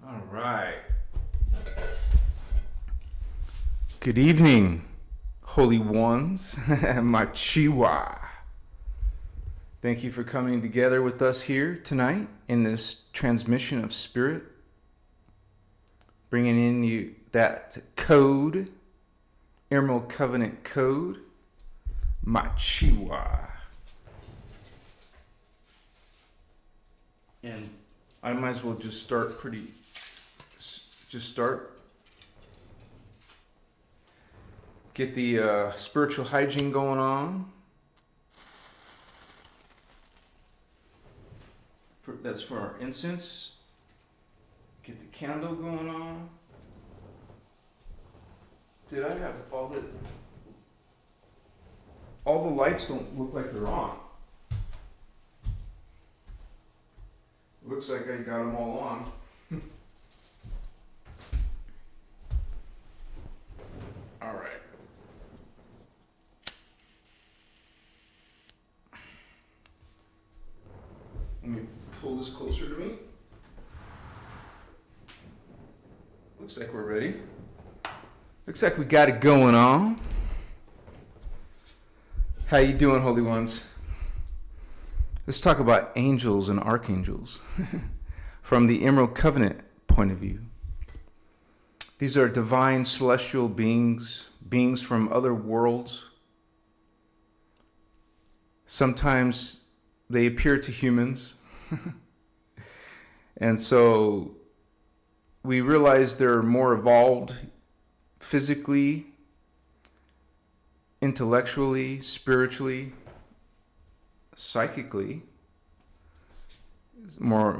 All right. Good evening, holy ones, Machiwa. Thank you for coming together with us here tonight in this transmission of spirit, bringing in you that code, Emerald Covenant code, Machiwa. And I might as well just start get the spiritual hygiene going on. That's for our incense. Get the candle going on. Did I have all the lights don't look like they're on. Looks like I got them all on. All right. Let me pull this closer to me. Looks like we're ready. Looks like we got it going on. How you doing, holy ones? Let's talk about angels and archangels from the Emerald Covenant point of view. These are divine celestial beings from other worlds. Sometimes they appear to humans. And so we realize they're more evolved physically, intellectually, spiritually, psychically. More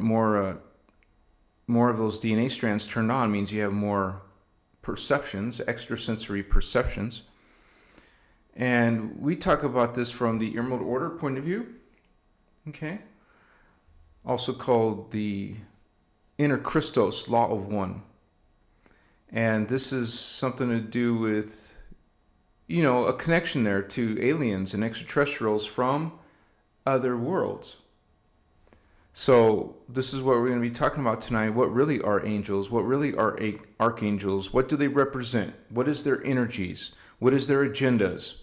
of those DNA strands turned on means you have more perceptions, extrasensory perceptions. And we talk about this from the Emerald Order point of view, okay? Also called the innerchristos, law of one. And this is something to do with, a connection there to aliens and extraterrestrials from other worlds. So this is what we're going to be talking about tonight. What really are angels? What really are archangels? What do they represent? What is their energies? What is their agendas?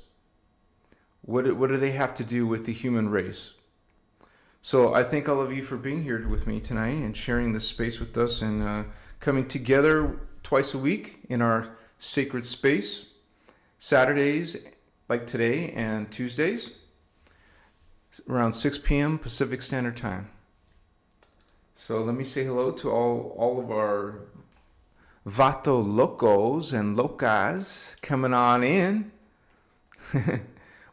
What do they have to do with the human race? So I thank all of you for being here with me tonight and sharing this space with us and coming together twice a week in our sacred space, Saturdays like today and Tuesdays around 6 p.m. Pacific Standard Time. So let me say hello to all of our Vato Locos and Locas coming on in.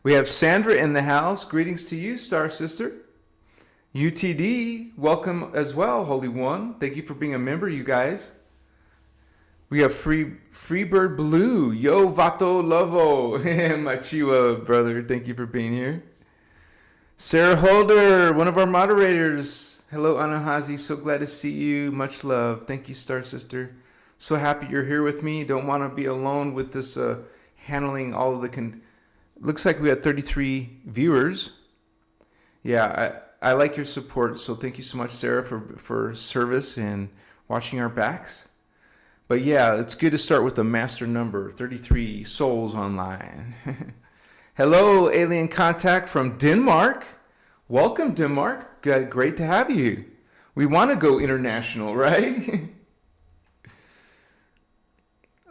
We have Sandra in the house. Greetings to you, Star Sister. UTD, welcome as well, Holy One. Thank you for being a member, you guys. We have Freebird Blue. Yo, Vato Lovo. Machiwa, brother. Thank you for being here. Sarah Holder, one of our moderators. Hello, Anahazi. So glad to see you. Much love. Thank you, Star Sister. So happy you're here with me. Don't want to be alone with this handling all of the... Looks like we have 33 viewers. Yeah, I like your support. So thank you so much, Sarah, for service and watching our backs. But yeah, it's good to start with the master number, 33 souls online. Hello, Alien Contact from Denmark. Welcome, Denmark. Great to have you. We want to go international, right?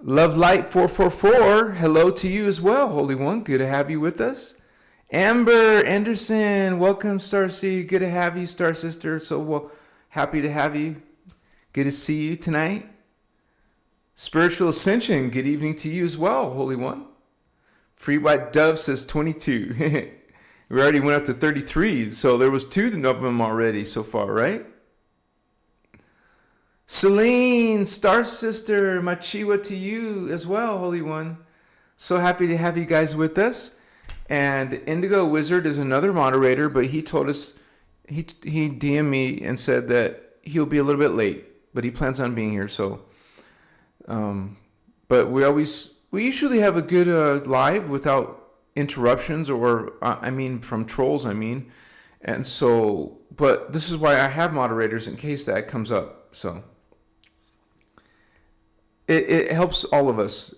Love Light 444. Hello to you as well, Holy One. Good to have you with us. Amber Anderson. Welcome, Starseed. Good to have you, Star Sister. So happy to have you. Good to see you tonight. Spiritual Ascension. Good evening to you as well, Holy One. Free White Dove says 22. We already went up to 33, so there was 2 of them already so far, right? Celine, Star Sister, Machiwa to you as well, Holy One. So happy to have you guys with us. And Indigo Wizard is another moderator, but he told us, he DM'd me and said that he'll be a little bit late, but he plans on being here, so. But we usually have a good live without interruptions or from trolls, and so, but this is why I have moderators in case that comes up. So it helps all of us,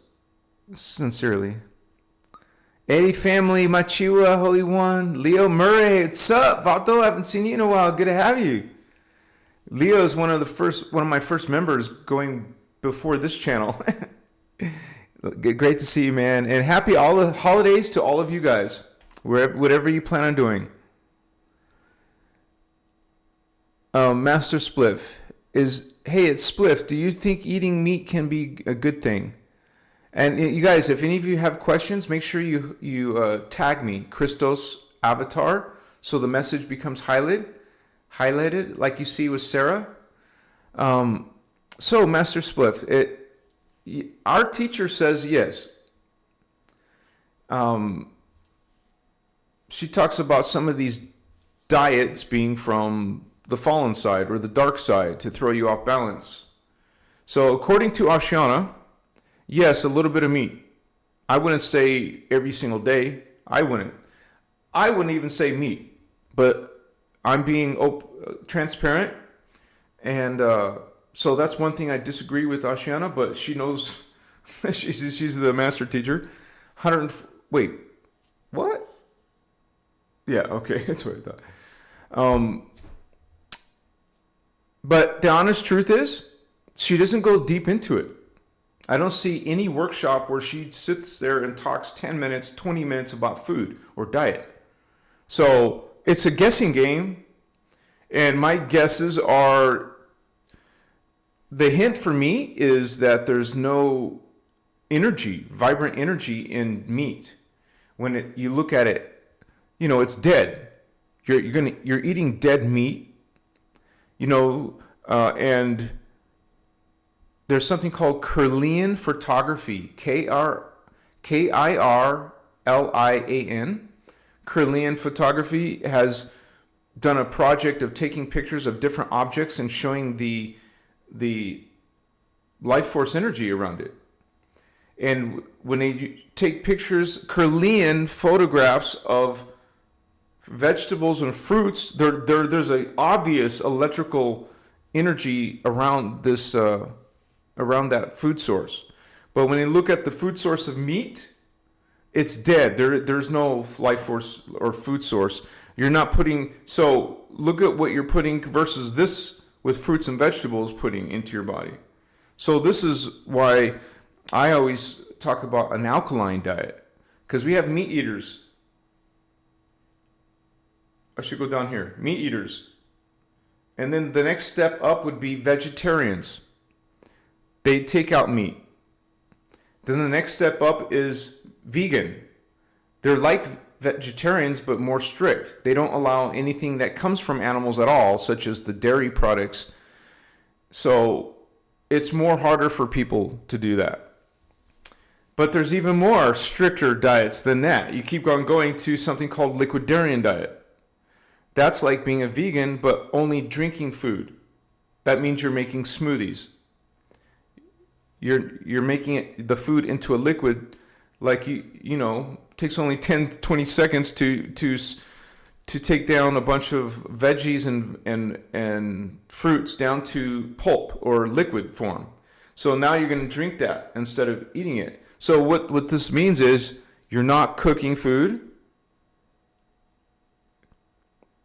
sincerely. Eddie family, Machiwa, Holy One, Leo Murray, what's up? Valdo, I haven't seen you in a while. Good to have you. Leo is one of my first members going before this channel. Great to see you, man. And happy all the holidays to all of you guys, whatever you plan on doing. Master Spliff hey, it's Spliff. Do you think eating meat can be a good thing? And you guys, if any of you have questions, make sure you tag me, Christos Avatar, so the message becomes highlighted like you see with Sarah. So Master Spliff, our teacher says yes. She talks about some of these diets being from the fallen side or the dark side to throw you off balance. So according to Ashana, yes, a little bit of meat. I wouldn't say every single day. I wouldn't even say meat, but I'm being transparent. And so that's one thing I disagree with Ashana, but she knows. she's the master teacher. Wait, what? Yeah, okay, that's what I thought. But the honest truth is, she doesn't go deep into it. I don't see any workshop where she sits there and talks 10 minutes, 20 minutes about food or diet. So it's a guessing game. And my guesses are, the hint for me is that there's no energy, vibrant energy in meat. When you look at it, it's dead. You're eating dead meat. And there's something called Kirlian photography, Kirlian. Kirlian photography has done a project of taking pictures of different objects and showing the life force energy around it. And when they take pictures, Kirlian photographs of vegetables and fruits, there's an obvious electrical energy around this around that food source. But when you look at the food source of meat, it's dead. There's no life force or food source. You're not putting, so look at what you're putting versus this with fruits and vegetables putting into your body. So this is why I always talk about an alkaline diet, because we have meat eaters. I should go down here. Meat eaters. And then the next step up would be vegetarians. They take out meat. Then the next step up is vegan. They're like vegetarians, but more strict. They don't allow anything that comes from animals at all, such as the dairy products. So it's more harder for people to do that. But there's even more stricter diets than that. You keep on going to something called liquidarian diet. That's like being a vegan, but only drinking food. That means you're making smoothies. You're making the food into a liquid, like takes only 10-20 seconds to take down a bunch of veggies and fruits down to pulp or liquid form. So now you're going to drink that instead of eating it. So what this means is you're not cooking food,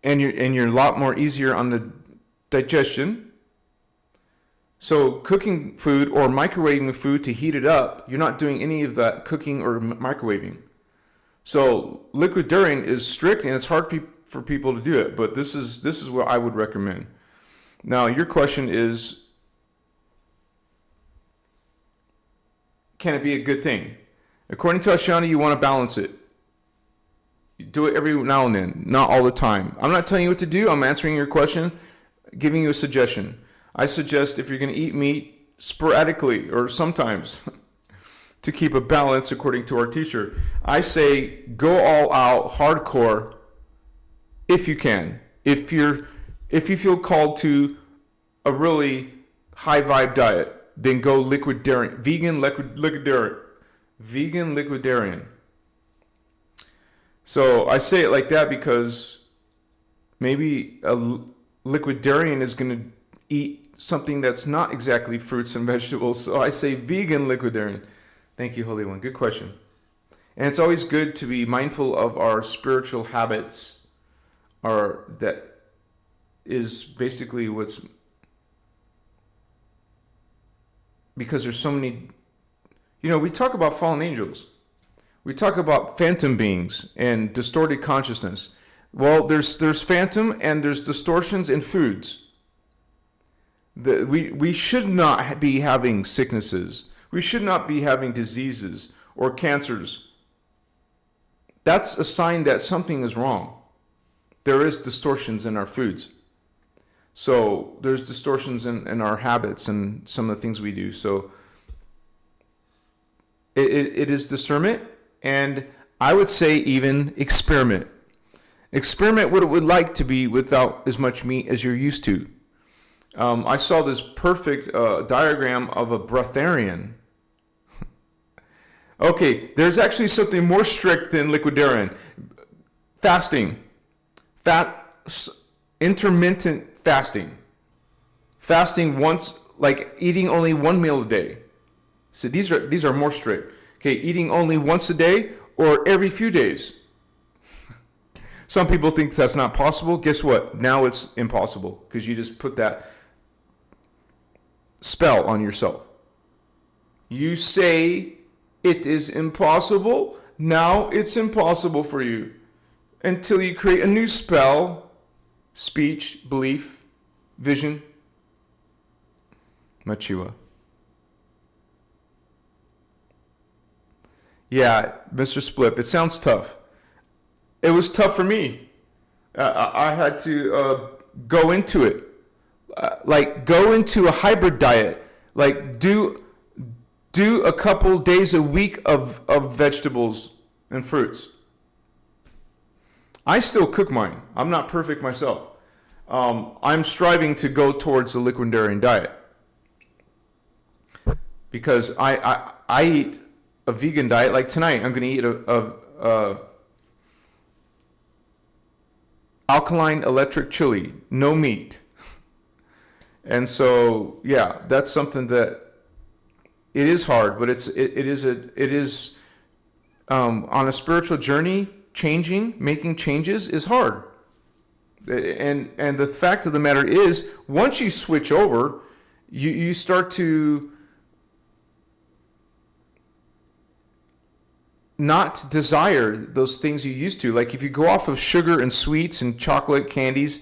and you're a lot more easier on the digestion. So cooking food or microwaving food to heat it up, you're not doing any of that cooking or microwaving. So liquidarian is strict, and it's hard for people to do it, but this is what I would recommend. Now your question is, can it be a good thing? According to Ashana, you want to balance it. You do it every now and then, not all the time. I'm not telling you what to do. I'm answering your question, giving you a suggestion. I suggest if you're going to eat meat sporadically or sometimes to keep a balance according to our teacher, I say go all out, hardcore, if you can. If you feel called to a really high vibe diet, then go liquidarian, vegan liquidarian. So I say it like that because maybe a liquidarian is going to eat something that's not exactly fruits and vegetables. So I say vegan liquidarian. Thank you, Holy One. Good question. And it's always good to be mindful of our spiritual habits, that is basically what's, because there's so many, we talk about fallen angels. We talk about phantom beings and distorted consciousness. Well, there's phantom and there's distortions in foods. We should not be having sicknesses. We should not be having diseases or cancers. That's a sign that something is wrong. There is distortions in our foods. So there's distortions in our habits and some of the things we do. So it is discernment, and I would say even experiment. Experiment what it would like to be without as much meat as you're used to. I saw this perfect diagram of a breatharian. Okay, there's actually something more strict than liquidarian. Fasting. Intermittent fasting. Fasting once, like eating only one meal a day. So these are more strict. Okay, eating only once a day or every few days. Some people think that's not possible. Guess what? Now it's impossible because you just put that spell on yourself. You say it is impossible. Now it's impossible for you until you create a new spell, speech, belief, vision. Machiwa. Yeah, Mr. Spliff, it sounds tough. It was tough for me. I had to go into it. Like go into a hybrid diet. Like do a couple days a week of vegetables and fruits. I still cook mine. I'm not perfect myself. I'm striving to go towards the liquidarian diet because I eat a vegan diet. Like tonight, I'm going to eat a alkaline electric chili, no meat. And so, yeah, that's something that it is hard, but it is on a spiritual journey. Making changes is hard. And the fact of the matter is, once you switch over, you start to not desire those things you used to. Like if you go off of sugar and sweets and chocolate candies,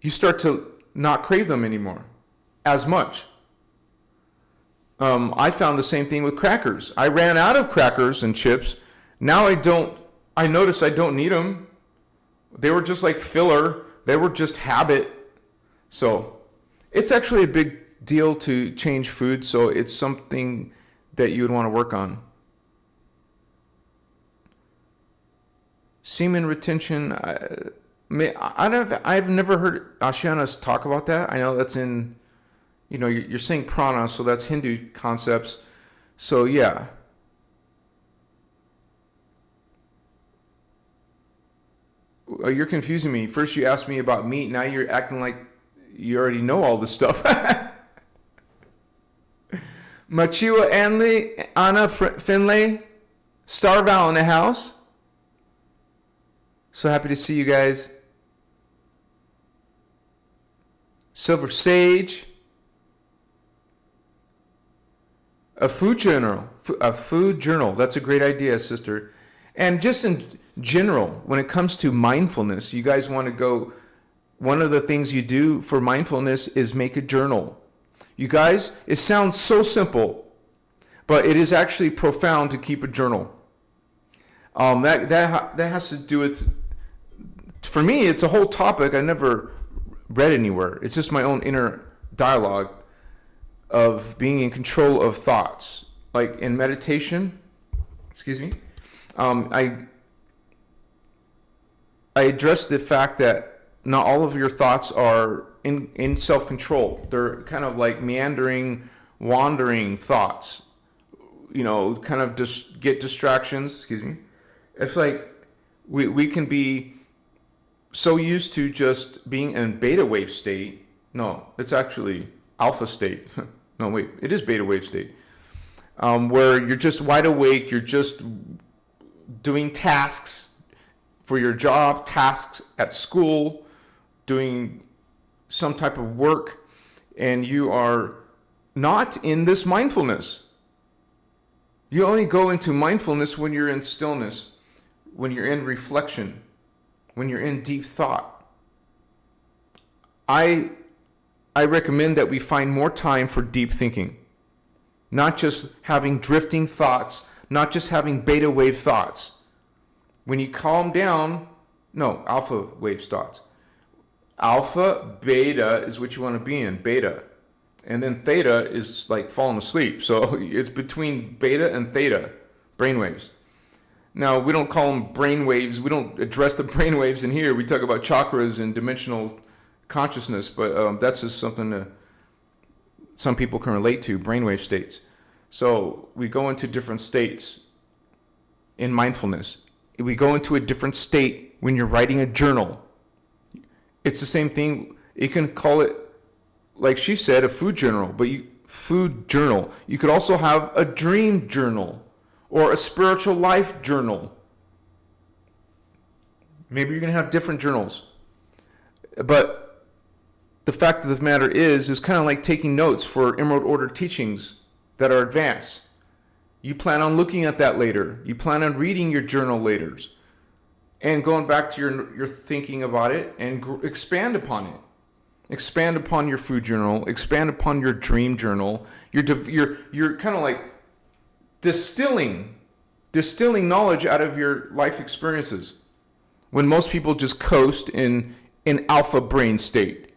you start to not crave them anymore as much. I found the same thing with crackers. I ran out of crackers and chips. Now I noticed I don't need them. They were just like filler. They were just habit. So it's actually a big deal to change food. So it's something that you would want to work on. Semen retention. I've never heard Ashyanas talk about that. I know that's in, you're saying prana, so that's Hindu concepts. So yeah. You're confusing me. First you asked me about meat. Now you're acting like you already know all this stuff. Machiwa Anley, Anna Finlay, Starval in the house. So happy to see you guys. Silver Sage. A food journal. That's a great idea, sister. And just in general, when it comes to mindfulness, you guys want to go, one of the things you do for mindfulness is make a journal. You guys, it sounds so simple, but it is actually profound to keep a journal. That has to do with, for me, it's a whole topic I never read anywhere. It's just my own inner dialogue of being in control of thoughts. Like in meditation, I address the fact that not all of your thoughts are in self-control. They're kind of like meandering, wandering thoughts. Kind of just get distractions. It's like we can be so used to just being in beta wave state. No, it's actually alpha state. No, wait, it is beta wave state, where you're just wide awake, you're just doing tasks for your job, tasks at school, doing some type of work, and you are not in this mindfulness. You only go into mindfulness when you're in stillness, when you're in reflection, when you're in deep thought. I recommend that we find more time for deep thinking, not just having drifting thoughts, not just having beta wave thoughts. When you calm down, no, alpha wave thoughts. Alpha, beta is what you want to be in, beta. And then theta is like falling asleep. So it's between beta and theta, brain waves. Now, we don't call them brain waves. We don't address the brain waves in here. We talk about chakras and dimensional consciousness, but that's just something that some people can relate to, brainwave states. So we go into different states in mindfulness. We go into a different state when you're writing a journal. It's the same thing. You can call it, like she said, a food journal, but food journal. You could also have a dream journal or a spiritual life journal. Maybe you're going to have different journals. But the fact of the matter is kind of like taking notes for Emerald Order teachings that are advanced. You plan on looking at that later. You plan on reading your journal later. And going back to your thinking about it and expand upon it. Expand upon your food journal. Expand upon your dream journal. You're kind of like distilling knowledge out of your life experiences. When most people just coast in alpha brain state.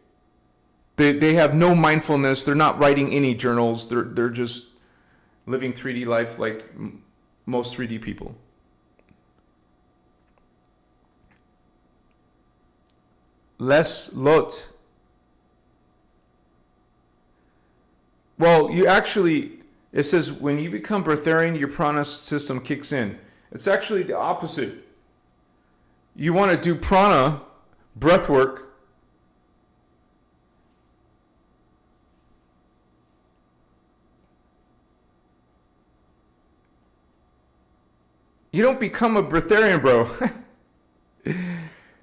They have no mindfulness. They're not writing any journals. They're just living 3D life like most 3D people. Les lot. Well, it says when you become breatharian, your prana system kicks in. It's actually the opposite. You want to do prana, breath work, you don't become a breatharian, bro.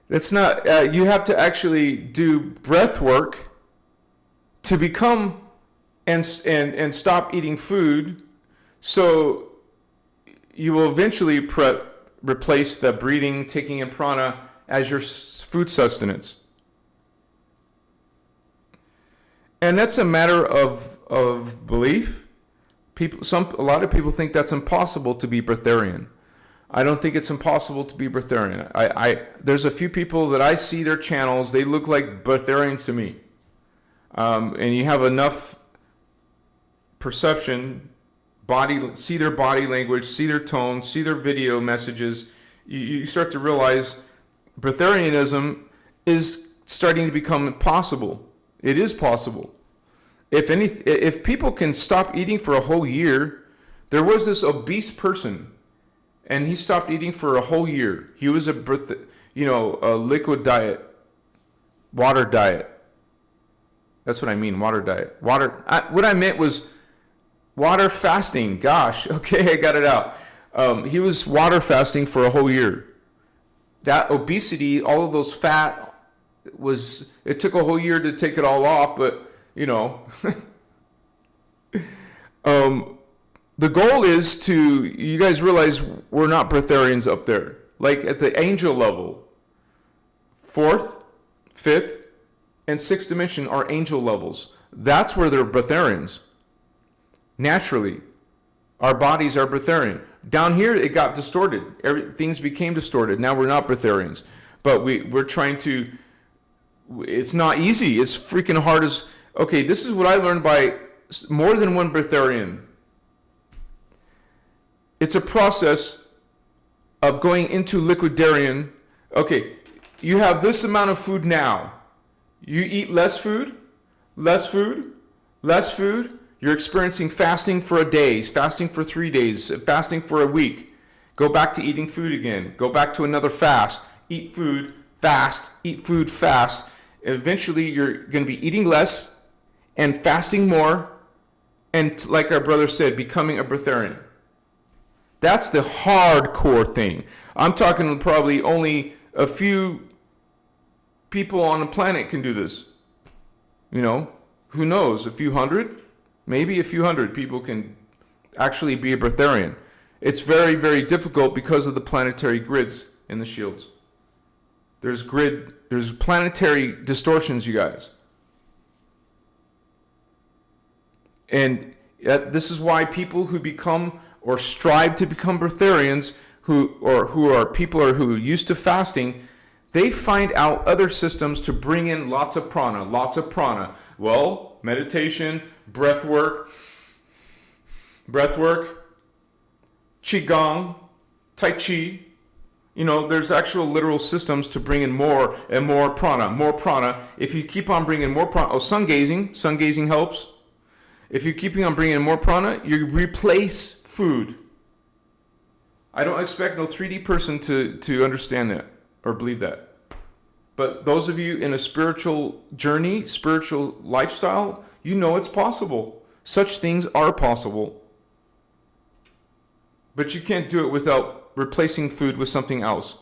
That's not, you have to actually do breath work to become and stop eating food. So you will eventually replace the breathing, taking in prana as your food sustenance. And that's a matter of belief. A lot of people think that's impossible to be breatharian. I don't think it's impossible to be breatharian. There's a few people that I see their channels, they look like breatharians to me. And you have enough perception, see their body language, see their tone, see their video messages, you start to realize breatharianism is starting to become possible. It is possible. If people can stop eating for a whole year, there was this obese person, and he stopped eating for a whole year. He was a liquid diet, water diet. That's what I mean, water diet. What I meant was water fasting. Gosh, okay, I got it out. He was water fasting for a whole year. That obesity, all of those fat, it took a whole year to take it all off, but the goal is you guys realize we're not breatharians up there. Like at the angel level, 4th, 5th, and 6th dimension are angel levels. That's where they're breatharians. Naturally, our bodies are breatharian. Down here, it got distorted. Things became distorted. Now we're not breatharians. But we're trying to, it's not easy. It's freaking hard as, okay, this is what I learned by more than one breatharian. It's a process of going into liquidarian. Okay, you have this amount of food now. You eat less food, less food, less food. You're experiencing fasting for a day, fasting for 3 days, fasting for a week. Go back to eating food again. Go back to another fast. Eat food, fast, eat food, fast. Eventually, you're going to be eating less and fasting more, and like our brother said, becoming a breatharian. That's the hardcore thing. I'm talking probably only a few people on the planet can do this. You know, who knows? A few hundred? Maybe a few hundred people can actually be a breatharian. It's very, very difficult because of the planetary grids in the shields. There's planetary distortions, you guys. And this is why people who become or strive to become breatharians, who used to fasting, they find out other systems to bring in lots of prana. Well, meditation, breath work, qigong, tai chi. You know, there's actual literal systems to bring in more and more prana. If you keep on bringing more prana, sun gazing helps. If you're keeping on bringing in more prana, you replace food. I don't expect no 3D person to understand that or believe that. But those of you in a spiritual journey, spiritual lifestyle, you know it's possible. Such things are possible. But you can't do it without replacing food with something else.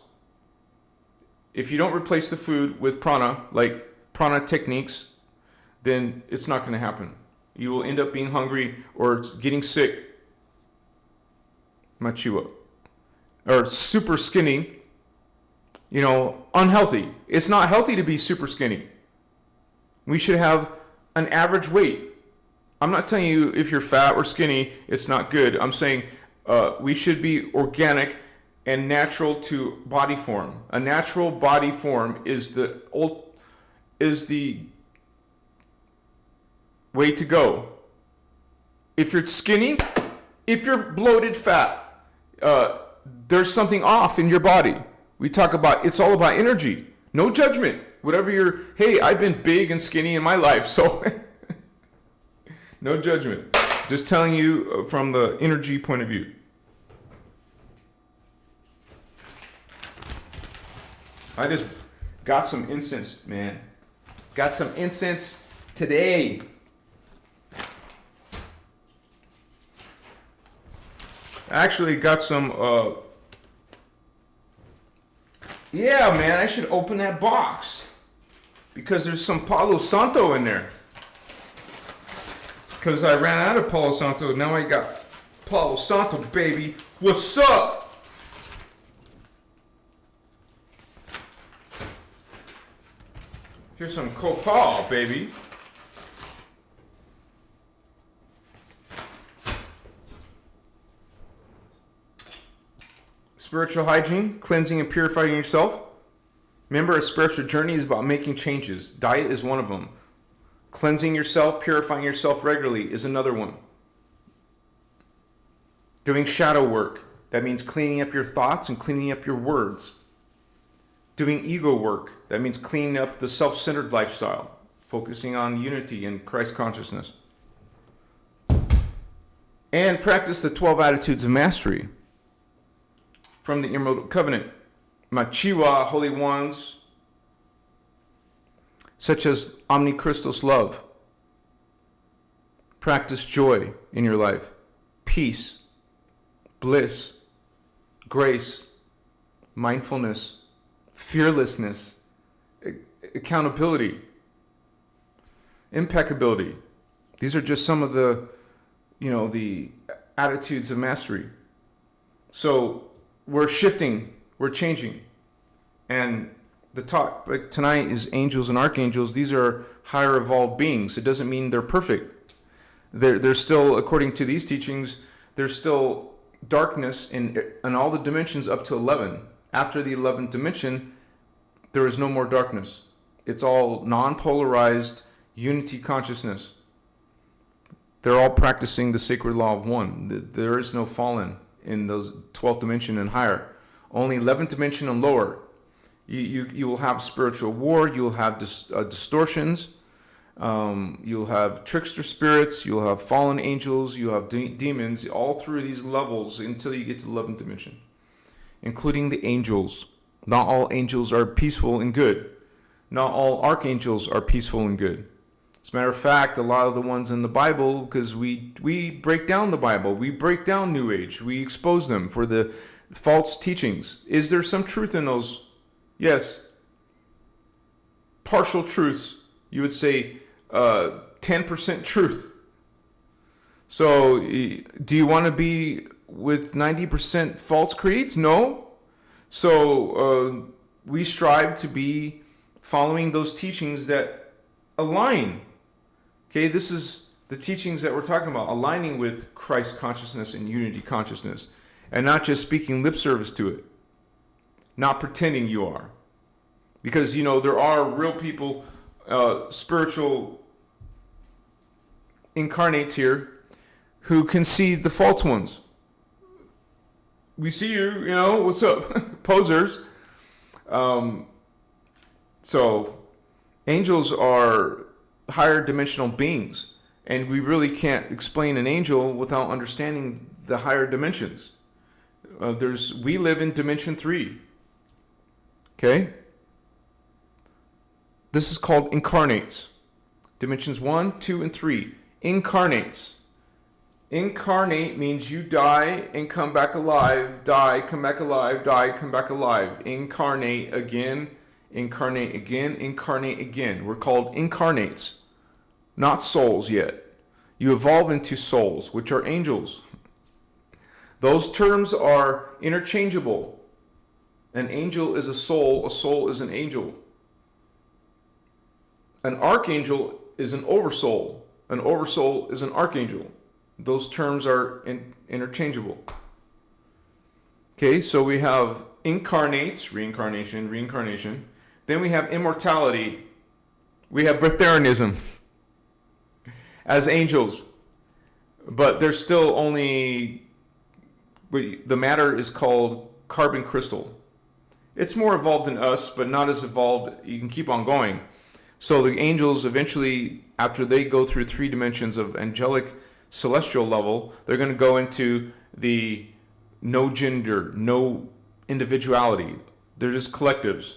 If you don't replace the food with prana, like prana techniques, then it's not going to happen. You will end up being hungry or getting sick. Machiwa. Or super skinny. You know, unhealthy. It's not healthy to be super skinny. We should have an average weight. I'm not telling you if you're fat or skinny, it's not good. I'm saying we should be organic and natural to body form. A natural body form is the way to go. If you're skinny, if you're bloated fat, there's something off in your body. We talk about, it's all about energy. No judgment. Whatever hey, I've been big and skinny in my life, so no judgment. Just telling you from the energy point of view. I just got some incense, man. Got some incense today. I actually got some, yeah, man, I should open that box. Because there's some Palo Santo in there. Because I ran out of Palo Santo, now I got Palo Santo, baby. What's up? Here's some copal, baby. Spiritual hygiene, cleansing and purifying yourself. Remember, a spiritual journey is about making changes. Diet is one of them. Cleansing yourself, purifying yourself regularly is another one. Doing shadow work. That means cleaning up your thoughts and cleaning up your words. Doing ego work. That means cleaning up the self-centered lifestyle. Focusing on unity and Christ consciousness. And practice the 12 attitudes of mastery from the Emerald Covenant. Machiwa, holy ones, such as Christos love. Practice joy in your life, peace, bliss, grace, mindfulness, fearlessness, accountability, impeccability. These are just some of the, the attitudes of mastery. So we're shifting, we're changing. And the talk tonight is angels and archangels. These are higher evolved beings. It doesn't mean they're perfect. They're still, according to these teachings, there's still darkness in all the dimensions up to 11. After the 11th dimension, there is no more darkness. It's all non-polarized unity consciousness. They're all practicing the sacred law of one. There is no fallen in those 12th dimension and higher. Only 11th dimension and lower. You will have spiritual war. You'll have distortions. You'll have trickster spirits. You'll have fallen angels. You'll have demons. All through these levels until you get to the 11th dimension, including the angels. Not all angels are peaceful and good. Not all archangels are peaceful and good. As a matter of fact, a lot of the ones in the Bible, because we break down the Bible, we break down New Age, we expose them for the false teachings. Is there some truth in those? Yes. Partial truths. You would say 10% truth. So do you want to be with 90% false creeds? No. So we strive to be following those teachings that align. Okay, this is the teachings that we're talking about, aligning with Christ consciousness and unity consciousness, and not just speaking lip service to it, not pretending you are. Because, there are real people, spiritual incarnates here, who can see the false ones. We see you, what's up? Posers. So, angels are higher dimensional beings, and we really can't explain an angel without understanding the higher dimensions. We live in dimension 3. Okay? This is called incarnates. Dimensions 1, 2, and 3. Incarnates. Incarnate means you die and come back alive, die, come back alive, die, come back alive. Incarnate again, incarnate again, incarnate again. We're called incarnates, not souls yet. You evolve into souls, which are angels. Those terms are interchangeable. An angel is a soul is an angel. An archangel is an oversoul is an archangel. Those terms are interchangeable. Okay, so we have incarnates, reincarnation. Then we have immortality. We have Breatharianism as angels. But there's still only, the matter is called carbon crystal. It's more evolved than us, but not as evolved. You can keep on going. So the angels eventually, after they go through 3 dimensions of angelic celestial level, they're going to go into the no gender, no individuality. They're just collectives.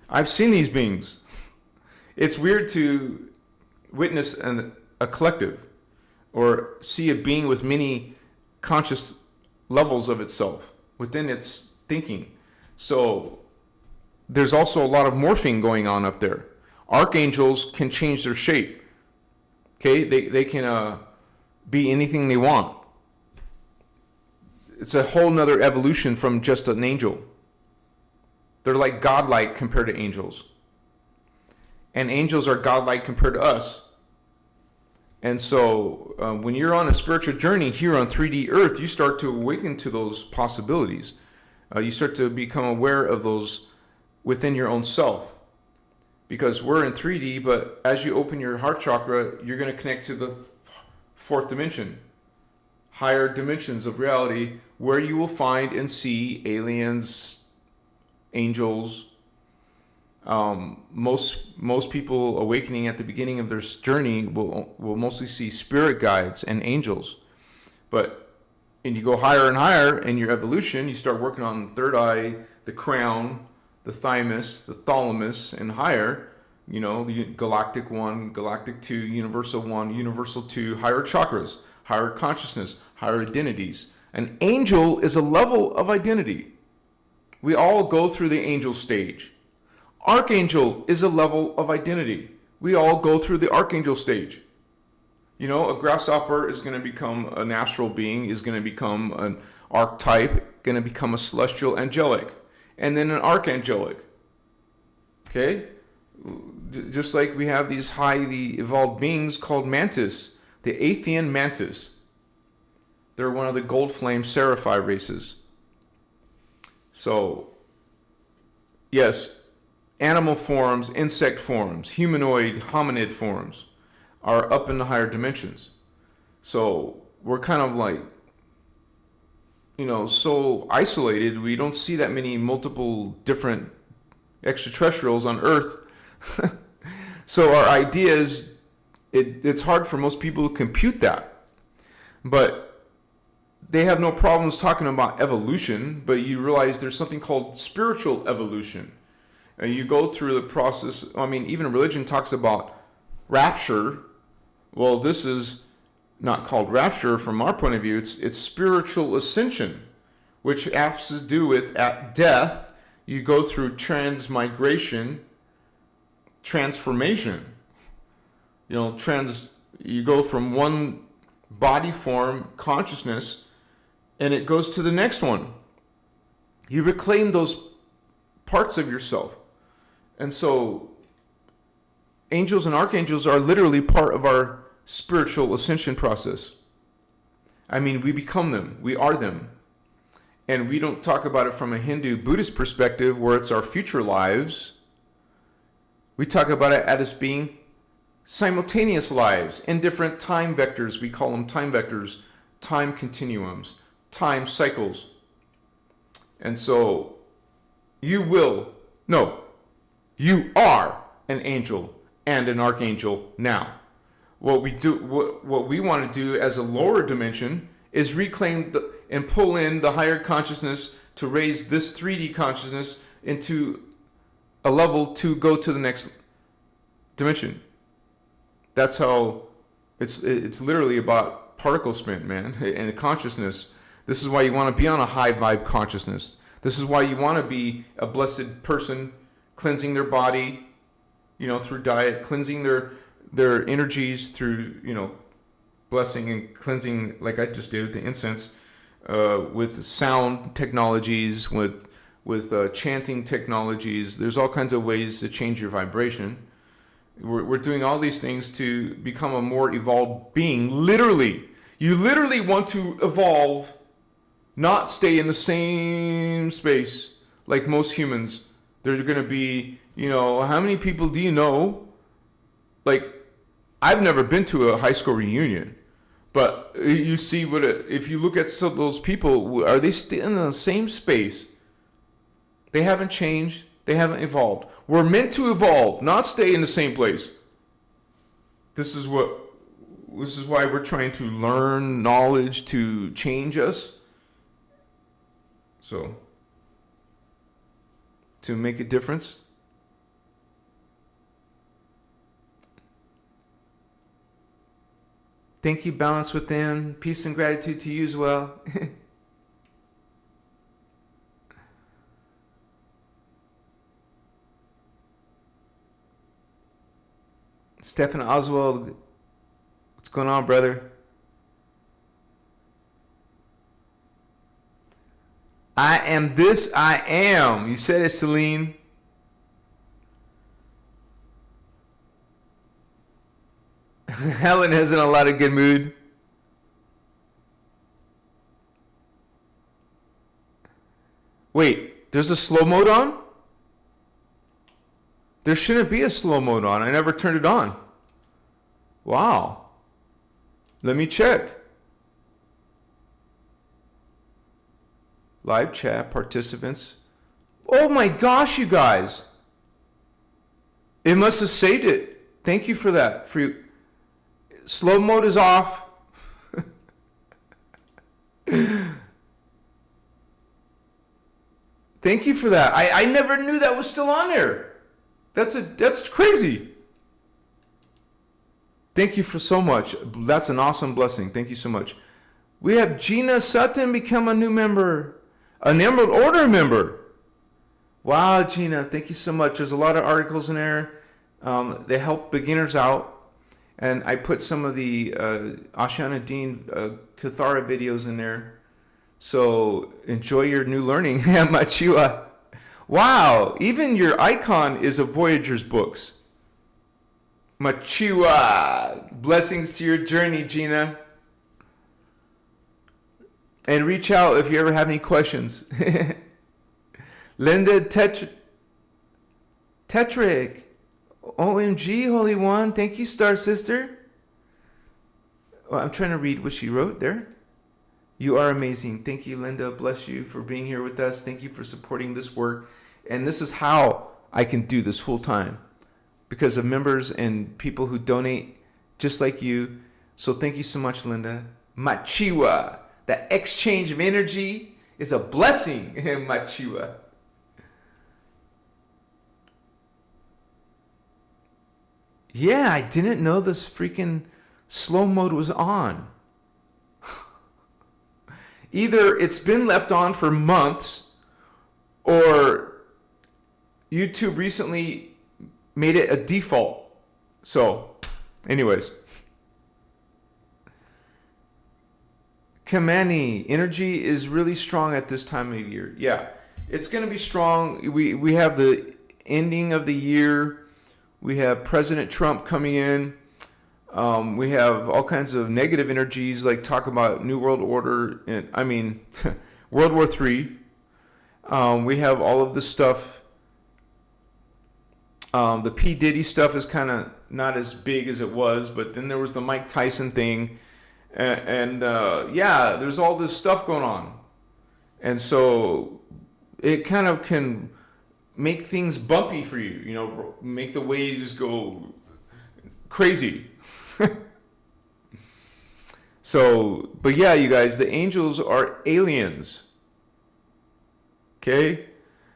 I've seen these beings. It's weird to witness a collective or see a being with many conscious levels of itself within its thinking. So there's also a lot of morphing going on up there. Archangels can change their shape. Okay, they can be anything they want. It's a whole nother evolution from just an angel. They're like godlike compared to angels. And angels are godlike compared to us. And so when you're on a spiritual journey here on 3D Earth, you start to awaken to those possibilities. You start to become aware of those within your own self. Because we're in 3D, but as you open your heart chakra, you're going to connect to the 4th dimension, higher dimensions of reality, where you will find and see aliens, angels. Most people awakening at the beginning of their journey will mostly see spirit guides and angels. And you go higher and higher in your evolution, you start working on the third eye, the crown, the thymus, the thalamus, and higher, the galactic 1, galactic 2, universal 1, universal 2, higher chakras, higher consciousness, higher identities. An angel is a level of identity. We all go through the angel stage. Archangel is a level of identity. We all go through the archangel stage. A grasshopper is going to become an astral being, is going to become an archetype, going to become a celestial angelic, and then an archangelic. Okay? Just like we have these highly evolved beings called mantis, the Athean mantis. They're one of the gold flame seraphi races. So, yes, animal forms, insect forms, humanoid, hominid forms are up in the higher dimensions. So we're kind of like, so isolated. We don't see that many multiple different extraterrestrials on Earth. So our ideas, it's hard for most people to compute that. But they have no problems talking about evolution, but you realize there's something called spiritual evolution. You go through the process. I mean, even religion talks about rapture. Well, this is not called rapture from our point of view. It's spiritual ascension, which has to do with at death, you go through transmigration, transformation. You go from one body form, consciousness, and it goes to the next one. You reclaim those parts of yourself. And so angels and archangels are literally part of our spiritual ascension process. I mean, we become them. We are them. And we don't talk about it from a Hindu Buddhist perspective where it's our future lives. We talk about it as being simultaneous lives in different time vectors. We call them time vectors, time continuums, time cycles. And so you are an angel and an archangel now. What we want to do as a lower dimension is reclaim and pull in the higher consciousness to raise this 3D consciousness into a level to go to the next dimension. That's how it's literally about particle spin, man, and consciousness. This is why you want to be on a high vibe consciousness. This is why you want to be a blessed person, cleansing their body, through diet, cleansing their energies through, blessing and cleansing, like I just did with the incense, with sound technologies, with chanting technologies. There's all kinds of ways to change your vibration. We're doing all these things to become a more evolved being. Literally, you literally want to evolve, not stay in the same space like most humans. There's going to be, how many people do you know? Like, I've never been to a high school reunion, but you see if you look at some of those people, are they still in the same space? They haven't changed. They haven't evolved. We're meant to evolve, not stay in the same place. This is why we're trying to learn knowledge to change us. So, to make a difference. Thank you, Balance Within. Peace and gratitude to you as well. Stephen Oswald, what's going on, brother? I am this, I am. You said it, Celine. Helen is in a lot of good mood. Wait, there's a slow mode on? There shouldn't be a slow mode on. I never turned it on. Wow. Let me check. Live chat, participants. Oh my gosh, you guys. It must have saved it. Thank you for that. Slow mode is off. Thank you for that. I never knew that was still on there. That's crazy. Thank you for so much. That's an awesome blessing. Thank you so much. We have Gina Sutton become a new member, an Emerald Order member. Wow, Gina, thank you so much. There's a lot of articles in there. They help beginners out. And I put some of the Ashana Dean Kathara videos in there. So enjoy your new learning, Machiwa. Wow, even your icon is a Voyager's books. Machiwa. Blessings to your journey, Gina. And reach out if you ever have any questions. Linda Tetrick. OMG, Holy One. Thank you, Star Sister. Well, I'm trying to read what she wrote there. You are amazing. Thank you, Linda. Bless you for being here with us. Thank you for supporting this work. And this is how I can do this full time, because of members and people who donate just like you. So thank you so much, Linda. Machiwa. The exchange of energy is a blessing. Machiwa. Yeah, I didn't know this freaking slow mode was on. Either it's been left on for months, or YouTube recently made it a default. So, anyways. Kamani, energy is really strong at this time of year. Yeah, it's going to be strong. We have the ending of the year. We have President Trump coming in. We have all kinds of negative energies, like talk about New World Order, and I mean, World War III. We have all of this stuff. The P. Diddy stuff is kind of not as big as it was, but then there was the Mike Tyson thing. And yeah, there's all this stuff going on. And so it kind of can make things bumpy for you, you know, make the waves go crazy. So, but yeah, you guys, the angels are aliens. Okay?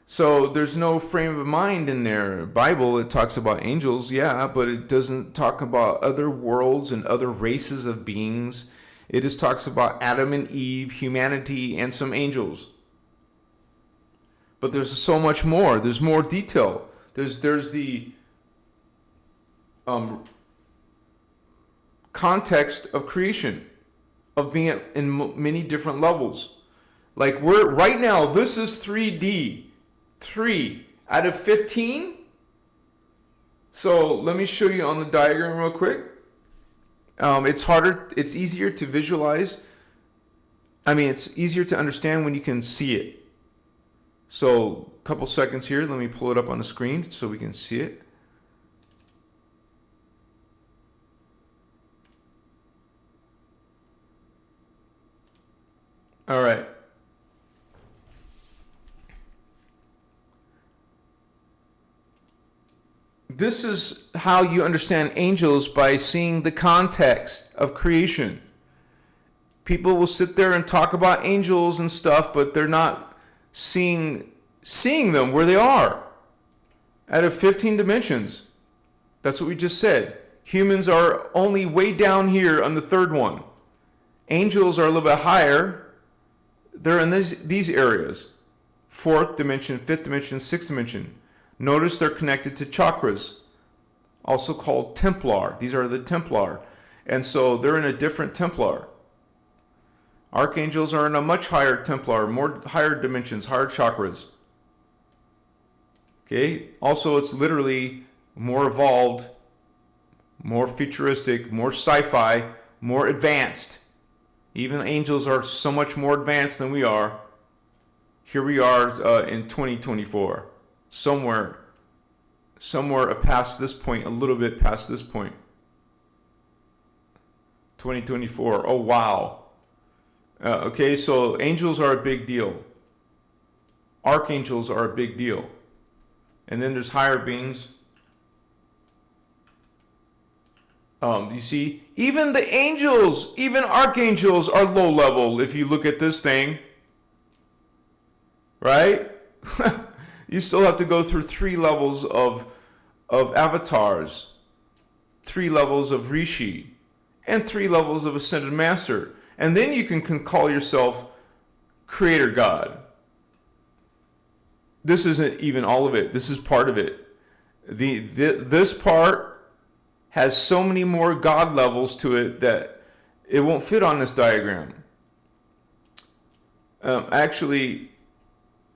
So there's no frame of mind in their Bible. It talks about angels, yeah, but it doesn't talk about other worlds and other races of beings. It just talks about Adam and Eve, humanity, and some angels. But there's so much more. There's more detail. There's the context of creation, of being in many different levels. Like we're right now, this is 3D. 3 out of 15. So let me show you on the diagram real quick. It's easier to visualize. I mean, it's easier to understand when you can see it. So a couple seconds here, let me pull it up on the screen so we can see it. All right. This is how you understand angels, by seeing the context of creation. People will sit there and talk about angels and stuff, but they're not seeing them where they are. Out of 15 dimensions. That's what we just said. Humans are only way down here on the third one. Angels are a little bit higher. They're in these areas. Fourth dimension, fifth dimension, sixth dimension. Notice they're connected to chakras, also called Templar. These are the Templar. And so they're in a different Templar. Archangels are in a much higher Templar, more higher dimensions, higher chakras. Okay? Also, it's literally more evolved, more futuristic, more sci-fi, more advanced. Even angels are so much more advanced than we are. Here we are in 2024. Somewhere past this point, a little bit past this point. 2024. Oh, wow. Okay, so angels are a big deal. Archangels are a big deal. And then there's higher beings. You see, even the angels, even archangels are low level if you look at this thing. Right? You still have to go through 3 levels of avatars, 3 levels of rishi, and 3 levels of ascended master. And then you can call yourself creator God. This isn't even all of it. This is part of it. This part has so many more God levels to it that it won't fit on this diagram. Actually,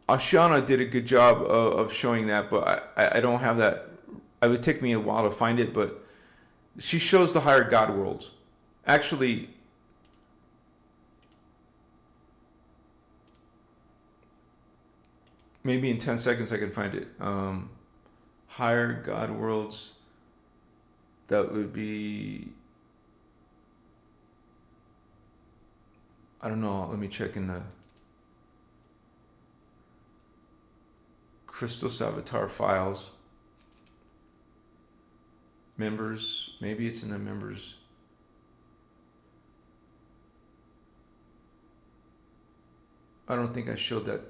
Ashana did a good job of showing that, but I don't have that. It would take me a while to find it, but she shows the higher God worlds. Actually, maybe in 10 seconds I can find it. Higher God worlds. That would be, I don't know, let me check in the Christos avatar files. Members, maybe it's in the members. I don't think I showed that,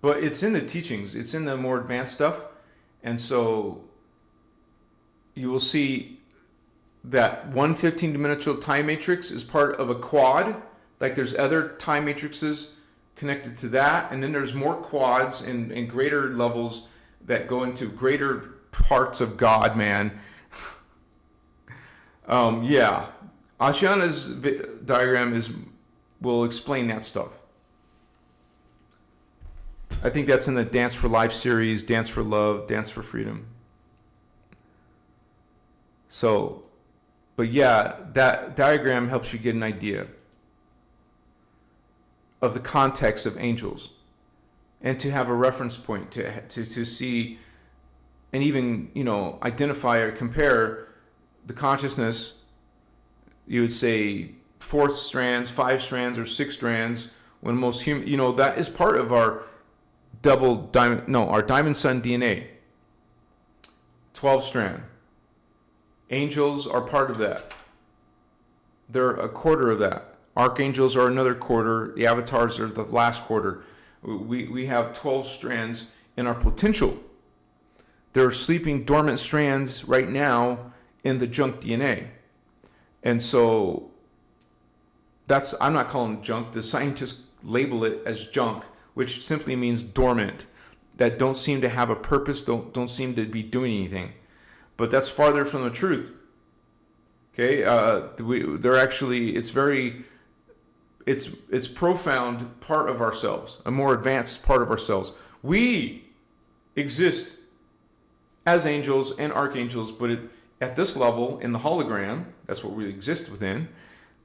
but it's in the teachings. It's in the more advanced stuff. And so you will see that one 15-dimensional time matrix is part of a quad. Like there's other time matrices connected to that, and then there's more quads and greater levels that go into greater parts of God, man. Yeah, Ashiana's diagram will explain that stuff. I think that's in the Dance for Life series, Dance for Love, Dance for Freedom. So, but yeah, that diagram helps you get an idea of the context of angels, and to have a reference point to see and even, identify or compare the consciousness. You would say 4 strands, 5 strands, or 6 strands, when most human, that is part of our our diamond sun DNA. 12 strand. Angels are part of that. They're a quarter of that. Archangels are another quarter. The avatars are the last quarter. We have 12 strands in our potential. There are sleeping dormant strands right now in the junk DNA. And so I'm not calling it junk. The scientists label it as junk, which simply means dormant, that don't seem to have a purpose, don't seem to be doing anything. But that's farther from the truth. Okay, they're actually, it's profound part of ourselves, a more advanced part of ourselves. We exist as angels and archangels, but at this level, in the hologram, that's what we exist within.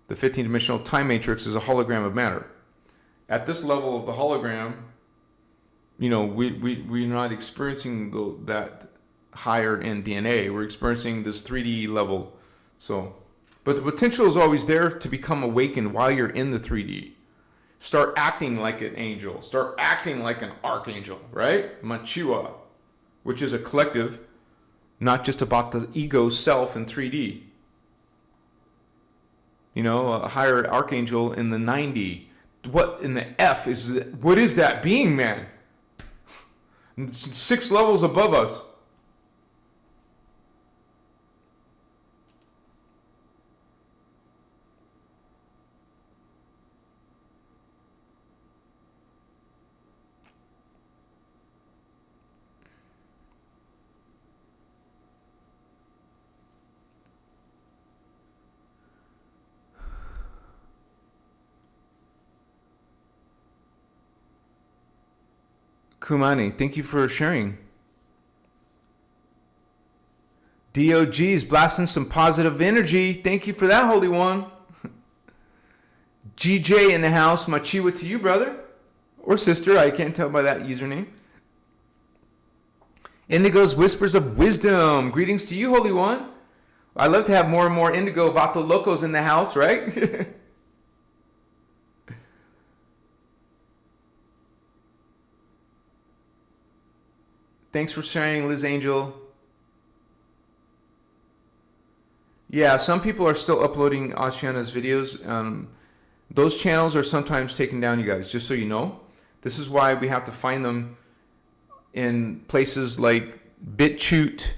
The 15-dimensional time matrix is a hologram of matter. At this level of the hologram, we're not experiencing that higher end DNA. We're experiencing this 3D level. So, but the potential is always there to become awakened while you're in the 3D. Start acting like an angel. Start acting like an archangel, right? Machiwa, which is a collective, not just about the ego self in 3D. A higher archangel in the 9D. What in the F is it? What is that being, man? 6 levels above us. Kumani, thank you for sharing. DOG's blasting some positive energy. Thank you for that, Holy One. GJ in the house. Machiwa to you, brother. Or sister. I can't tell by that username. Indigo's Whispers of Wisdom. Greetings to you, Holy One. I love to have more and more Indigo Vato Locos in the house, right? Thanks for sharing, Liz Angel. Yeah, some people are still uploading Ashiana's videos. Those channels are sometimes taken down, you guys, just so you know. This is why we have to find them in places like BitChute.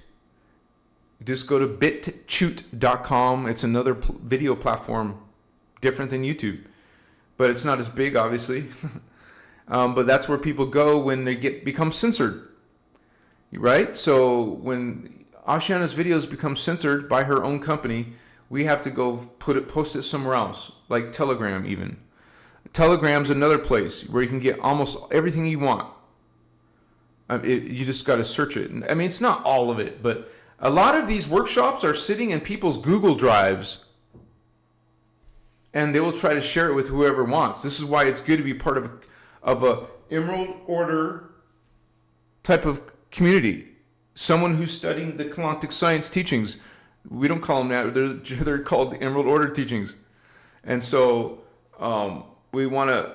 Just go to bitchute.com. It's another video platform different than YouTube. But it's not as big, obviously. But that's where people go when they become censored. Right? So when Ashiana's videos become censored by her own company, we have to go post it somewhere else, like Telegram even. Telegram's another place where you can get almost everything you want. You just got to search it. I mean, it's not all of it, but a lot of these workshops are sitting in people's Google Drives, and they will try to share it with whoever wants. This is why it's good to be part of a Emerald Order type of community, someone who's studying the Quantic Science teachings. We don't call them that. They're called the Emerald Order teachings. And so we want to,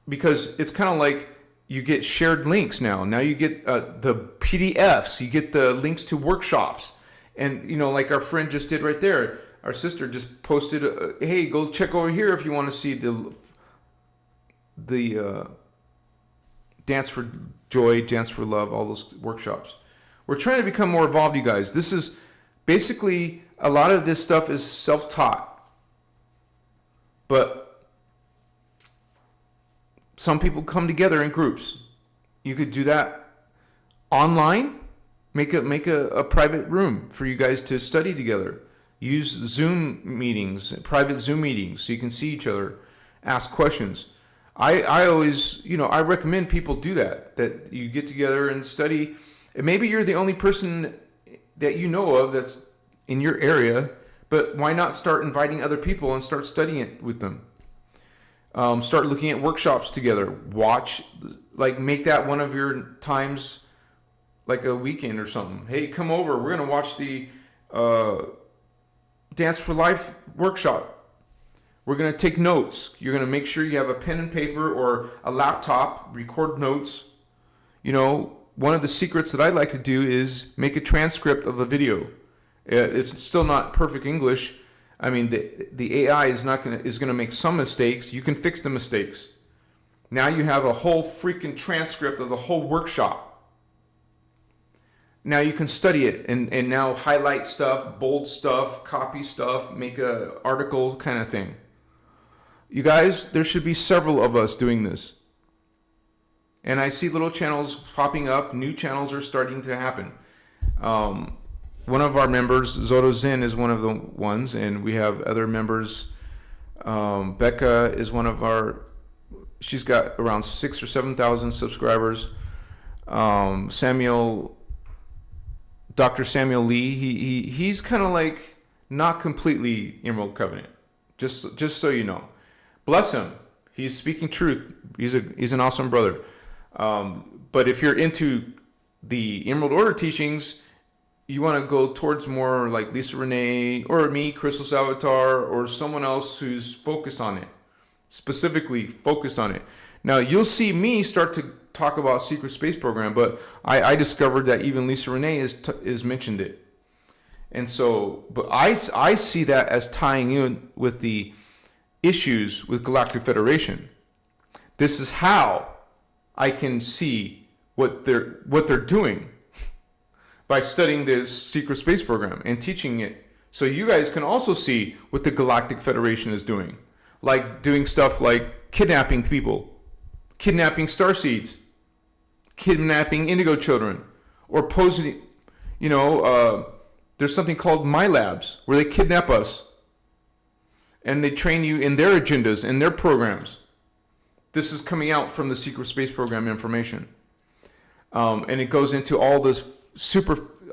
because it's kind of like you get shared links now. Now you get the PDFs, you get the links to workshops. And, like our friend just did right there, our sister just posted, hey, go check over here if you want to see the Dance for Joy, Dance for Love, all those workshops. We're trying to become more evolved, you guys. This is Basically, a lot of this stuff is self-taught. But some people come together in groups. You could do that online. Make a private room for you guys to study together. Use Zoom meetings, private Zoom meetings, so you can see each other, ask questions. I always, I recommend people do that you get together and study. And maybe you're the only person that you know of that's in your area, but why not start inviting other people and start studying it with them? Start looking at workshops together. Make that one of your times, like a weekend or something. Hey, come over. We're going to watch the Dance for Life workshop. We're going to take notes. You're going to make sure you have a pen and paper or a laptop, record notes. One of the secrets that I like to do is make a transcript of the video. It's still not perfect English. I mean, the AI is going to make some mistakes. You can fix the mistakes. Now you have a whole freaking transcript of the whole workshop. Now you can study it and now highlight stuff, bold stuff, copy stuff, make an article kind of thing. You guys, there should be several of us doing this. And I see little channels popping up. New channels are starting to happen. One of our members, Zoto Zen, is one of the ones, and we have other members. Becca is one of she's got around 6,000 or 7,000 subscribers. Dr. Samuel Lee, he's kind of like not completely Emerald Covenant, just so you know. Bless him. He's speaking truth. He's an awesome brother. But if you're into the Emerald Order teachings, you want to go towards more like Lisa Renee or me, Christos Avatar, or someone else who's focused on it, specifically focused on it. Now, you'll see me start to talk about Secret Space Program, but I discovered that even Lisa Renee is mentioned it. And so, but I see that as tying in with the issues with Galactic Federation. This is how I can see what they're doing by studying this Secret Space Program and teaching it. So you guys can also see what the Galactic Federation is doing. Like doing stuff like kidnapping people, kidnapping starseeds, kidnapping indigo children, or posing, there's something called My Labs where they kidnap us and they train you in their agendas and their programs. This is coming out from the Secret Space Program information. And it goes into all this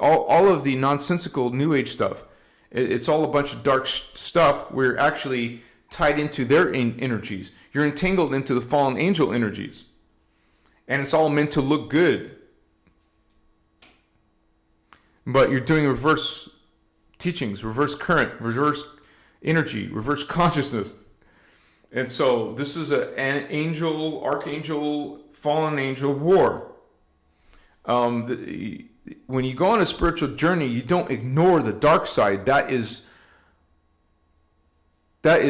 all of the nonsensical New Age stuff. It's all a bunch of dark stuff. We're actually tied into their energies. You're entangled into the fallen angel energies. And it's all meant to look good. But you're doing reverse teachings, reverse current, reverse energy, reverse consciousness. And so this is an angel, archangel, fallen angel war. When you go on a spiritual journey, you don't ignore the dark side. That is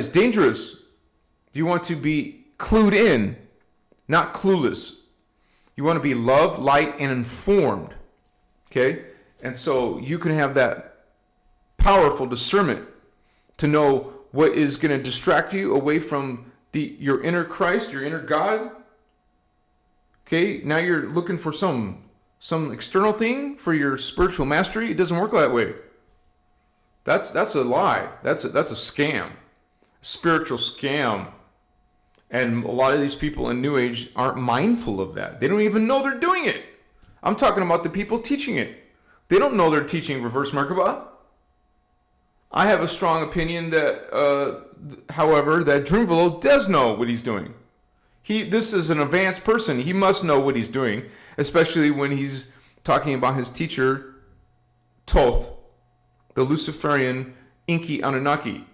dangerous. You want to be clued in, not clueless. You want to be love, light, and informed. Okay? And so you can have that powerful discernment to know what is going to distract you away from your inner Christ, your inner God. Okay? Now you're looking for some external thing for your spiritual mastery. It doesn't work that way. That's a lie. That's a scam. Spiritual scam. And a lot of these people in New Age aren't mindful of that. They don't even know they're doing it. I'm talking about the people teaching it. They don't know they're teaching reverse Merkaba. I have a strong opinion that, however, that Drunvalo does know what he's doing. This is an advanced person. He must know what he's doing, especially when he's talking about his teacher, Thoth, the Luciferian Inky Anunnaki.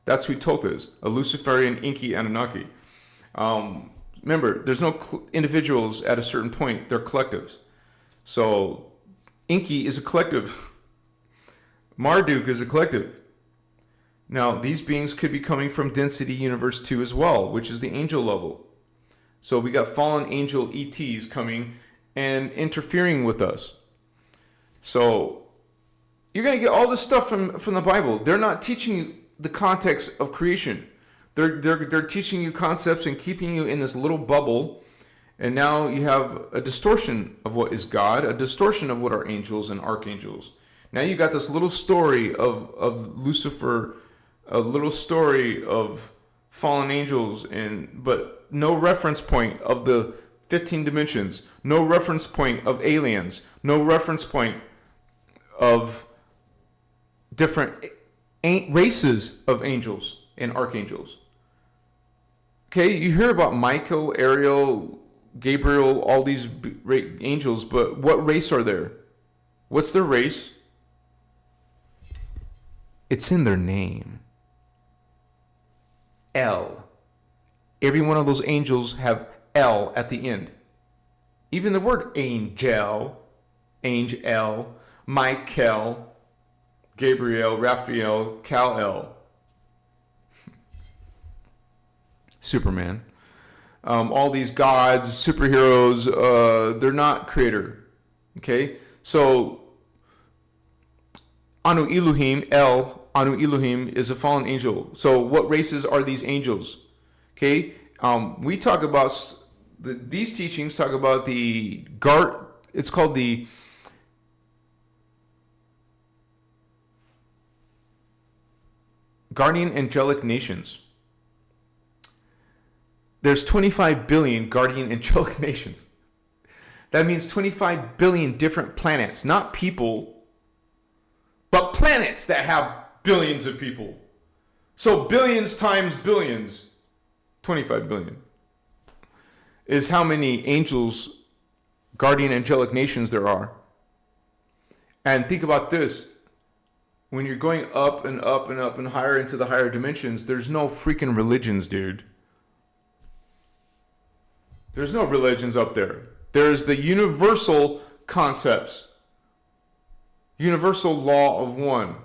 That's who Thoth is, a Luciferian Inky Anunnaki. Remember, there's no individuals at a certain point. They're collectives. So Inky is a collective. Marduk is a collective. Now, these beings could be coming from Density Universe 2 as well, which is the angel level. So we got fallen angel ETs coming and interfering with us. So You're going to get all this stuff from the Bible. They're not teaching you the context of creation. They're teaching you concepts and keeping you in this little bubble. And now you have a distortion of what is God, a distortion of what are angels and archangels. Now you got this little story of Lucifer, a little story of fallen angels, but no reference point of the 15 dimensions, no reference point of aliens, no reference point of different races of angels and archangels. Okay, you hear about Michael, Ariel, Gabriel, all these angels, but what race are there? What's their race? It's in their name. L. Every one of those angels have L at the end. Even the word angel, Michael, Gabriel, Raphael, Kal-El, Superman. All these gods, superheroes, they're not creator. Okay? So, Anu Elohim, Anu Elohim is a fallen angel. So what races are these angels? Okay? We talk about, these teachings talk about it's called the guardian angelic nations. There's 25 billion guardian angelic nations. That means 25 billion different planets, not people, but planets that have billions of people. So billions times billions, 25 billion, is how many angels, guardian angelic nations there are. And think about this. When you're going up and up and up and higher into the higher dimensions, there's no freaking religions, dude. There's no religions up there. There's the universal concepts. Universal law of one.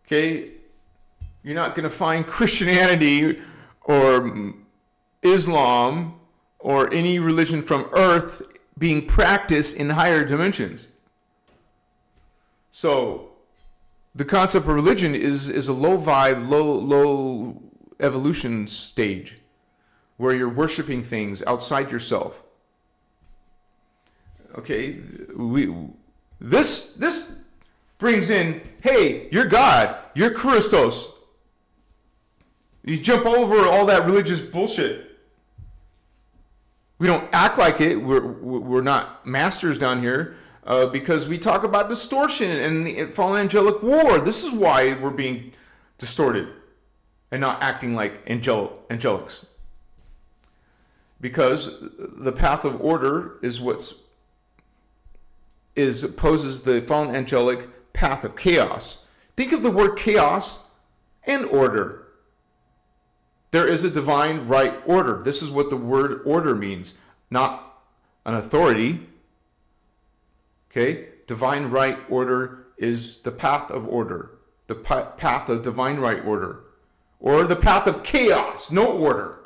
Okay? You're not going to find Christianity or Islam or any religion from earth being practiced in higher dimensions. So, the concept of religion is a low vibe, low evolution stage where you're worshiping things outside yourself. Okay, this brings in, hey, you're God, you're Christos. You jump over all that religious bullshit. We don't act like it. We're not masters down here because we talk about distortion and the fallen angelic war. This is why we're being distorted and not acting like angelics. Because the path of order is poses the fallen angelic path of chaos. Think of the word chaos and order. There is a divine right order. This is what the word order means, not an authority. Okay? Divine right order is the path of order, the path of divine right order, or the path of chaos, no order.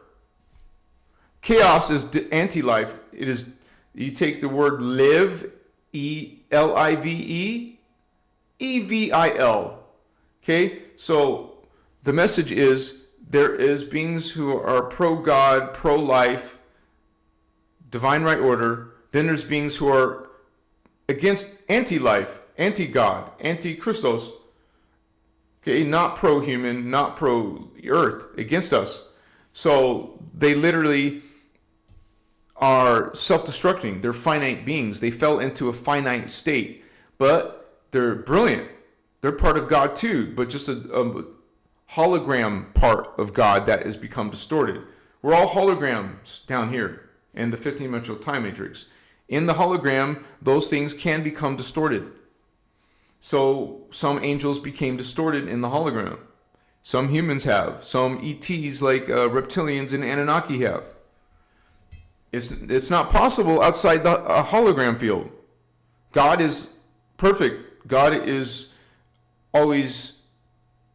Chaos is anti-life. It is, you take the word live, E-L-I-V-E, E-V-I-L. Okay? So the message is there is beings who are pro-God, pro-life, divine right order. Then there's beings who are against anti-life, anti-God, anti-Christos. Okay? Not pro-human, not pro-earth, against us. So they literally are self-destructing. They're finite beings. They fell into a finite state. But they're brilliant. They're part of God too, but just a hologram part of God that has become distorted. We're all holograms down here in the 15-dimensional time matrix. In the hologram, those things can become distorted. So some angels became distorted in the hologram. Some humans have. Some ETs like reptilians and Anunnaki have. It's not possible outside the hologram field. God is perfect. God is always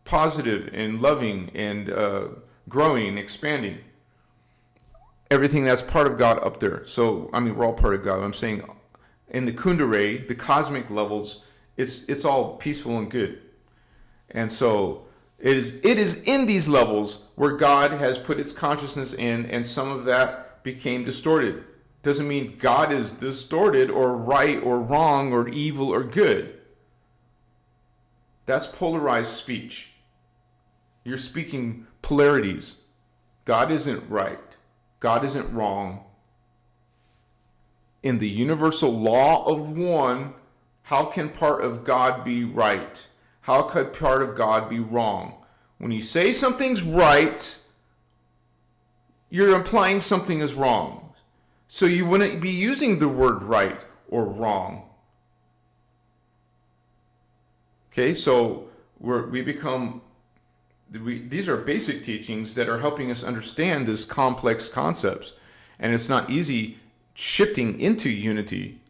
positive and loving and growing, expanding. Everything that's part of God up there. So, I mean, we're all part of God. I'm saying in the Kundalini, the cosmic levels, It's all peaceful and good. And so it is in these levels where God has put its consciousness in, and some of that became distorted. Doesn't mean God is distorted or right or wrong or evil or good. That's polarized speech. You're speaking polarities. God isn't right. God isn't wrong. In the universal law of one, how can part of God be right? How could part of God be wrong? When you say something's right, you're implying something is wrong. So you wouldn't be using the word right or wrong. Okay, so these are basic teachings that are helping us understand these complex concepts. And it's not easy shifting into unity.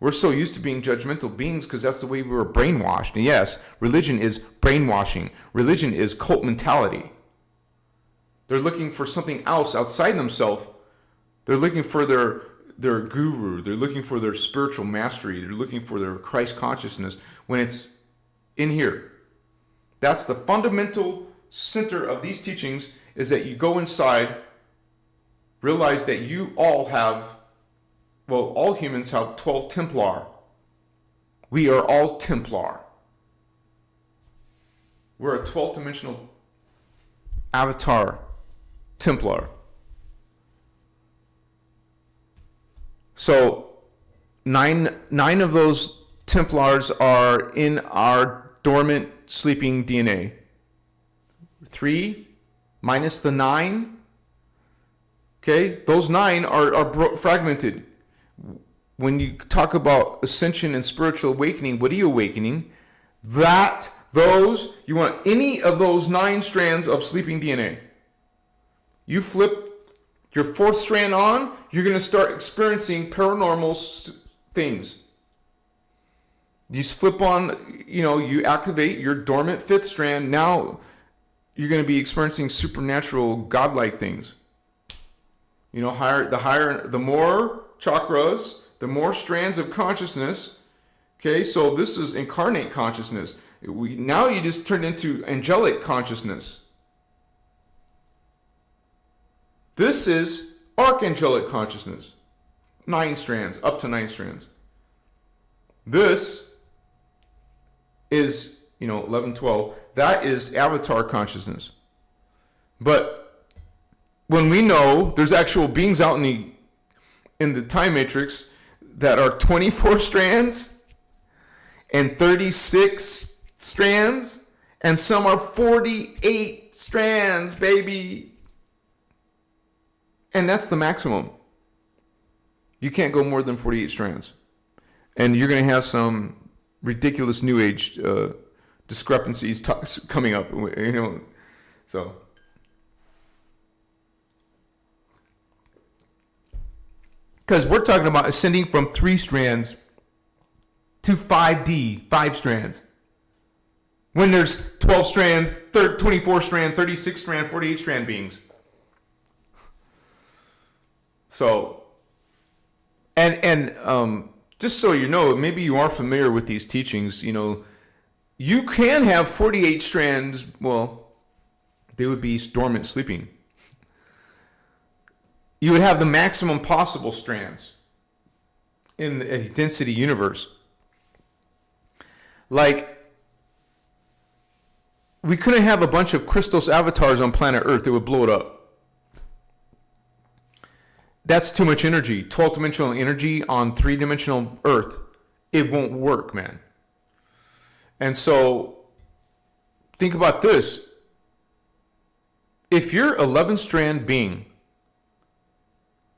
We're so used to being judgmental beings because that's the way we were brainwashed. And yes, religion is brainwashing. Religion is cult mentality. They're looking for something else outside themselves. They're looking for their guru. They're looking for their spiritual mastery. They're looking for their Christ consciousness when it's in here. That's the fundamental center of these teachings, is that you go inside, realize that you all have, well, all humans have 12 Templar. We are all Templar. We're a 12th dimensional avatar Templar. So nine of those Templars are in our dormant sleeping DNA. 3 minus the 9. Okay, those 9 are fragmented. When you talk about ascension and spiritual awakening, what are you awakening? You want any of those 9 strands of sleeping DNA. You flip your 4th strand on, you're going to start experiencing paranormal things. You flip on, you activate your dormant 5th strand. Now you're going to be experiencing supernatural, godlike things. The more chakras, the more strands of consciousness. Okay, so this is incarnate consciousness. Now you just turn into angelic consciousness. This is archangelic consciousness. 9 strands, up to 9 strands. This is, 11, 12. That is avatar consciousness. But when we know there's actual beings out in the time matrix that are 24 strands and 36 strands, and some are 48 strands, baby. And that's the maximum. You can't go more than 48 strands. And you're going to have some ridiculous new age discrepancies coming up, so. Because we're talking about ascending from 3 strands to 5D, 5 strands. When there's 12 strand, 24 strand, 36 strand, 48 strand beings. So, and just so you know, maybe you are familiar with these teachings, you can have 48 strands, well, they would be dormant sleeping. You would have the maximum possible strands in a density universe. Like, we couldn't have a bunch of Christos avatars on planet Earth. It would blow it up. That's too much energy. 12-dimensional energy on 3-dimensional Earth. It won't work, man. And so, think about this. If you're 11-strand being,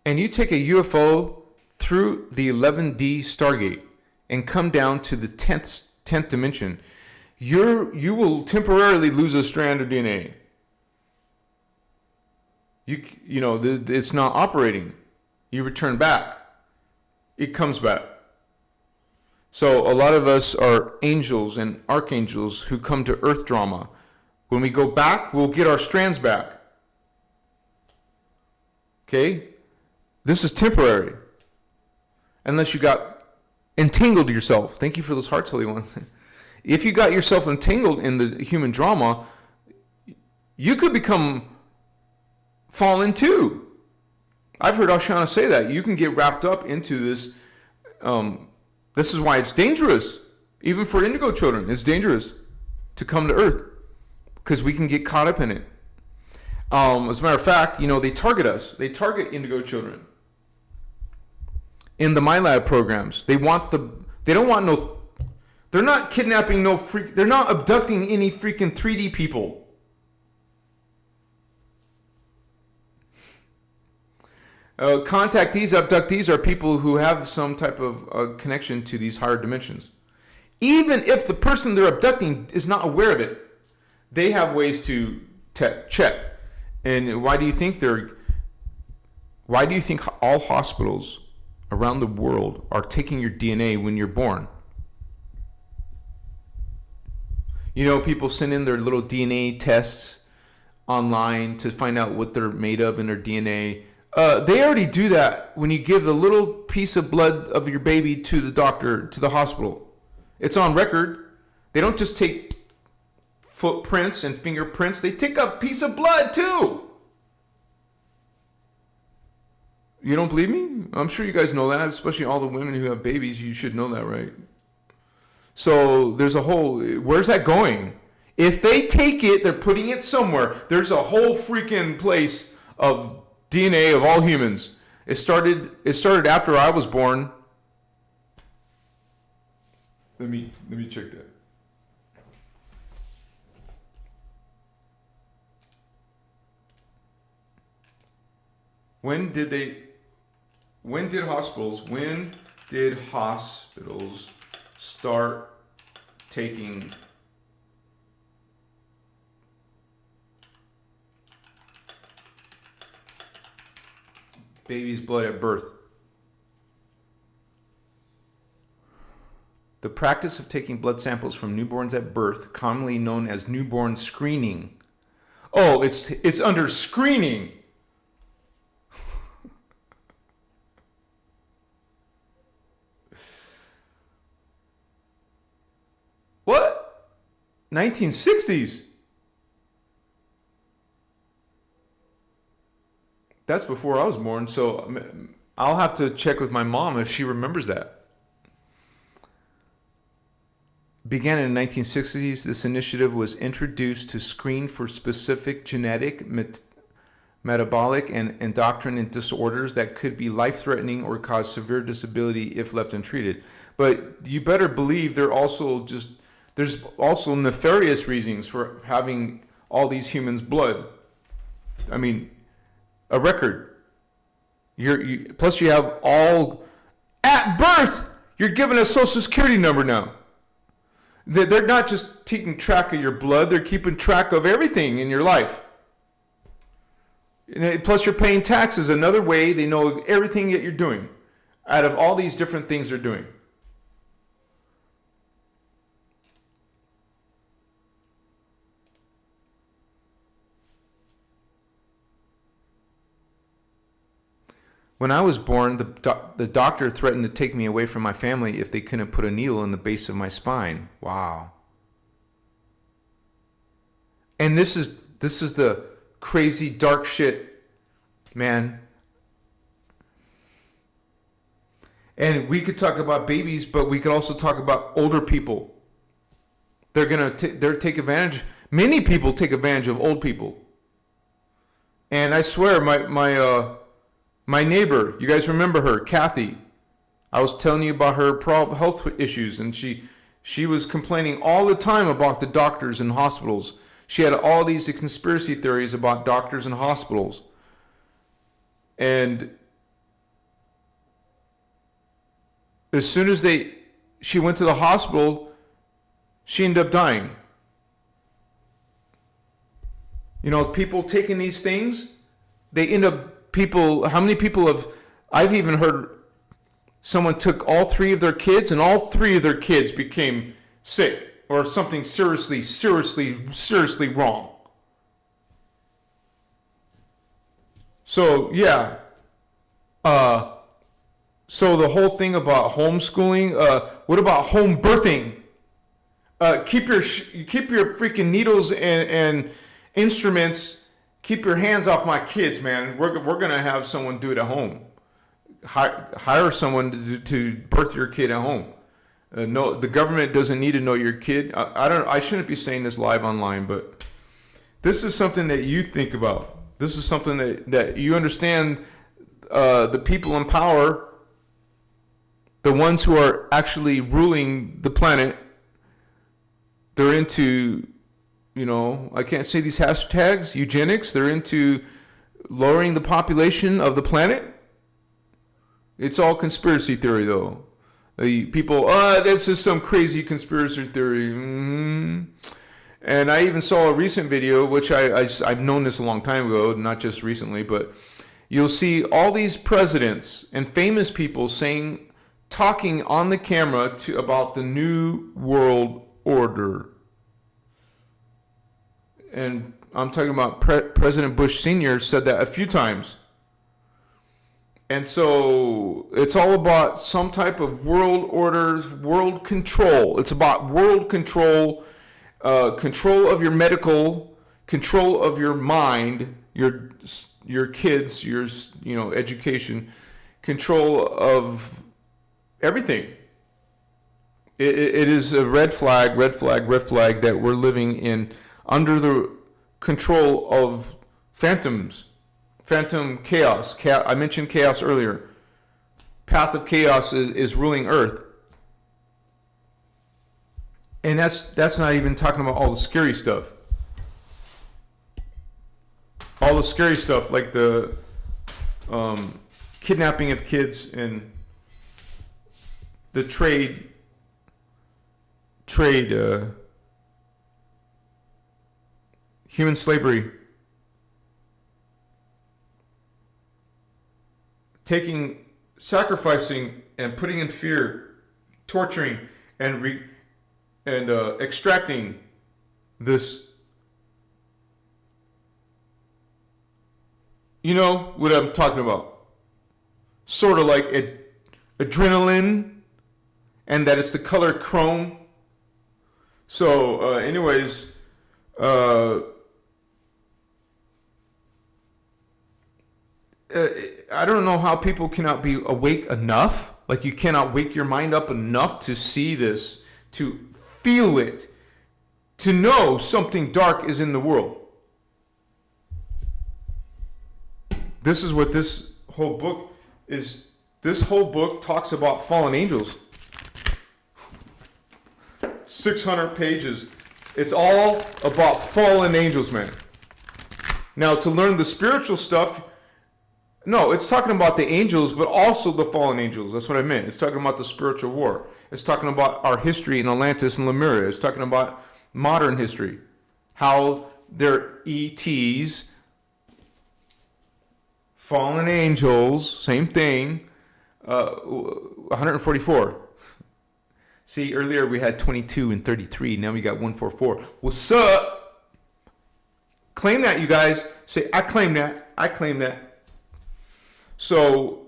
and you take a UFO through the 11D Stargate and come down to the 10th dimension, you will temporarily lose a strand of DNA. It's not operating. You return back. It comes back. So a lot of us are angels and archangels who come to Earth drama. When we go back, we'll get our strands back. Okay? This is temporary. Unless you got entangled yourself. Thank you for those hearts, Holy Ones. If you got yourself entangled in the human drama, you could become fallen too. I've heard Ashana say that. You can get wrapped up into this. This is why it's dangerous. Even for indigo children, it's dangerous to come to Earth because we can get caught up in it. As a matter of fact, they target us. They target indigo children in the MyLab programs. They don't want no. They're not kidnapping no freak. They're not abducting any freaking 3D people. Contactees, abductees are people who have some type of connection to these higher dimensions. Even if the person they're abducting is not aware of it, they have ways to check. And why do you think all hospitals around the world are taking your DNA when you're born? People send in their little DNA tests online to find out what they're made of in their DNA. They already do that when you give the little piece of blood of your baby to the doctor, to the hospital. It's on record. They don't just take footprints and fingerprints. They take a piece of blood too. You don't believe me? I'm sure you guys know that, especially all the women who have babies. You should know that, right? So there's a whole, where's that going? If they take it, they're putting it somewhere. There's a whole freaking place of DNA of all humans. It started after I was born. Let me check that. When did hospitals start taking baby's blood at birth? The practice of taking blood samples from newborns at birth, commonly known as newborn screening. Oh, it's under screening. What? 1960s? That's before I was born, so I'll have to check with my mom if she remembers that. Began in the 1960s, this initiative was introduced to screen for specific genetic, metabolic, and endocrine disorders that could be life-threatening or cause severe disability if left untreated. But you better believe there's also nefarious reasons for having all these humans' blood. I mean, a record. Plus you have all, at birth, you're given a social security number now. They're not just taking track of your blood, they're keeping track of everything in your life. Plus you're paying taxes, another way they know everything that you're doing out of all these different things they're doing. When I was born, the doctor threatened to take me away from my family if they couldn't put a needle in the base of my spine. Wow. And this is the crazy dark shit, man. And we could talk about babies, but we could also talk about older people. They're take advantage. Many people take advantage of old people. And I swear, my neighbor, you guys remember her, Kathy. I was telling you about her health issues, and she was complaining all the time about the doctors and hospitals. She had all these conspiracy theories about doctors and hospitals. And as soon as she went to the hospital, she ended up dying. People taking these things, they end up how many people I've even heard someone took all three of their kids and all three of their kids became sick or something seriously wrong. So yeah. So the whole thing about homeschooling, what about home birthing? Keep your freaking needles and instruments. Keep your hands off my kids, man. We're gonna have someone do it at home. Hire someone to birth your kid at home. No, the government doesn't need to know your kid. I shouldn't be saying this live online, but this is something that you think about. This is something that you understand. The people in power, the ones who are actually ruling the planet, they're into, I can't say these hashtags, eugenics. They're into lowering the population of the planet. It's all conspiracy theory, though. The people, this is some crazy conspiracy theory. And I even saw a recent video, which I've known this a long time ago, not just recently, but you'll see all these presidents and famous people talking on the camera about the new world order. And I'm talking about President Bush Sr. said that a few times. And so it's all about some type of world orders, world control. It's about world control, control of your medical, control of your mind, your kids, your education, control of everything. It is a red flag that we're living in under the control of phantom chaos. I mentioned chaos earlier. Path of chaos is ruling Earth. And that's not even talking about all the scary stuff. All the scary stuff like the kidnapping of kids and the trade human slavery, sacrificing and putting in fear, torturing and extracting this. You know what I'm talking about? Sort of like adrenaline, and that it's the color chrome. So, anyways, I don't know how people cannot be awake enough. Like you cannot wake your mind up enough to see this, to feel it, to know something dark is in the world. This is what this whole book is. This whole book talks about fallen angels. 600 pages. It's all about fallen angels, man. Now, to learn the spiritual stuff, no, it's talking about the angels, but also the fallen angels. That's what I meant. It's talking about the spiritual war. It's talking about our history in Atlantis and Lemuria. It's talking about modern history. How they're ETs, fallen angels, same thing, 144. See, earlier we had 22 and 33. Now we got 144. What's up? Claim that, you guys. Say, I claim that. I claim that. So,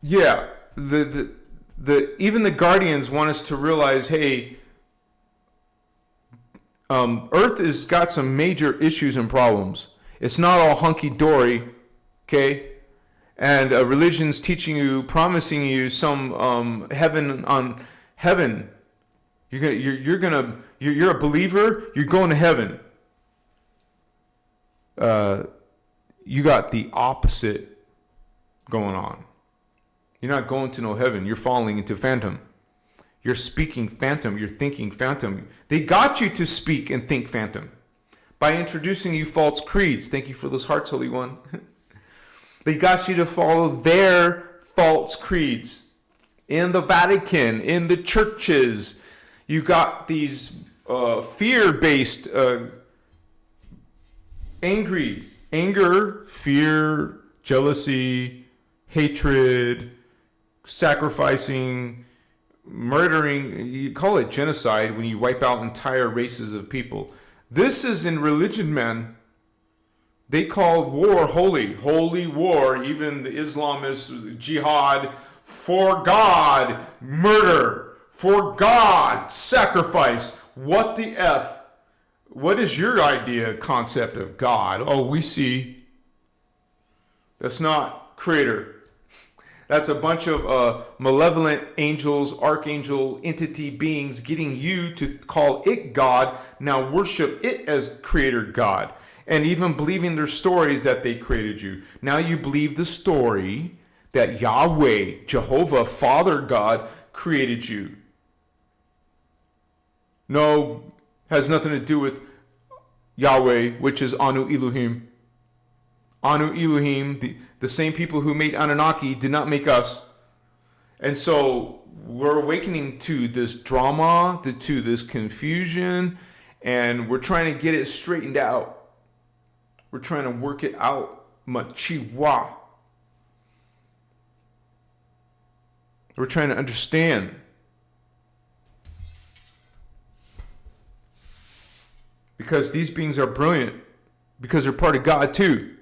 yeah, even the guardians want us to realize, hey, Earth has got some major issues and problems. It's not all hunky-dory, okay? And religion's teaching you, promising you some heaven on heaven. You're a believer. You're going to heaven. You got the opposite going on. You're not going to no heaven. You're falling into phantom. You're speaking phantom. You're thinking phantom. They got you to speak and think phantom by introducing you false creeds. Thank you for those hearts, Holy One. They got you to follow their false creeds in the Vatican, in the churches. You got these fear-based, anger, fear, jealousy, hatred, sacrificing, murdering. You call it genocide when you wipe out entire races of people. This is in religion, man. They call war holy, holy war. Even the Islamists, jihad, for God, murder, for God, sacrifice. What the F? What is your idea, concept of God? Oh, we see. That's not creator. That's a bunch of malevolent angels, archangel, entity beings getting you to call it God. Now worship it as creator God. And even believing their stories that they created you. Now you believe the story that Yahweh, Jehovah, Father God, created you. No, has nothing to do with Yahweh, which is Anu Elohim. Anu Elohim, the same people who made Anunnaki did not make us. And so we're awakening to this drama, to this confusion, and we're trying to get it straightened out. We're trying to work it out. Machiwa. We're trying to understand. Because these beings are brilliant. Because they're part of God too.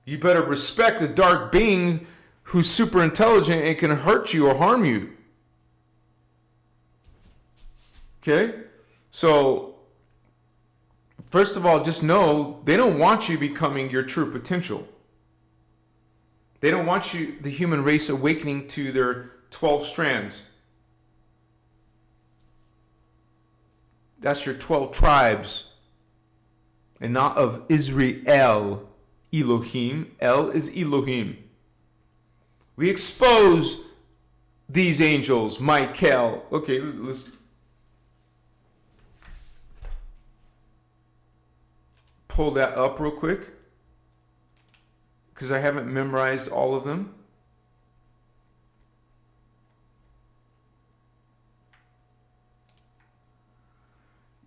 You better respect a dark being who's super intelligent and can hurt you or harm you. Okay? So, first of all, just know they don't want you becoming your true potential. They don't want you, the human race, awakening to their 12 strands. That's your 12 tribes. And not of Israel. Elohim. El is Elohim. We expose these angels, Michael. Okay, let's pull that up real quick, because I haven't memorized all of them.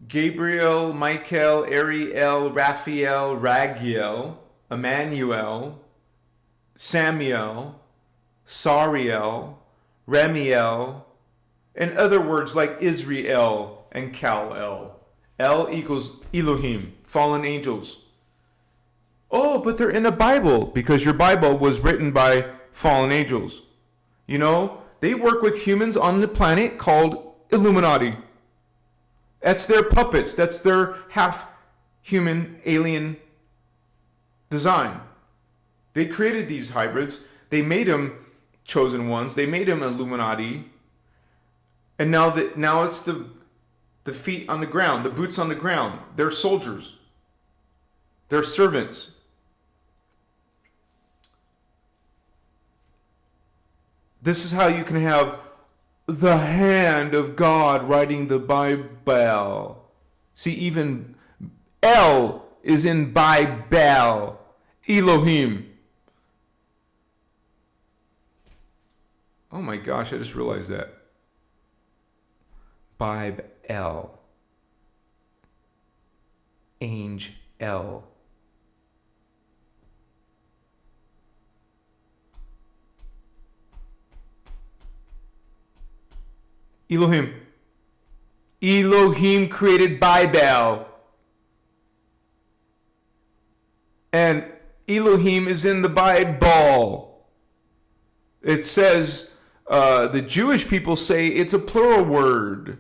Gabriel, Michael, Ariel, Raphael, Ragiel, Emmanuel, Samuel, Sariel, Remiel, and other words like Israel and Kal-El. El equals Elohim, fallen angels. Oh, but they're in the Bible, because your Bible was written by fallen angels. You know, they work with humans on the planet called Illuminati. That's their puppets. That's their half-human alien design. They created these hybrids. They made them chosen ones. They made them Illuminati. And now it's the feet on the ground, the boots on the ground. They're soldiers. They're servants. This is how you can have the hand of God writing the Bible. See, even El is in Bible. Elohim. Oh my gosh, I just realized that. Bible. Angel. Elohim. Elohim created Bible. And Elohim is in the Bible. It says, the Jewish people say it's a plural word.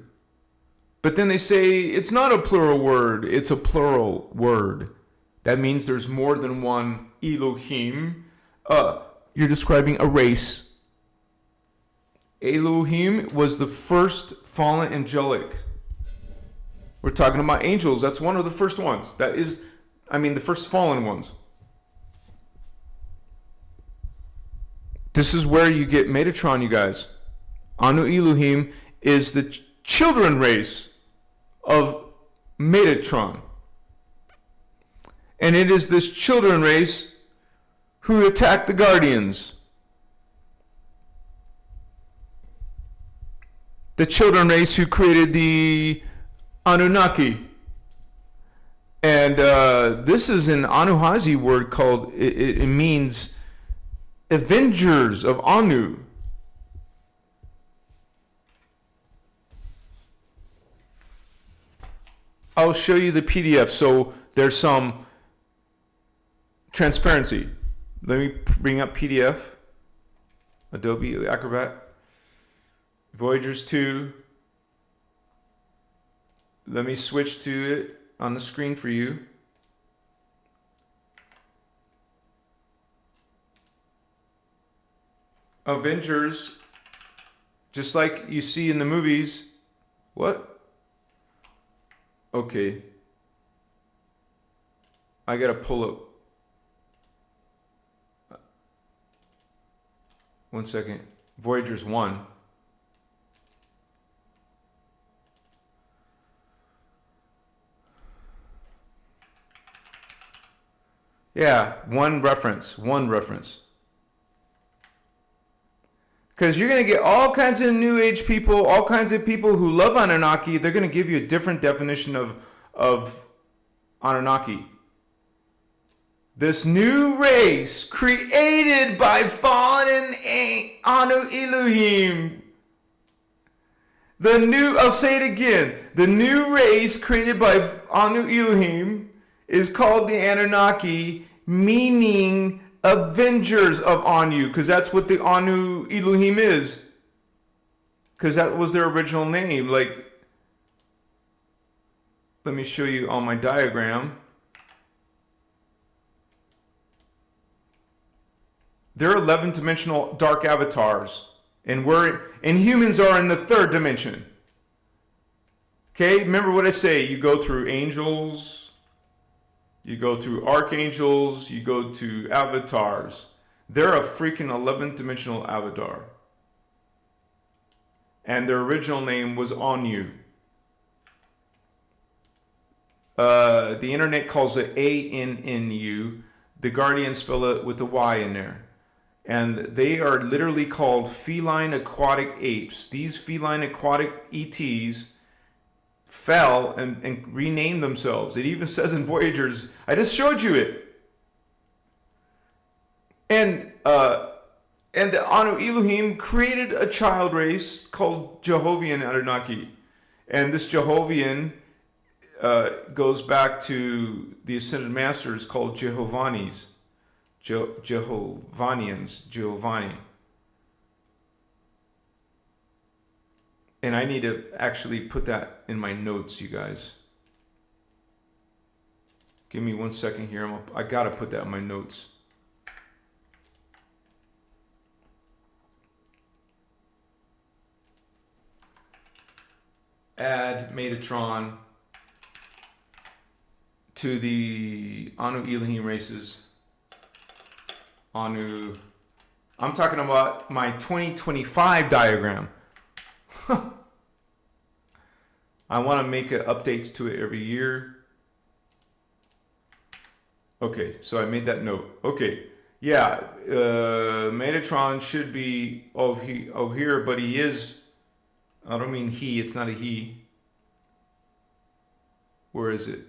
But then they say it's not a plural word, it's a plural word. That means there's more than one Elohim. You're describing a race. Elohim was the first fallen angelic. We're talking about angels. That's one of the first ones. The first fallen ones. This is where you get Metatron, you guys. Anu Elohim is the children race of Metatron. And it is this children race who attacked the Guardians. The children race who created the Anunnaki. And this is an Anuhazi word called, it means Avengers of Anu. I'll show you the PDF. So there's some transparency. Let me bring up PDF, Adobe Acrobat, Voyagers 2. Let me switch to it on the screen for you. Avengers, just like you see in the movies. What? Okay. I gotta pull up. One second. Voyagers 1. Yeah, one reference. Because you're going to get all kinds of New Age people, all kinds of people who love Anunnaki. They're going to give you a different definition of Anunnaki. This new race created by fallen Anu Elohim. I'll say it again. The new race created by Anu Elohim is called the Anunnaki, meaning avengers of Anu, because that's what the Anu Elohim is. Because that was their original name. Like, let me show you on my diagram. They're 11-dimensional dark avatars, and humans are in the 3rd dimension. Okay, remember what I say. You go through angels, you go through archangels, you go to avatars. They're a freaking 11-dimensional avatar, and their original name was Anu. The internet calls it ANNU. The Guardians spell it with a Y in there. And they are literally called feline aquatic apes. These feline aquatic ETs fell and renamed themselves. It even says in Voyagers, I just showed you it. And the Anu Elohim created a child race called Jehovian Anunnaki. And this Jehovian goes back to the Ascended Masters called Jehovanians. Giovanni. And I need to actually put that in my notes, you guys. Give me 1 second here. I gotta put that in my notes. Add Metatron to the Anu Elohim races. Anu. I'm talking about my 2025 diagram. I want to make updates to it every year. Okay, so I made that note. Okay, yeah, Metatron should be over here, but he is. I don't mean he. It's not a he. Where is it?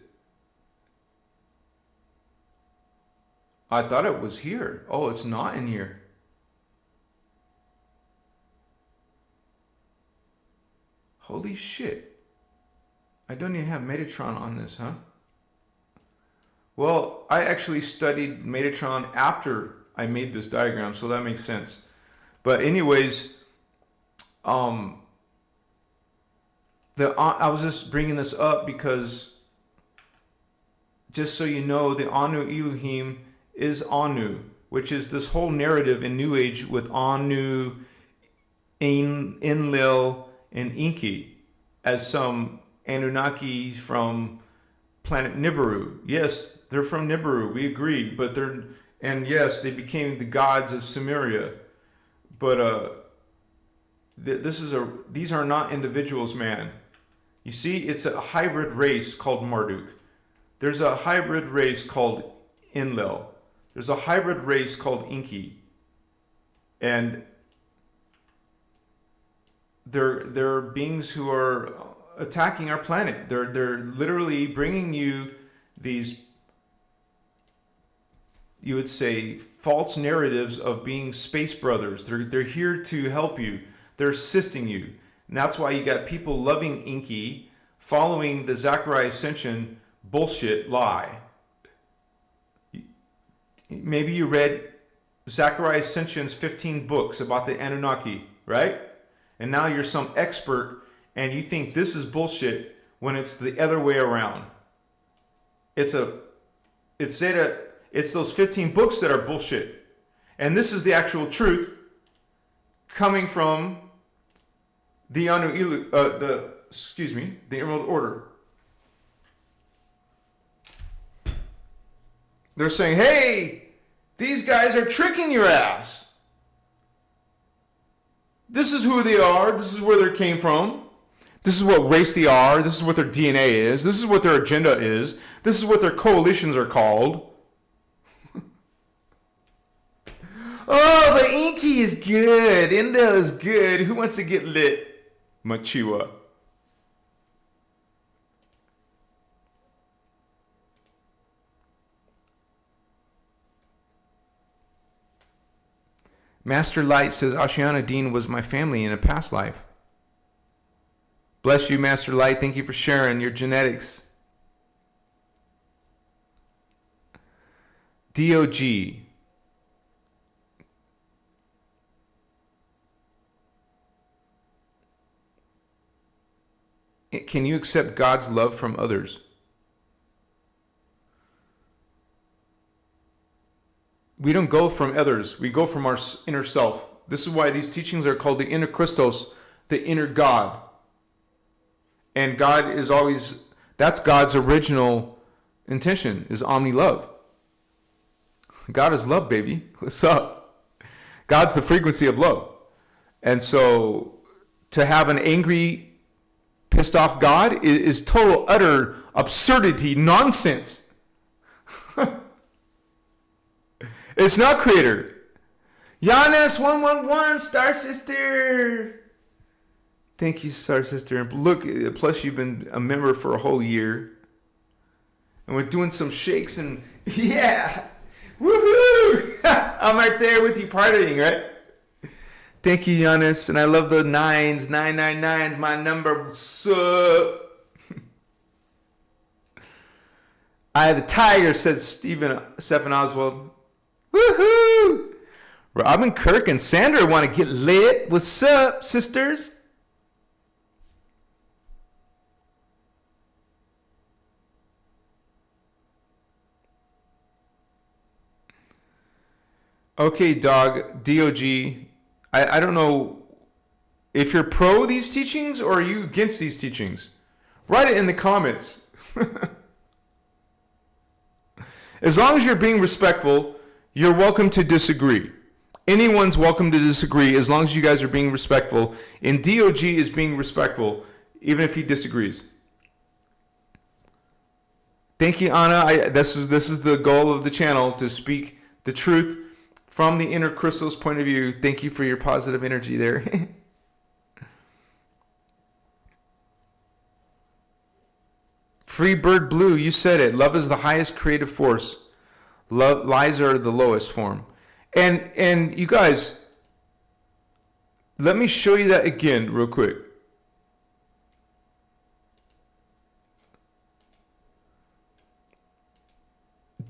I thought it was here. Oh, it's not in here. Holy shit. I don't even have Metatron on this, huh? Well, I actually studied Metatron after I made this diagram, so that makes sense. But anyways, I was just bringing this up because, just so you know, the Anu Elohim is Anu, which is this whole narrative in New Age with Anu, Enlil, and Enki as some Anunnaki from planet Nibiru. Yes, they're from Nibiru, we agree, but yes, they became the gods of Sumeria. But these are not individuals, man. You see, it's a hybrid race called Marduk. There's a hybrid race called Enlil. There's a hybrid race called Enki. And they're beings who are attacking our planet. They're literally bringing you these, you would say, false narratives of being space brothers. They're here to help you. They're assisting you. And that's why you got people loving Enki, following the Zachariah Ascension bullshit lie. maybe you read Zachariah Sitchin's 15 books about the Anunnaki, right? And now you're some expert and you think this is bullshit when it's the other way around. It's those 15 books that are bullshit. And this is the actual truth coming from the Emerald Order. They're saying, hey, these guys are tricking your ass. This is who they are. This is where they came from. This is what race they are. This is what their DNA is. This is what their agenda is. This is what their coalitions are called. Oh, the Inky is good. Intel is good. Who wants to get lit? Machua. Master Light says, Ashiana Dean was my family in a past life. Bless you, Master Light. Thank you for sharing your genetics. DOG. Can you accept God's love from others? We don't go from others. We go from our inner self. This is why these teachings are called the inner Christos, the inner God. And God is always, that's God's original intention, is omni-love. God is love, baby. What's up? God's the frequency of love. And so to have an angry, pissed off God is total, utter absurdity, nonsense. It's not creator. Giannis 111, Star Sister. Thank you, Star Sister. And look, plus you've been a member for a whole year. And we're doing some shakes and yeah. Woohoo! I'm right there with you partying, right? Thank you, Giannis. And I love the 9s. 999's my number. What's up? I have a tiger, said Stephen Oswald. Woohoo! Robin Kirk and Sandra want to get lit. What's up, sisters? Okay, dog, DOG. I don't know if you're pro these teachings or are you against these teachings. Write it in the comments. As long as you're being respectful, you're welcome to disagree. Anyone's welcome to disagree as long as you guys are being respectful. And DOG is being respectful even if he disagrees. Thank you, Anna. This is the goal of the channel, to speak the truth from the inner Christos point of view. Thank you for your positive energy there. Free Bird Blue, you said it. Love is the highest creative force. Lies are the lowest form. And you guys, let me show you that again real quick.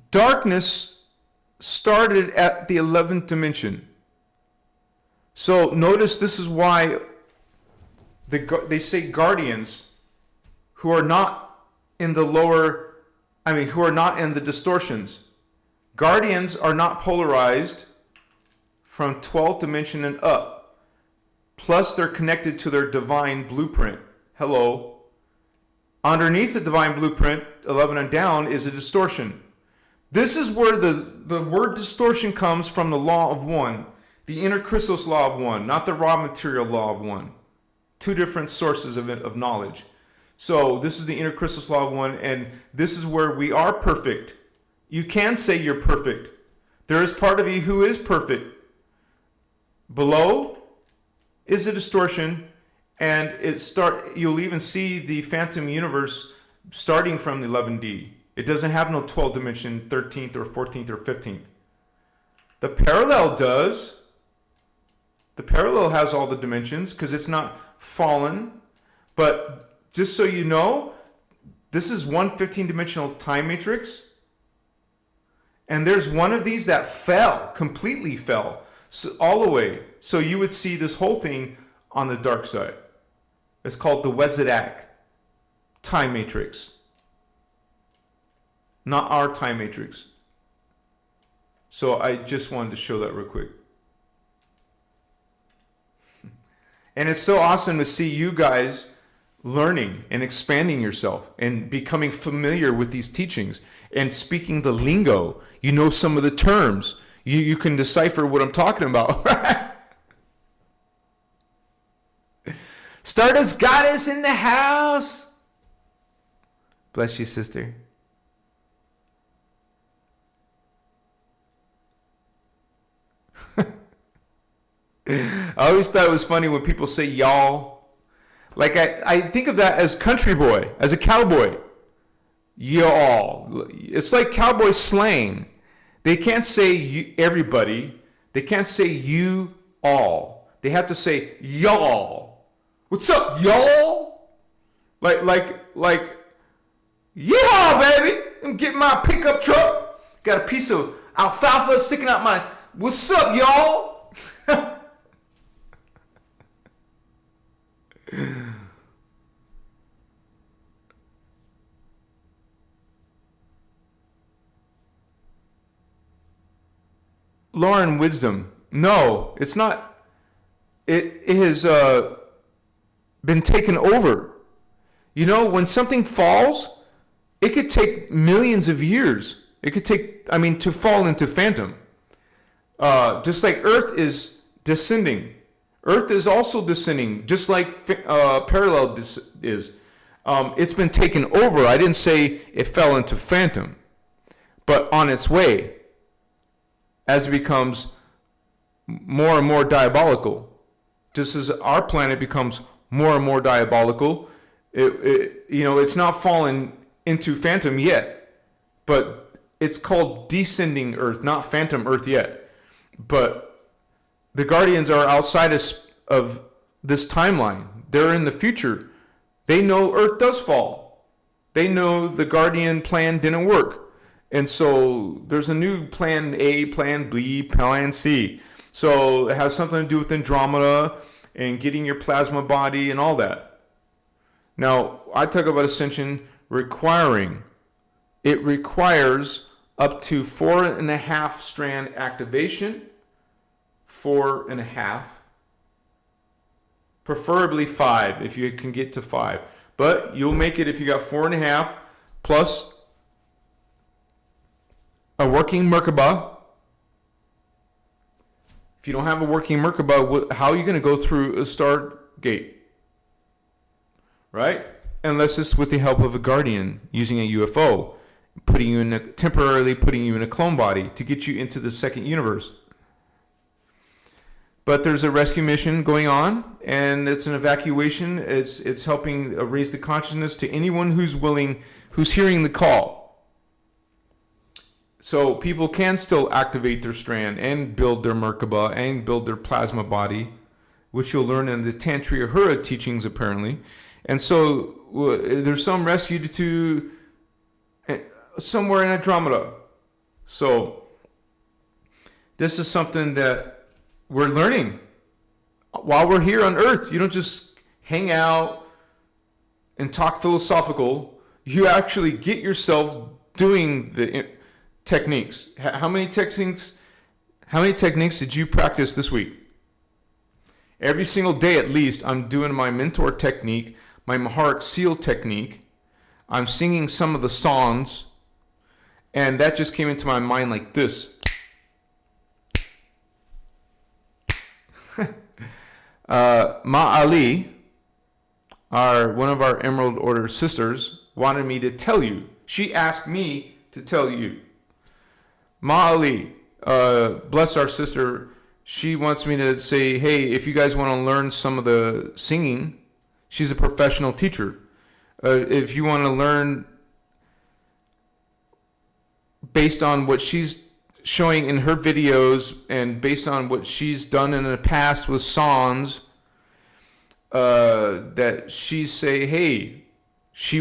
Darkness started at the 11th dimension. So notice this is why they say guardians who are not in the who are not in the distortions. Guardians are not polarized from 12th dimension and up. Plus they're connected to their divine blueprint. Hello. Underneath the divine blueprint, 11 and down, is a distortion. This is where the word distortion comes from, the law of one, the inner Christos law of one, not the raw material law of one. Two different sources of knowledge. So this is the inner Christos law of one, and this is where we are perfect. You can say you're perfect. There is part of you who is perfect. Below is a distortion, and you'll even see the phantom universe starting from the 11D. It doesn't have no 12th dimension, 13th or 14th or 15th. The parallel does. The parallel has all the dimensions because it's not fallen. But just so you know, this is one 15-dimensional time matrix. And there's one of these that fell, completely fell, so all the way. So you would see this whole thing on the dark side. It's called the Wezidak time matrix. Not our time matrix. So I just wanted to show that real quick. And it's so awesome to see you guys learning and expanding yourself and becoming familiar with these teachings and speaking the lingo. You know some of the terms. You can decipher what I'm talking about. Stardust Goddess in the house. Bless you, sister. I always thought it was funny when people say y'all. Like I think of that as country boy, as a cowboy. Y'all. It's like cowboy slang. They can't say you, everybody. They can't say you all. They have to say y'all. What's up, y'all? Like, yeah, baby. I'm getting my pickup truck. Got a piece of alfalfa sticking out my. What's up, y'all? Lauren Wisdom. No, it's not. It has been taken over. You know, when something falls, it could take millions of years. It could take, to fall into phantom. Just like Earth is descending. Earth is also descending, just like parallel is. It's been taken over. I didn't say it fell into phantom, but on its way as it becomes more and more diabolical. Just as our planet becomes more and more diabolical, it's not fallen into phantom yet, but it's called descending Earth, not phantom Earth yet. But the Guardians are outside of this timeline. They're in the future. They know Earth does fall. They know the Guardian plan didn't work. And so there's a new plan A, plan B, plan C. So it has something to do with Andromeda and getting your plasma body and all that. Now, I talk about ascension requiring. It requires up to 4.5 strand activation. 4.5. Preferably 5 if you can get to 5. But you'll make it if you got 4.5 plus a working Merkaba. If you don't have a working Merkaba, how are you going to go through a Stargate? Right? Unless it's with the help of a guardian using a UFO, temporarily putting you in a clone body to get you into the second universe. But there's a rescue mission going on, and it's an evacuation. It's helping raise the consciousness to anyone who's willing, who's hearing the call. So people can still activate their strand and build their Merkaba and build their plasma body, which you'll learn in the Tantriya Hura teachings apparently. And so there's some rescue to somewhere in Andromeda. So this is something that we're learning while we're here on Earth. You don't just hang out and talk philosophical. You actually get yourself doing the techniques. How many techniques did you practice this week? Every single day at least, I'm doing my mentor technique, my Maharic seal technique. I'm singing some of the songs, and that just came into my mind like this. Ma Ali, one of our Emerald Order sisters, wanted me to tell you. She asked me to tell you. Ma Ali, bless our sister, she wants me to say, hey, if you guys want to learn some of the singing, she's a professional teacher. If you want to learn based on what she's showing in her videos and based on what she's done in the past with songs, that she say, hey, she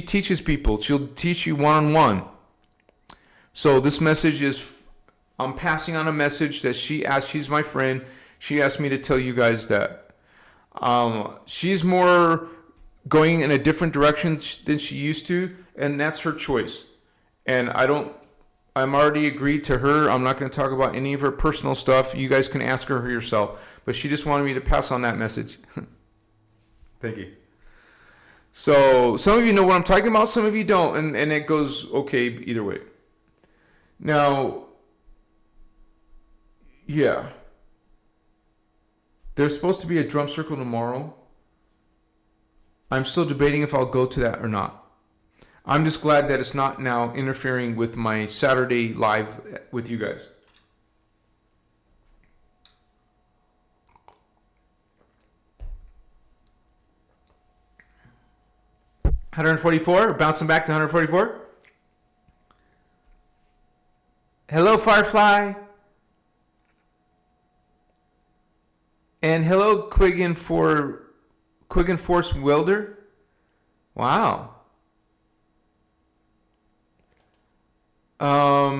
teaches people. She'll teach you one-on-one. So this message is, I'm passing on a message that she asked. She's my friend. She asked me to tell you guys that. She's more going in a different direction than she used to, and that's her choice. And I'm already agreed to her. I'm not going to talk about any of her personal stuff. You guys can ask her yourself. But she just wanted me to pass on that message. Thank you. So some of you know what I'm talking about, some of you don't, and it goes okay either way. Now, yeah. There's supposed to be a drum circle tomorrow. I'm still debating if I'll go to that or not. I'm just glad that it's not now interfering with my Saturday live with you guys. $144, bouncing back to 144. Hello, Firefly. And hello, Quiggin Force Welder. Wow. I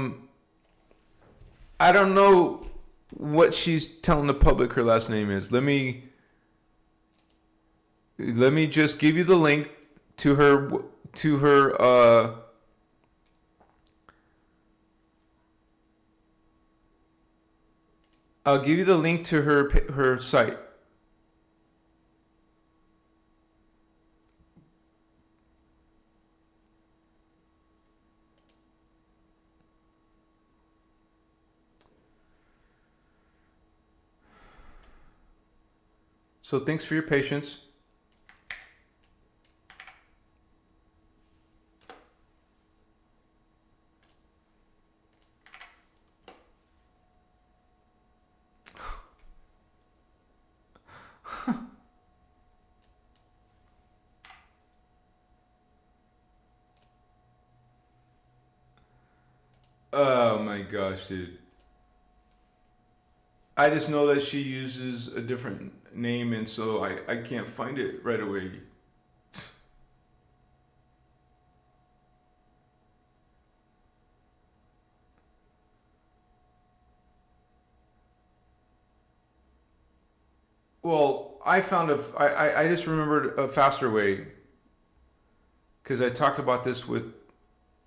don't know what she's telling the public her last name is. Let me just give you the link to her I'll give you the link to her site. So thanks for your patience. Oh my gosh, dude. I just know that she uses a different name, and so I can't find it right away. Well, I just remembered a faster way, because I talked about this with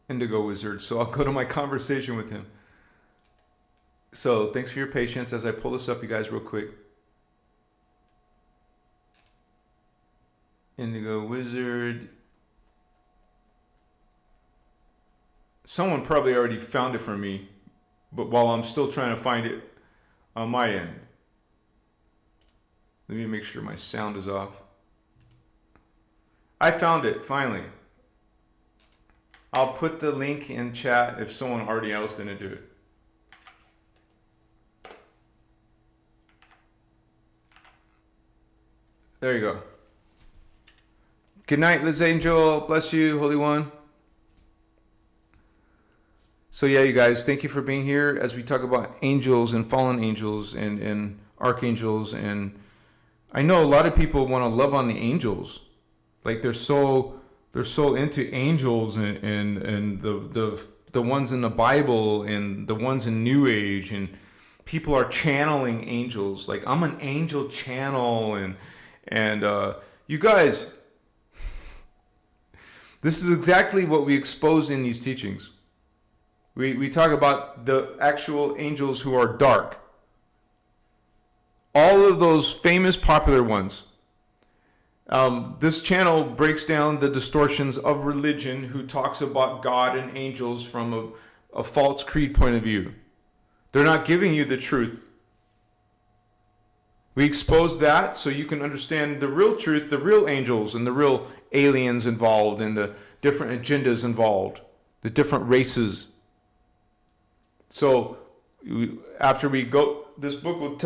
Indigo Wizard, so I'll go to my conversation with him. So thanks for your patience as I pull this up, you guys, real quick. Indigo Wizard. Someone probably already found it for me, but while I'm still trying to find it on my end. Let me make sure my sound is off. I found it, finally. I'll put the link in chat if someone already else didn't do it. There you go. Good night, Liz Angel. Bless you, Holy One. So yeah, you guys, thank you for being here as we talk about angels and fallen angels and archangels. And I know a lot of people want to love on the angels. Like they're so into angels and the ones in the Bible and the ones in New Age, and people are channeling angels. Like, I'm an angel channel, and you guys, this is exactly what we expose in these teachings. We talk about the actual angels who are dark. All of those famous popular ones. This channel breaks down the distortions of religion, who talks about God and angels from a false creed point of view. They're not giving you the truth. We expose that so you can understand the real truth, the real angels and the real aliens involved, and the different agendas involved, the different races. So after we go, this book will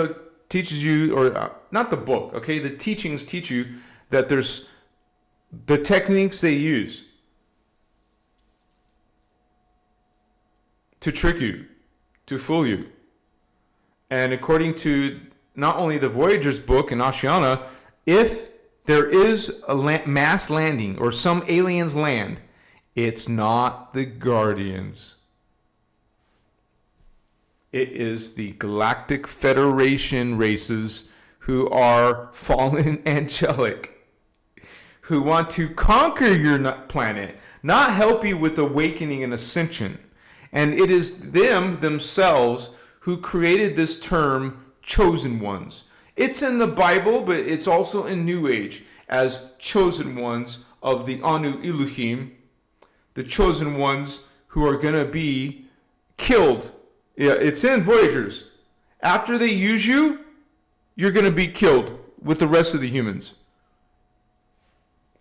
teaches you, or not the book, okay? The teachings teach you that there's the techniques they use to trick you, to fool you. And according to not only the Voyager's book and Oceana, if there is a mass landing or some aliens land, it's not the Guardians. It is the Galactic Federation races who are fallen angelic, who want to conquer your planet, not help you with awakening and ascension. And it is them themselves who created this term, chosen ones. It's in the Bible, but it's also in New Age as chosen ones of the Anu Elohim, the chosen ones who are going to be killed. Yeah, it's in Voyagers. After they use you, you're going to be killed with the rest of the humans.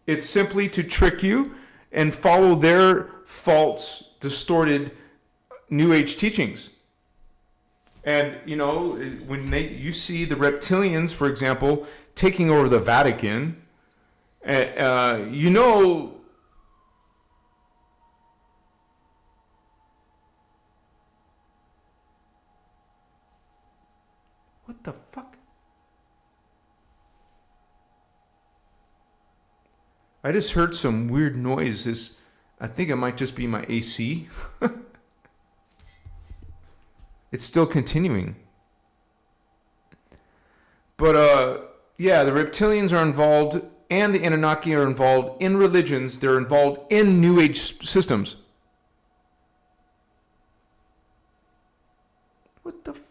It's simply to trick you and follow their false, distorted New Age teachings. And, you know, when you see the reptilians, for example, taking over the Vatican, you know, what the fuck? I just heard some weird noises. I think it might just be my AC. It's still continuing. But yeah, the reptilians are involved and the Anunnaki are involved in religions. They're involved in New Age systems. What the fuck?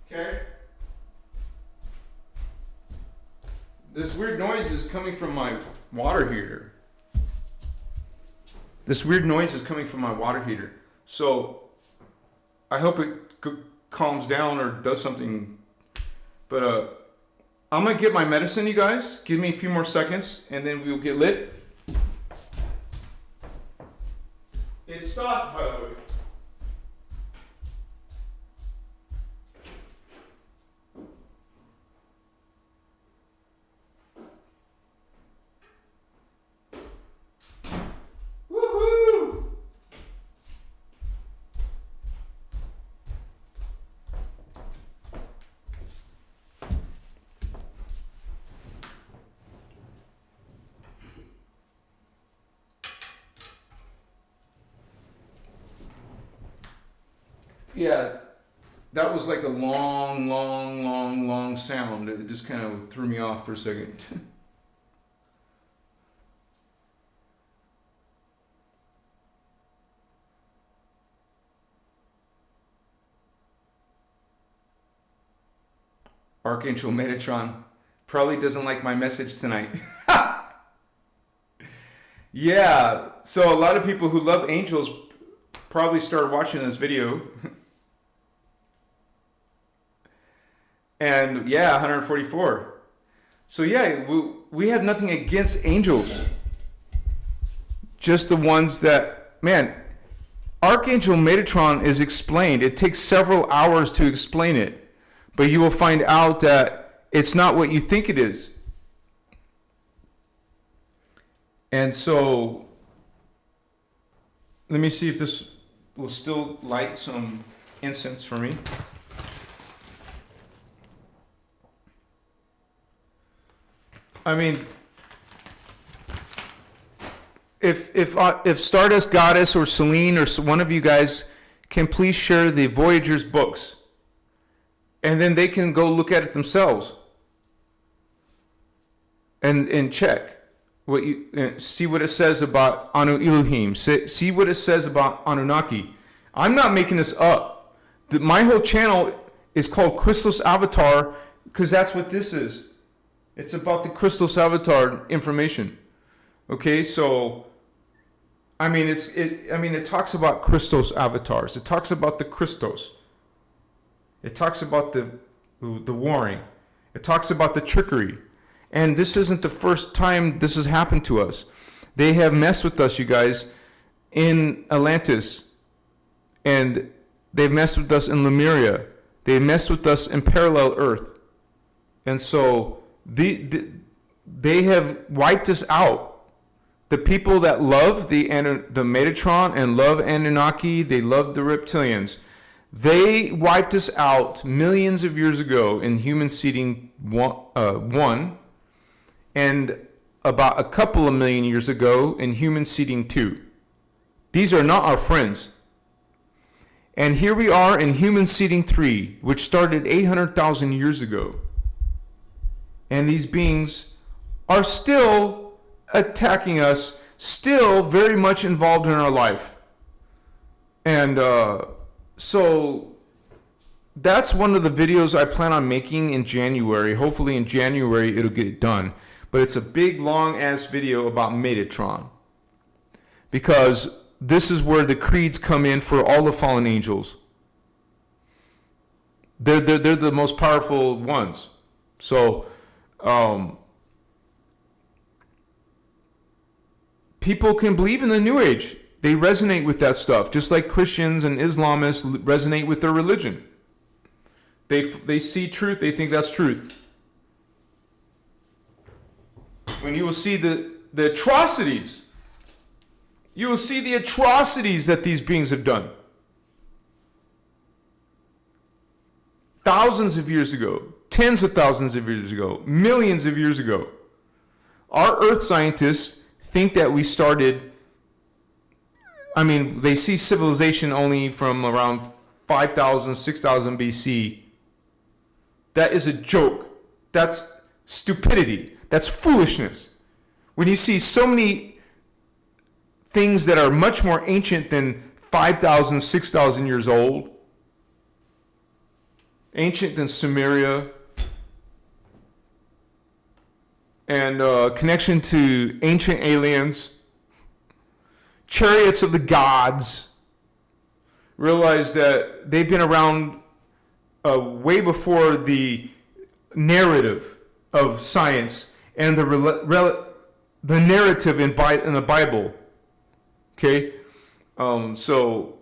Okay. This weird noise is coming from my water heater. So I hope it calms down or does something. But I'm going to get my medicine, you guys. Give me a few more seconds and then we'll get lit. It stopped, by the way. Yeah, that was like a long sound. It just kind of threw me off for a second. Archangel Metatron probably doesn't like my message tonight. Yeah, so a lot of people who love angels probably started watching this video. And yeah, 144. So yeah, we have nothing against angels. Just the ones that, man, Archangel Metatron is explained. It takes several hours to explain it. But you will find out that it's not what you think it is. And so, let me see if this will still light some incense for me. I mean, if Stardust Goddess or Celine or one of you guys can please share the Voyagers books, and then they can go look at it themselves and check what you see what it says about Anu Elohim. See what it says about Anunnaki. I'm not making this up. My whole channel is called Christos Avatar because that's what this is. It's about the Christos Avatar information. Okay, so I mean it talks about Christos avatars. It talks about the Christos. It talks about the warring. It talks about the trickery. And this isn't the first time this has happened to us. They have messed with us, you guys, in Atlantis. And they've messed with us in Lemuria. They messed with us in Parallel Earth. And so they have wiped us out. The people that love the Metatron and love Anunnaki, they love the reptilians. They wiped us out millions of years ago in human seeding one, and about a couple of million years ago in human seeding 2. These are not our friends. And here we are in human seeding 3, which started 800,000 years ago. And these beings are still attacking us, still very much involved in our life. And so that's one of the videos I plan on making in January. Hopefully in January it'll get done. But it's a big, long-ass video about Metatron. Because this is where the creeds come in for all the fallen angels. They're the most powerful ones. So, people can believe in the New Age. They resonate with that stuff, just like Christians and Islamists resonate with their religion. They see truth, they think that's truth. When you will see the atrocities, you will see the atrocities that these beings have done. Thousands of years ago, tens of thousands of years ago, millions of years ago. Our earth scientists think that we started, they see civilization only from around 5,000, 6,000 BC. That is a joke. That's stupidity. That's foolishness. When you see so many things that are much more ancient than 5,000, 6,000 years old, ancient than Sumeria, and connection to ancient aliens, chariots of the gods, realize that they've been around way before the narrative of science and the narrative in the Bible. Okay? So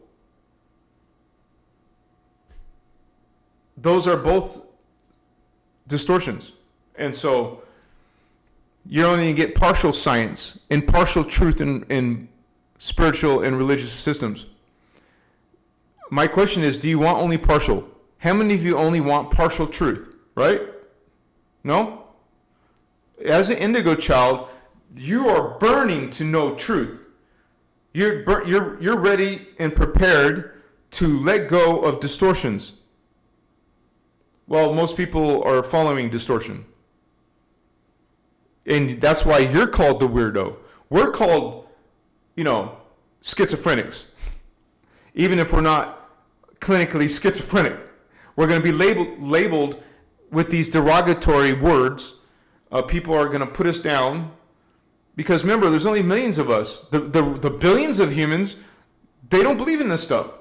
those are both distortions. And so you're only going to get partial science and partial truth in spiritual and religious systems. My question is, do you want only partial? How many of you only want partial truth, right? No? As an indigo child, you are burning to know truth. You're ready and prepared to let go of distortions. Well, most people are following distortion. And that's why you're called the weirdo. We're called, schizophrenics. Even if we're not clinically schizophrenic. We're going to be labeled with these derogatory words. People are going to put us down. Because remember, there's only millions of us. The billions of humans, they don't believe in this stuff.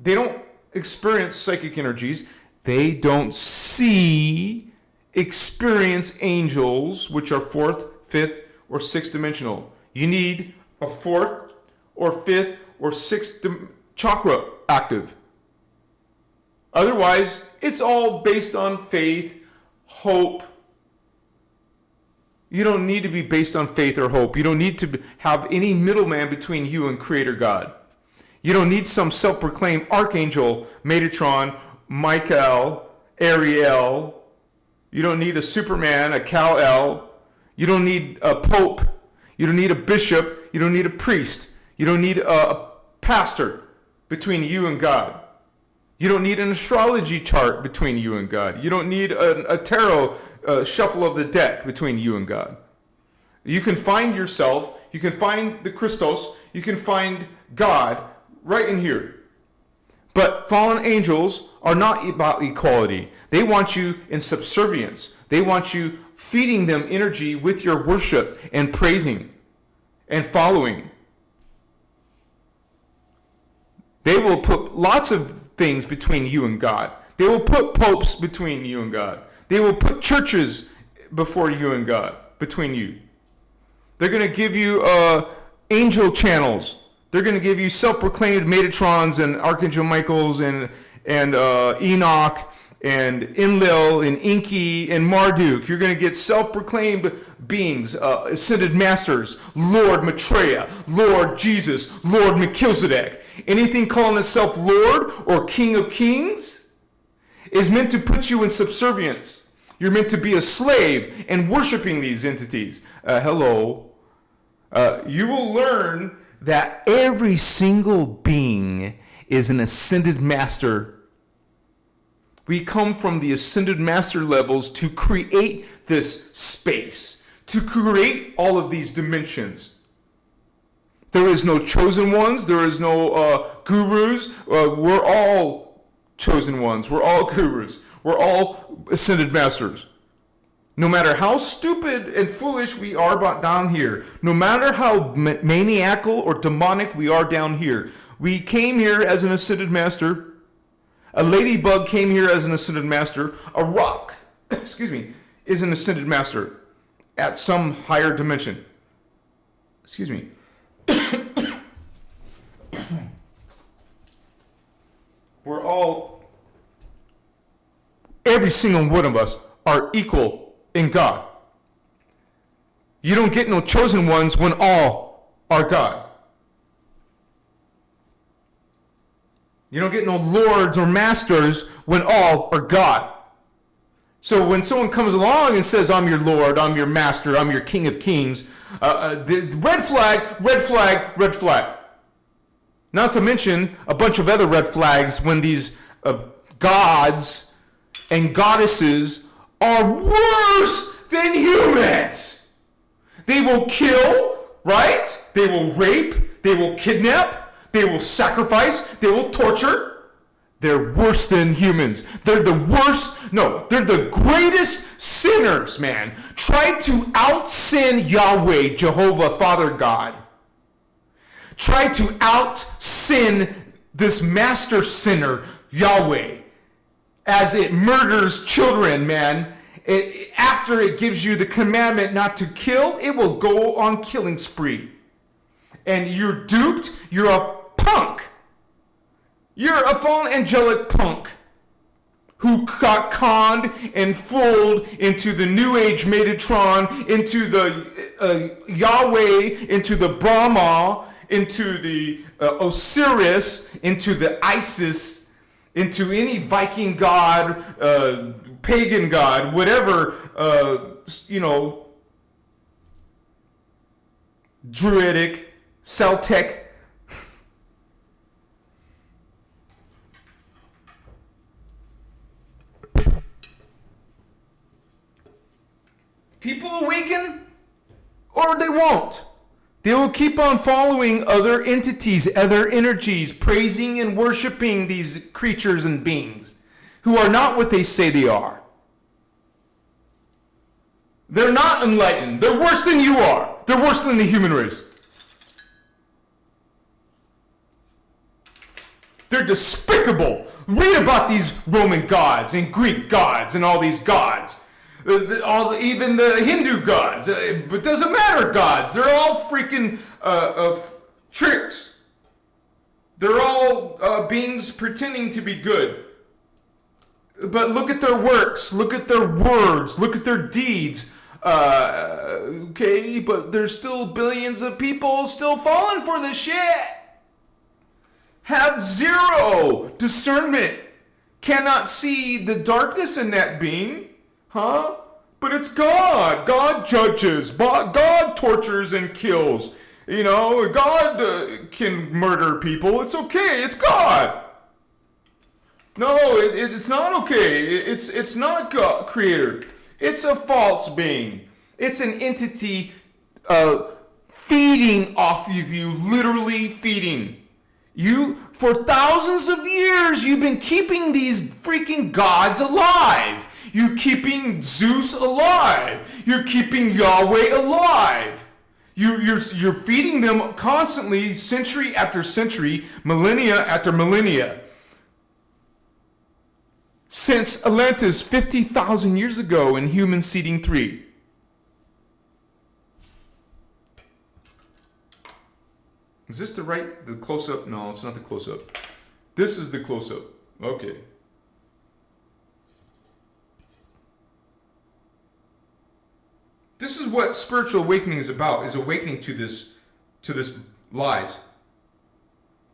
They don't experience psychic energies. They don't experience angels, which are fourth, fifth, or sixth dimensional. You need a fourth, or fifth, or sixth chakra active. Otherwise, it's all based on faith, hope. You don't need to be based on faith or hope. You don't need to have any middleman between you and Creator God. You don't need some self-proclaimed Archangel, Metatron, Michael, Ariel. You don't need a Superman, a Kal-El. You don't need a Pope. You don't need a bishop. You don't need a priest. You don't need a pastor between you and God. You don't need an astrology chart between you and God. You don't need a tarot shuffle of the deck between you and God. You can find yourself. You can find the Christos. You can find God right in here. But fallen angels are not about equality. They want you in subservience. They want you feeding them energy with your worship and praising and following. They will put lots of things between you and God. They will put popes between you and God. They will put churches before you and God, between you. They're going to give you angel channels. They're going to give you self-proclaimed Metatrons and Archangel Michaels and Enoch and Enlil and Enki and Marduk. You're going to get self-proclaimed beings, ascended masters, Lord Maitreya, Lord Jesus, Lord Melchizedek. Anything calling itself Lord or King of Kings is meant to put you in subservience. You're meant to be a slave and worshiping these entities. Hello. You will learn that every single being is an ascended master. We come from the ascended master levels to create this space, to create all of these dimensions. There is no chosen ones. There is no gurus. We're all chosen ones. We're all gurus. We're all ascended masters. No matter how stupid and foolish we are about down here, no matter how maniacal or demonic we are down here, we came here as an ascended master. A ladybug came here as an ascended master. A rock, is an ascended master at some higher dimension. We're all, every single one of us are equal in God. You don't get no chosen ones when all are God. You don't get no lords or masters when all are God. So when someone comes along and says, I'm your Lord, I'm your master, I'm your King of Kings, the red flag, red flag, red flag. Not to mention a bunch of other red flags when these gods and goddesses are worse than humans. They will kill, right? They will rape, they will kidnap, they will sacrifice, they will torture. They're worse than humans. They're the worst. No, they're the greatest sinners, man. Try to out-sin Yahweh, Jehovah, Father God. Try to out-sin this master sinner, Yahweh, as it murders children, man. After it gives you the commandment not to kill, it will go on killing spree. And you're duped. You're a punk. You're a fallen angelic punk who got conned and fooled into the New Age Metatron, into the Yahweh, into the Brahma, into the Osiris, into the Isis, into any Viking god, pagan god, whatever, Druidic, Celtic. People awaken or they won't. They will keep on following other entities, other energies, praising and worshiping these creatures and beings who are not what they say they are. They're not enlightened. They're worse than you are. They're worse than the human race. They're despicable. Read about these Roman gods and Greek gods and all these gods. Even the Hindu gods. But doesn't matter, gods. They're all freaking tricks. They're all beings pretending to be good. But look at their works. Look at their words. Look at their deeds. Okay, but there's still billions of people still falling for this shit. Have zero discernment. Cannot see the darkness in that being. Huh? But it's God. God judges. God tortures and kills. God can murder people. It's okay. It's God. No, it's not okay. It's not God, creator. It's a false being. It's an entity feeding off of you, literally feeding. You, for thousands of years, you've been keeping these freaking gods alive. You're keeping Zeus alive. You're keeping Yahweh alive. You're feeding them constantly, century after century, millennia after millennia. Since Atlantis 50,000 years ago in Human Seeding 3. Is this the close-up? No, it's not the close-up. This is the close-up. Okay. what spiritual awakening is about, is awakening to this lies.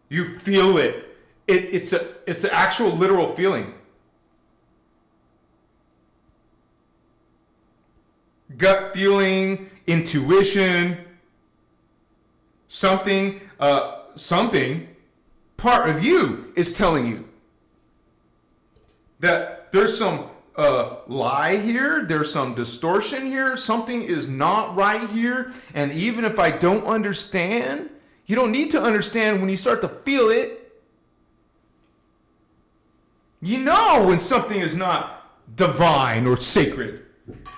You feel it. It's an actual literal feeling. Gut feeling, intuition, something part of you is telling you that there's some lie here, there's some distortion here, something is not right here, and even if I don't understand, you don't need to understand when you start to feel it. You know when something is not divine or sacred.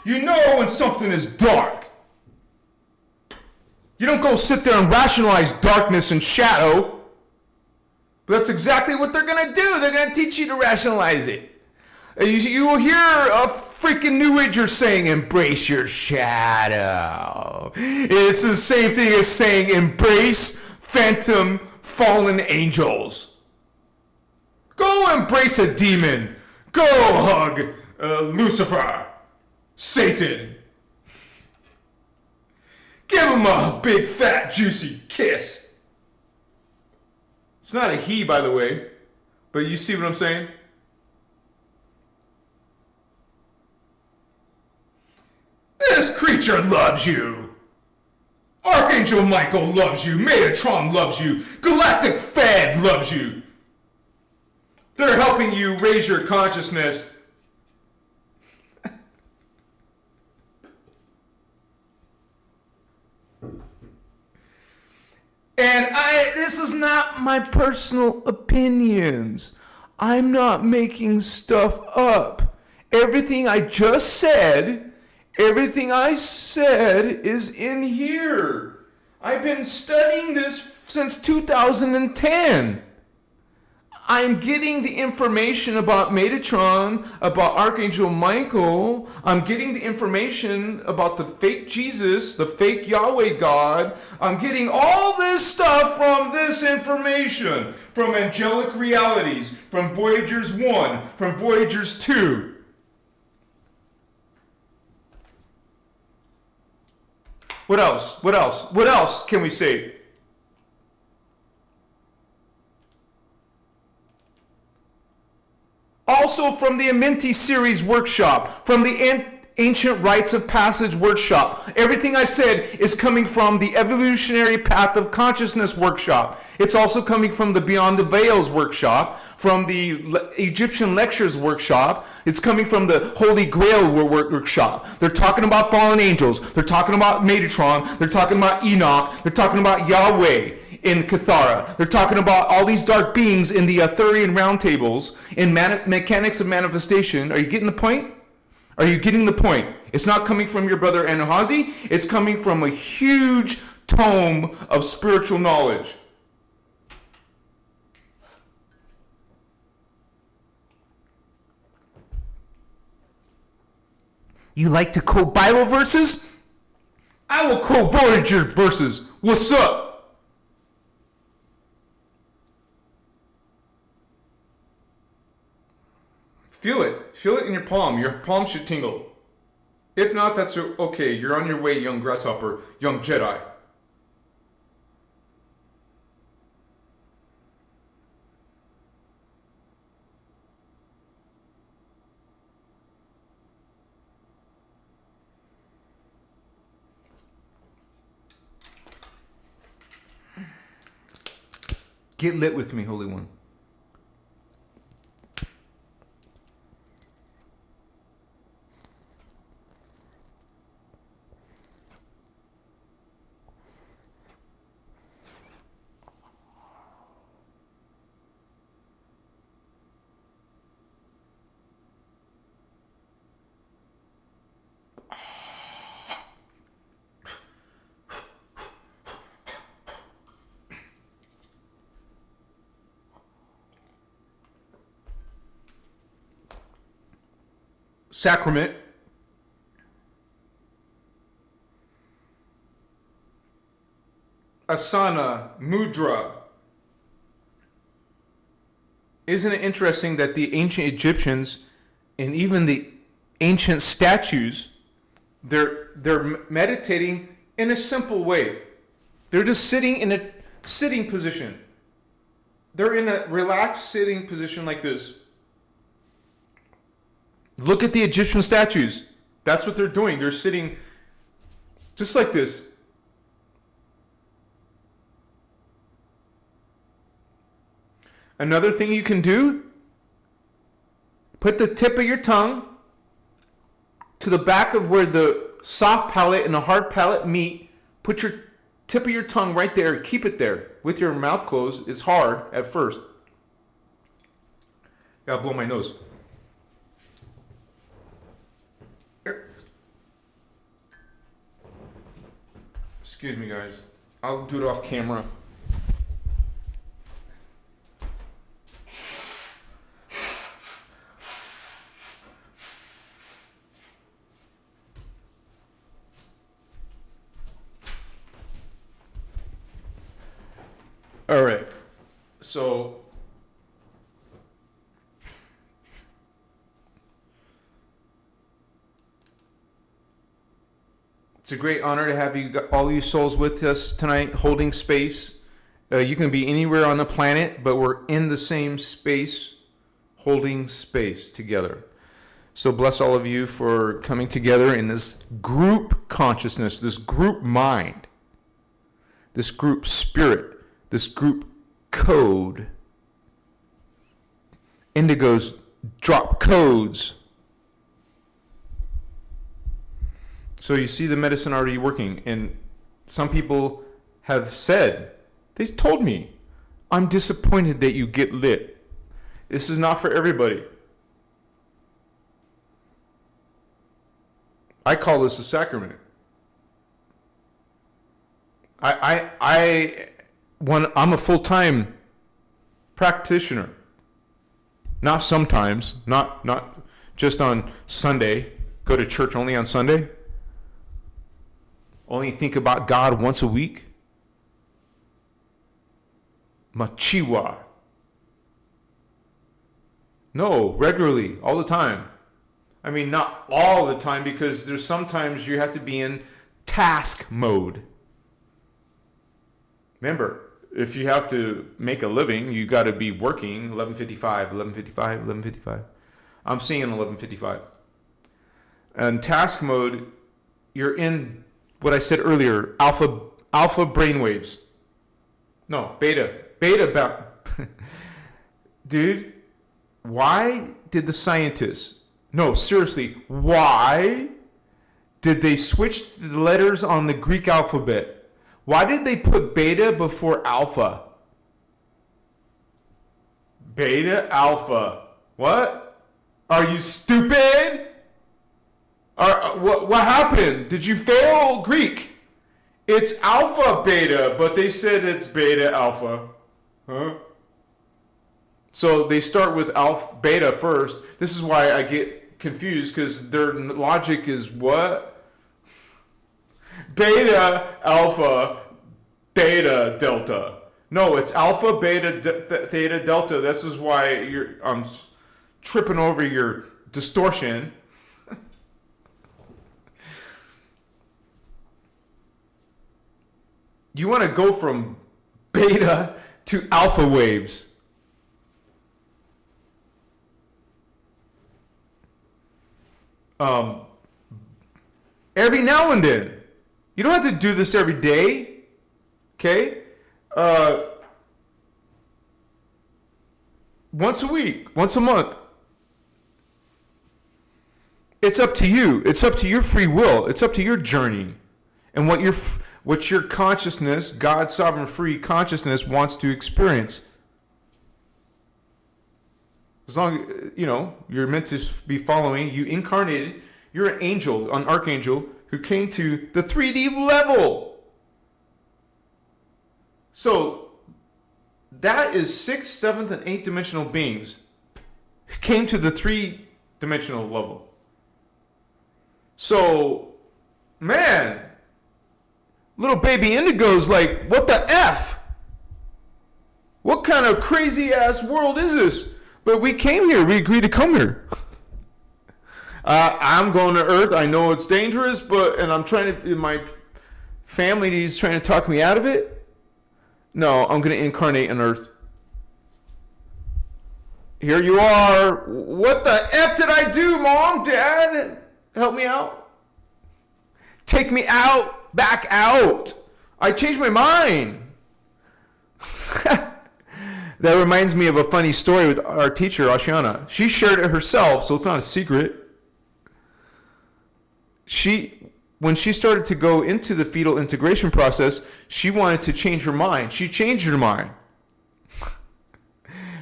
You know when something is dark. You don't go sit there and rationalize darkness and shadow. But that's exactly what they're going to do. They're going to teach you to rationalize it. You will hear a freaking New Ager saying, embrace your shadow. It's the same thing as saying, embrace phantom fallen angels. Go embrace a demon. Go hug Lucifer, Satan. Give him a big, fat, juicy kiss. It's not a he, by the way, but you see what I'm saying? This creature loves you. Archangel Michael loves you. Metatron loves you. Galactic Fed loves you. They're helping you raise your consciousness. And this is not my personal opinions. I'm not making stuff up. Everything I said is in here. I've been studying this since 2010. I'm getting the information about Metatron, about Archangel Michael. I'm getting the information about the fake Jesus, the fake Yahweh God. I'm getting all this stuff from this information, from angelic realities, from Voyagers 1, from Voyagers 2. What else? What else? What else can we say? Also from the Amenti series workshop, from the Ancient Rites of Passage workshop. Everything I said is coming from the Evolutionary Path of Consciousness workshop. It's also coming from the Beyond the Veils workshop, from the Egyptian Lectures workshop. It's coming from the Holy Grail workshop. They're talking about fallen angels. They're talking about Metatron. They're talking about Enoch. They're talking about Yahweh in Cathara. They're talking about all these dark beings in the Arthurian round tables, in mechanics of manifestation. Are you getting the point? Are you getting the point? It's not coming from your brother Anahazi. It's coming from a huge tome of spiritual knowledge. You like to quote Bible verses? I will quote Voyager verses. What's up? Feel it. Feel it in your palm. Your palm should tingle. If not, that's okay. You're on your way, young grasshopper, young Jedi. Get lit with me, Holy One. Sacrament. Asana, mudra. Isn't it interesting that the ancient Egyptians and even the ancient statues They're meditating in a simple way. They're just sitting in a sitting position. They're in a relaxed sitting position like this. Look at the Egyptian statues. That's what they're doing. They're sitting just like this. Another thing you can do, put the tip of your tongue to the back of where the soft palate and the hard palate meet. Put your tip of your tongue right there. Keep it there with your mouth closed. It's hard at first. Gotta blow my nose. Excuse me, guys. I'll do it off camera. All right. So it's a great honor to have you, all you souls, with us tonight, holding space. You can be anywhere on the planet, but we're in the same space, holding space together. So bless all of you for coming together in this group consciousness, this group mind, this group spirit, this group code. Indigos drop codes. So you see the medicine already working. And some people have said, they told me, I'm disappointed that you get lit. This is not for everybody. I call this a sacrament. I'm a full-time practitioner. Not sometimes, not just on Sunday. Go to church only on Sunday. Only think about God once a week. Machiwa. No, regularly, all the time. I mean, not all the time, because there's sometimes you have to be in task mode. Remember, if you have to make a living, you got to be working 11:55. I'm seeing 11:55. And task mode, you're in what I said earlier, alpha brainwaves. No, beta. Dude, why did the scientists, no, seriously, why did they switch the letters on the Greek alphabet? Why did they put beta before alpha? Beta, alpha. What? Are you stupid? What happened? Did you fail Greek? It's alpha, beta, but they said it's beta, alpha. Huh? So they start with alpha, beta first. This is why I get confused, because their logic is what? Beta, alpha, theta, delta. No, it's alpha, beta, theta, delta. This is why I'm tripping over your distortion. You want to go from beta to alpha waves. Every now and then. You don't have to do this every day, okay? Once a week, once a month. It's up to you. It's up to your free will. It's up to your journey and what your consciousness, God's sovereign free consciousness, wants to experience. As long as, you're meant to be following, you incarnated, you're an angel, an archangel, who came to the 3D level. So that is 6th, 7th, and 8th dimensional beings who came to the 3-dimensional level. So, man, little baby Indigo's like, what the F? What kind of crazy ass world is this? But we came here. We agreed to come here. I'm going to Earth. I know it's dangerous, and I'm trying to, my family is trying to talk me out of it. No, I'm going to incarnate on Earth. Here you are. What the F did I do, Mom, Dad? Help me out. Take me out. Back out. I changed my mind. That reminds me of a funny story with our teacher, Ashiana. She shared it herself, so it's not a secret. When she started to go into the fetal integration process, she wanted to change her mind. She changed her mind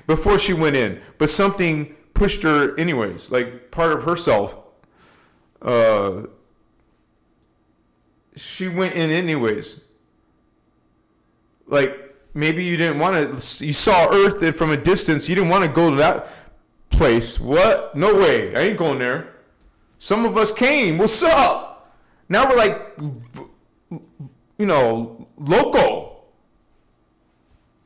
before she went in, but something pushed her anyways, like part of herself. She went in anyways. Like, maybe you didn't want to, you saw Earth from a distance, you didn't want to go to that place. What? No way. I ain't going there. Some of us came. What's up? Now we're like, local.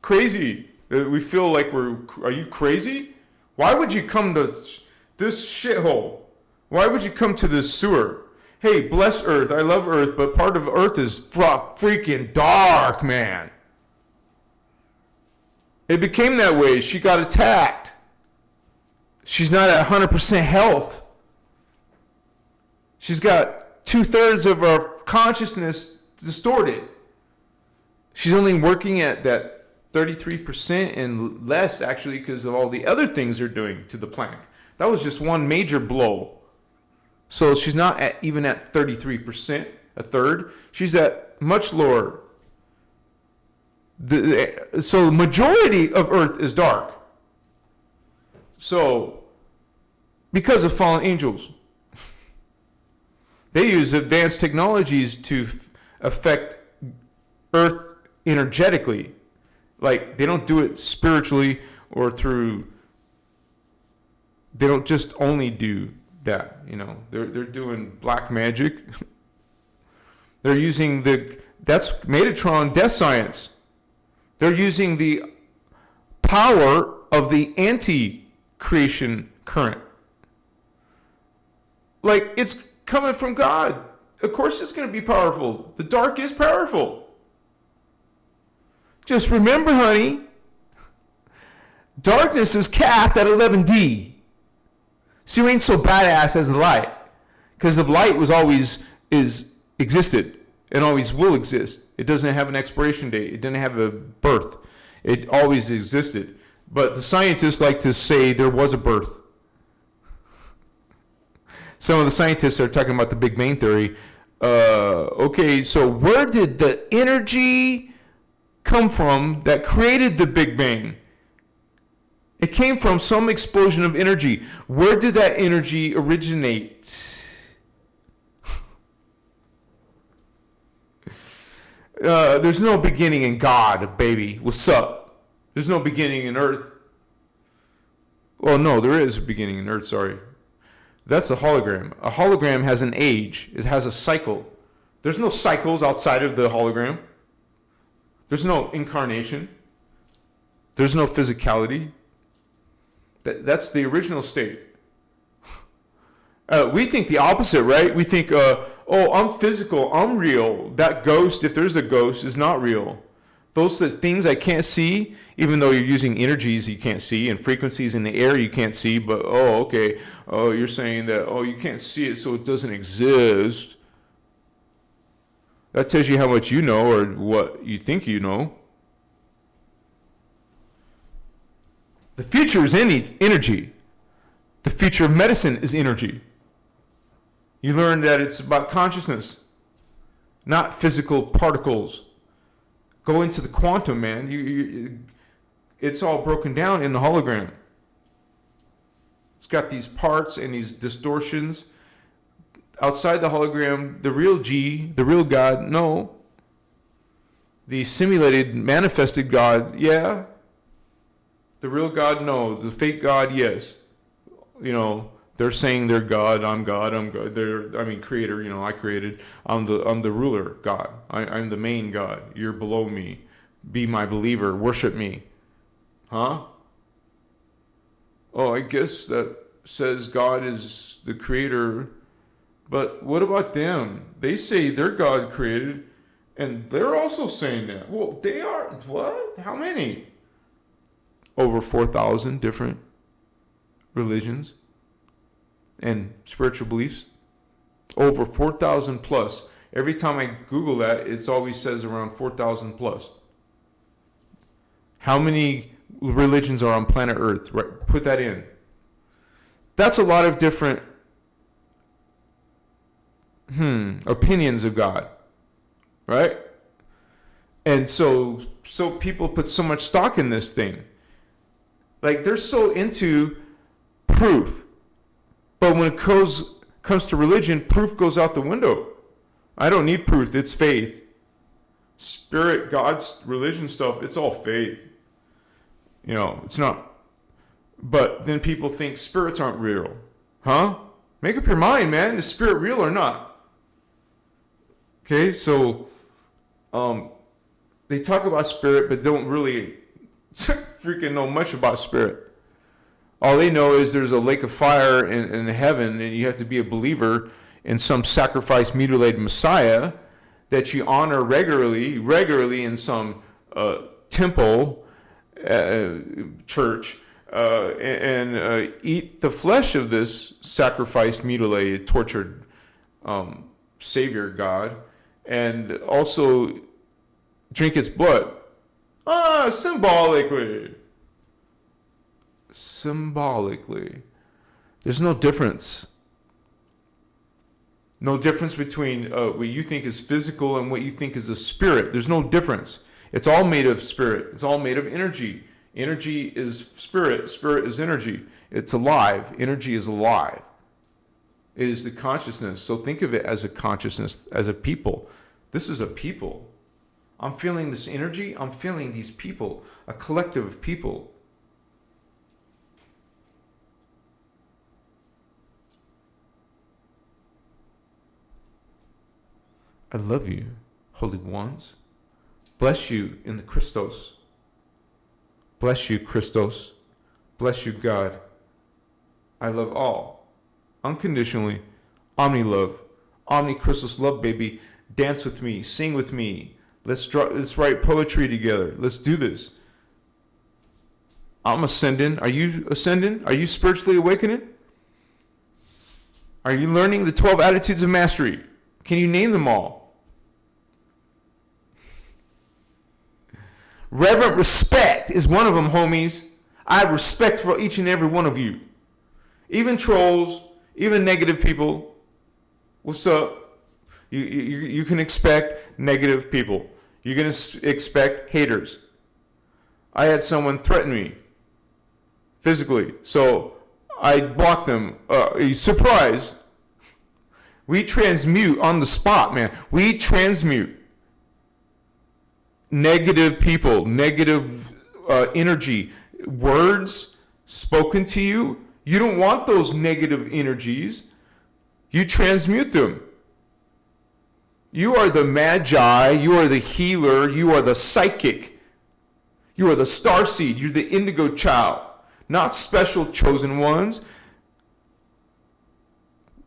Crazy. We feel like are you crazy? Why would you come to this shithole? Why would you come to this sewer? Hey, bless Earth. I love Earth, but part of Earth is freaking dark, man. It became that way. She got attacked. She's not at 100% health. She's got 2/3 of her consciousness distorted. She's only working at that 33% and less, actually, because of all the other things they're doing to the planet. That was just one major blow. So she's not even at 33%, a third. She's at much lower. So the majority of Earth is dark. So, because of fallen angels, they use advanced technologies to affect Earth energetically. Like, they don't do it spiritually or through, they don't just only do that, They're doing black magic. They're using that's Metatron death science. They're using the power of the anti-creation current. Like, it's coming from God. Of course it's going to be powerful. The dark is powerful. Just remember, honey, darkness is capped at 11D. So you ain't so badass as the light. Because the light was always existed and always will exist. It doesn't have an expiration date. It didn't have a birth. It always existed. But the scientists like to say there was a birth. Some of the scientists are talking about the Big Bang Theory. Okay, so where did the energy come from that created the Big Bang? It came from some explosion of energy. Where did that energy originate? There's no beginning in God, baby. What's up? There's no beginning in Earth. Well, no, there is a beginning in Earth, sorry. That's a hologram. A hologram has an age. It has a cycle. There's no cycles outside of the hologram. There's no incarnation. There's no physicality. That's the original state. We think the opposite, right? We think, I'm physical, I'm real. That ghost, if there's a ghost, is not real. Those things I can't see, even though you're using energies you can't see and frequencies in the air you can't see, but, okay. Oh, you're saying that, you can't see it, so it doesn't exist. That tells you how much you know or what you think you know. The future is energy. The future of medicine is energy. You learn that it's about consciousness, not physical particles. Go into the quantum, man. It's all broken down in the hologram. It's got these parts and these distortions. Outside the hologram, the real G, the real God, no. The simulated, manifested God, yeah. The real God, no. The fake God, yes. They're saying they're God. I'm God. Creator. I created. I'm the ruler, God. I'm the main God. You're below me. Be my believer. Worship me. Huh? Oh, I guess that says God is the creator, but what about them? They say their God created, and they're also saying that. Well, they are, what? How many? Over 4,000 different religions and spiritual beliefs. Over 4,000 plus. Every time I Google that, it always says around 4,000 plus. How many religions are on planet Earth? Right, put that in. That's a lot of different opinions of God, right? And so people put so much stock in this thing. Like, they're so into proof. But when it comes to religion, proof goes out the window. I don't need proof. It's faith. Spirit, God's religion stuff, it's all faith. You know, it's not. But then people think spirits aren't real. Huh? Make up your mind, man. Is spirit real or not? Okay, so they talk about spirit, but don't really freaking know much about spirit. All they know is there's a lake of fire in heaven, and you have to be a believer in some sacrificed, mutilated Messiah that you honor regularly in some temple, church, and eat the flesh of this sacrificed, mutilated, tortured Savior God, and also drink its blood. Symbolically. There's no difference. No difference between what you think is physical and what you think is a spirit. There's no difference. It's all made of spirit. It's all made of energy. Energy is spirit. Spirit is energy. It's alive. Energy is alive. It is the consciousness. So think of it as a consciousness, as a people. This is a people. I'm feeling this energy. I'm feeling these people, a collective of people. I love you, holy ones. Bless you in the Christos. Bless you, Christos. Bless you, God. I love all. Unconditionally. Omni-love. Omni-Christos love, baby. Dance with me. Sing with me. Let's write poetry together. Let's do this. I'm ascending. Are you ascending? Are you spiritually awakening? Are you learning the 12 attitudes of mastery? Can you name them all? Reverent respect is one of them, homies. I have respect for each and every one of you. Even trolls, even negative people. What's up? You can expect negative people. You're going to expect haters. I had someone threaten me physically, so I blocked them. Surprise. We transmute on the spot, man. We transmute negative people, negative energy, words spoken to you. You don't want those negative energies. You transmute them. You are the magi. You are the healer. You are the psychic. You are the starseed. You're the indigo child, not special chosen ones.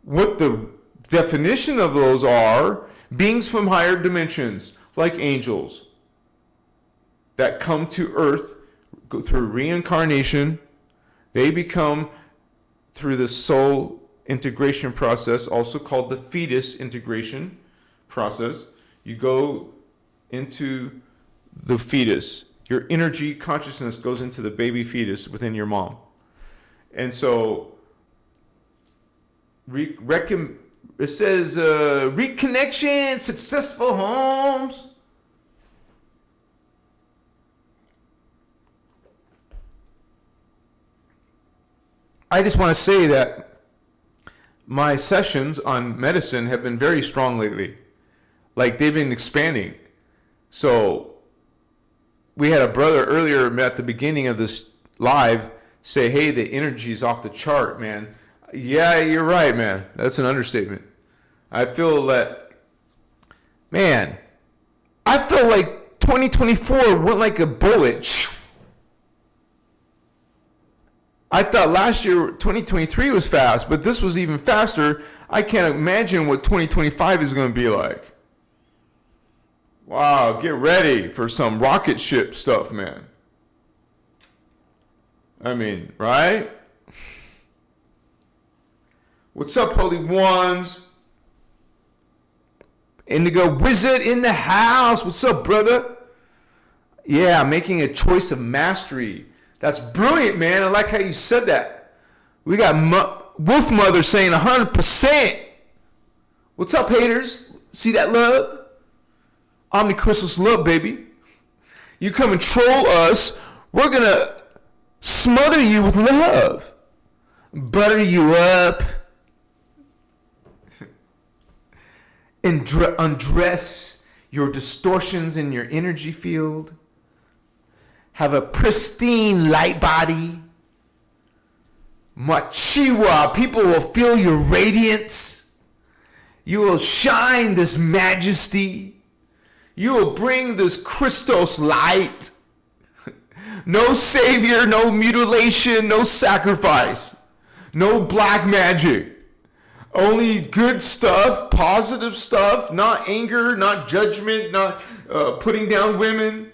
What the definition of those are beings from higher dimensions, like angels, that come to earth, go through reincarnation. They become, through the soul integration process, also called the fetus integration process. You go into the fetus. Your energy consciousness goes into the baby fetus within your mom. And so it says reconnection, successful homes. I just want to say that my sessions on medicine have been very strong lately. Like, they've been expanding. So we had a brother earlier at the beginning of this live say, hey, the energy's off the chart, man. Yeah, you're right, man. That's an understatement. I feel that, man, I feel like 2024 went like a bullet. I thought last year, 2023 was fast, but this was even faster. I can't imagine what 2025 is going to be like. Wow, get ready for some rocket ship stuff, man. I mean, right? What's up, Holy Ones? Indigo Wizard in the house. What's up, brother? Yeah, making a choice of mastery. That's brilliant, man. I like how you said that. We got Wolf Mother saying 100%. What's up, haters? See that love? Omnicrystal's love, baby. You come and troll us, we're going to smother you with love. Butter you up. Undress your distortions in your energy field. Have a pristine light body. Machiwa, people will feel your radiance. You will shine this majesty. You will bring this Christos light. No savior, no mutilation, no sacrifice, no black magic. Only good stuff, positive stuff, not anger, not judgment, not putting down women,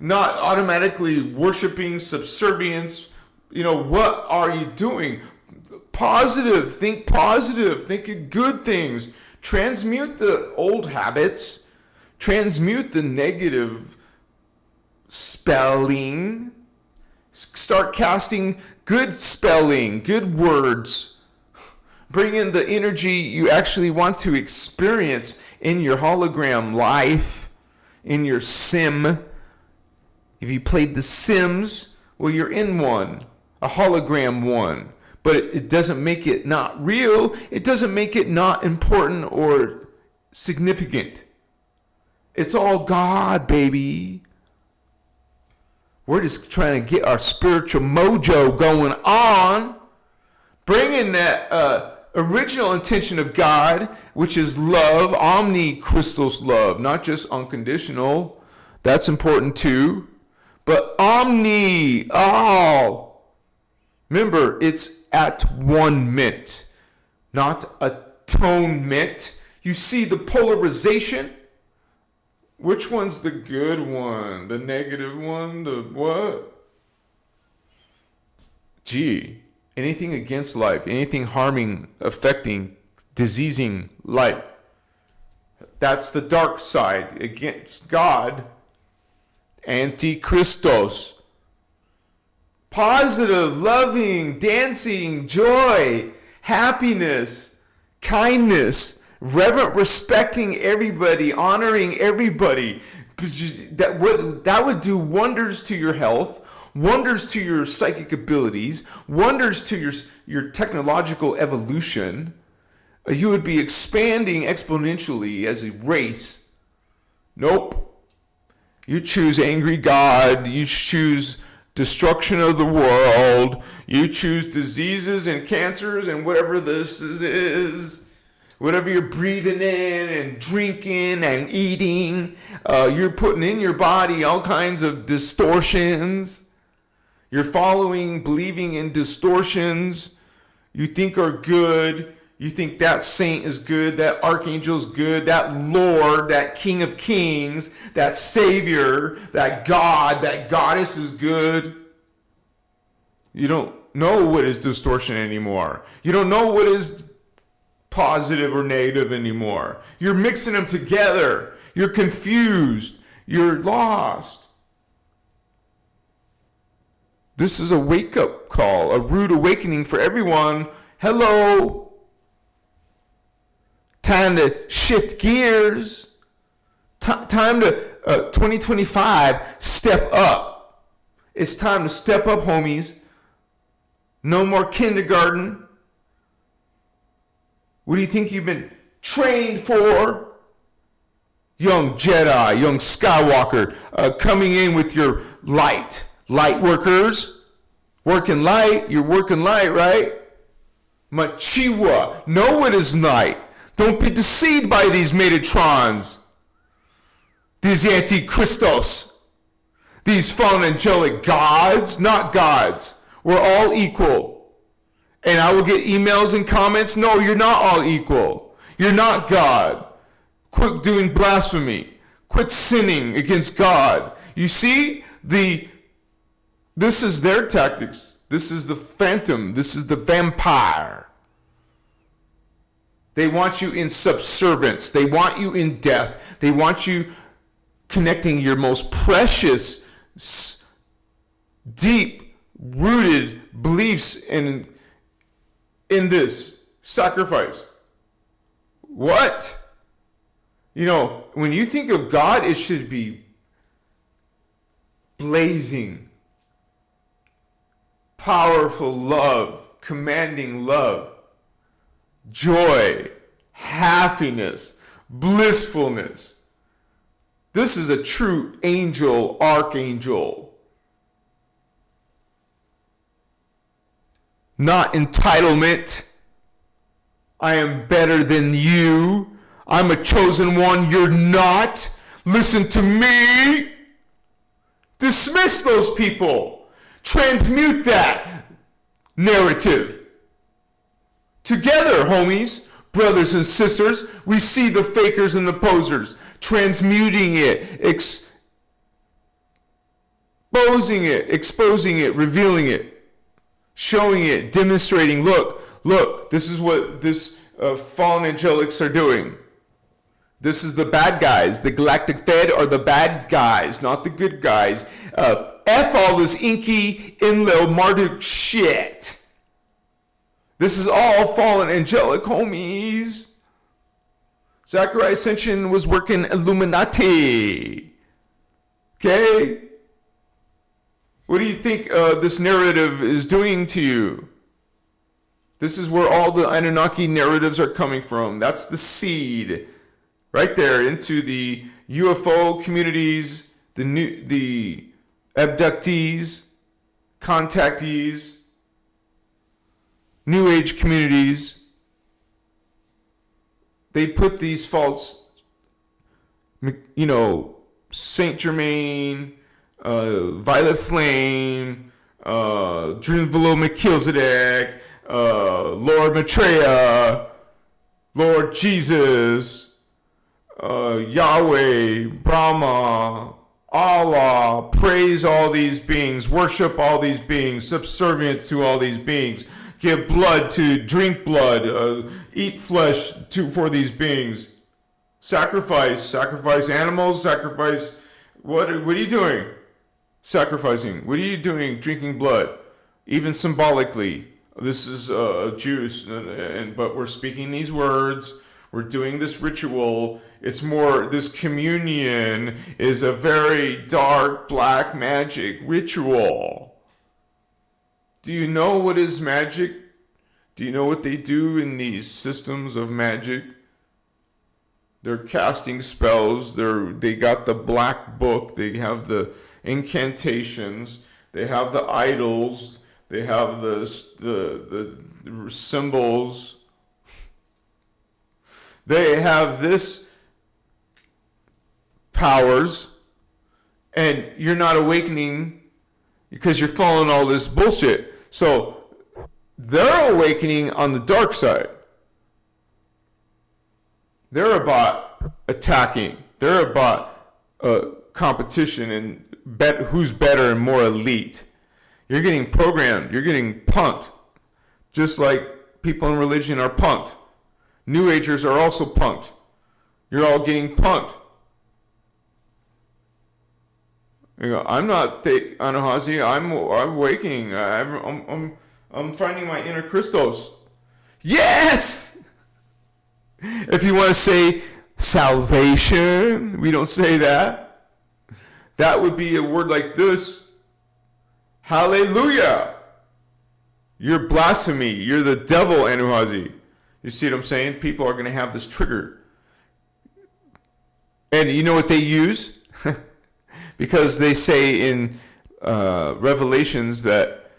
not automatically worshiping subservience. What are you doing? Positive, think of good things. Transmute the old habits. Transmute the negative spelling. Start casting good spelling, good words. Bring in the energy you actually want to experience in your hologram life, in your sim. If you played The Sims, well, you're in one, a hologram one. But it doesn't make it not real. It doesn't make it not important or significant. It's all God, baby. We're just trying to get our spiritual mojo going on. Bring in that original intention of God, which is love, omnicristos love, not just unconditional. That's important too. But omni, all. Remember, it's at one mint, not atonement. You see the polarization? Which one's the good one? The negative one? The what? Gee, anything against life, anything harming, affecting, diseasing life. That's the dark side against God. Antichristos. Positive, loving, dancing, joy, happiness, kindness, reverent, respecting everybody, honoring everybody. That would do wonders to your health, wonders to your psychic abilities, wonders to your technological evolution. You would be expanding exponentially as a race. Nope. You choose angry God. You choose destruction of the world. You choose diseases and cancers and whatever this is. Whatever you're breathing in and drinking and eating, you're putting in your body all kinds of distortions. You're following, believing in distortions you think are good. You think that saint is good, that archangel is good, that Lord, that King of Kings, that Savior, that God, that Goddess is good. You don't know what is distortion anymore. You don't know what is positive or negative anymore. You're mixing them together. You're confused. You're lost. This is a wake-up call, a rude awakening for everyone. Hello. Time to shift gears. Time to 2025, step up. It's time to step up, homies. No more kindergarten. What do you think you've been trained for? Young Jedi, young Skywalker, coming in with your light. Light workers, working light. You're working light, right? Machiwa, know what is light. Don't be deceived by these Metatrons, these Antichristos, these fallen angelic gods, not gods. We're all equal. And I will get emails and comments. No, you're not all equal. You're not God. Quit doing blasphemy. Quit sinning against God. You see, this is their tactics. This is the phantom. This is the vampire. They want you in subservience. They want you in death. They want you connecting your most precious, deep-rooted beliefs in this sacrifice. What? You know, when you think of God, it should be blazing, powerful love, commanding love, joy, happiness, blissfulness. This is a true angel, archangel. Not entitlement. I am better than you. I'm a chosen one. You're not. Listen to me. Dismiss those people. Transmute that narrative. Together, homies, brothers and sisters, we see the fakers and the posers. Transmuting it. Exposing it, revealing it. Showing it, demonstrating, look, this is what this fallen angelics are doing. This is the bad guys. The Galactic Fed are the bad guys, not the good guys. F all this inky, Enlil, Marduk shit. This is all fallen angelic, homies. Zachariah Ascension was working Illuminati. Okay? What do you think this narrative is doing to you? This is where all the Anunnaki narratives are coming from. That's the seed right there into the UFO communities, the abductees, contactees, New Age communities. They put these false, Saint Germain, Violet Flame, Drinvalo Melchizedek, Lord Maitreya, Lord Jesus, Yahweh, Brahma, Allah, praise all these beings, worship all these beings, subservient to all these beings, give blood to, drink blood, eat flesh for these beings, sacrifice animals, sacrifice, what are you doing? Sacrificing. What are you doing? Drinking blood, even symbolically. This is Jews, but we're speaking these words. We're doing this ritual. It's more, this communion is a very dark black magic ritual. Do you know what is magic? Do you know what they do in these systems of magic? They're casting spells. They got the black book. They have the incantations, they have the idols, they have the symbols, they have this powers, and you're not awakening because you're following all this bullshit. So they're awakening on the dark side. They're about attacking. They're about competition and bet who's better and more elite. You're getting programmed. You're getting punked. Just like people in religion are punked. New Agers are also punked. You're all getting punked. You go, I'm not Anahazi. I'm awakening. I'm finding my inner Christos. Yes! If you want to say salvation, we don't say that. That would be a word like this. Hallelujah. You're blasphemy. You're the devil, Anuhazi. You see what I'm saying? People are going to have this trigger. And you know what they use? Because they say in Revelations that,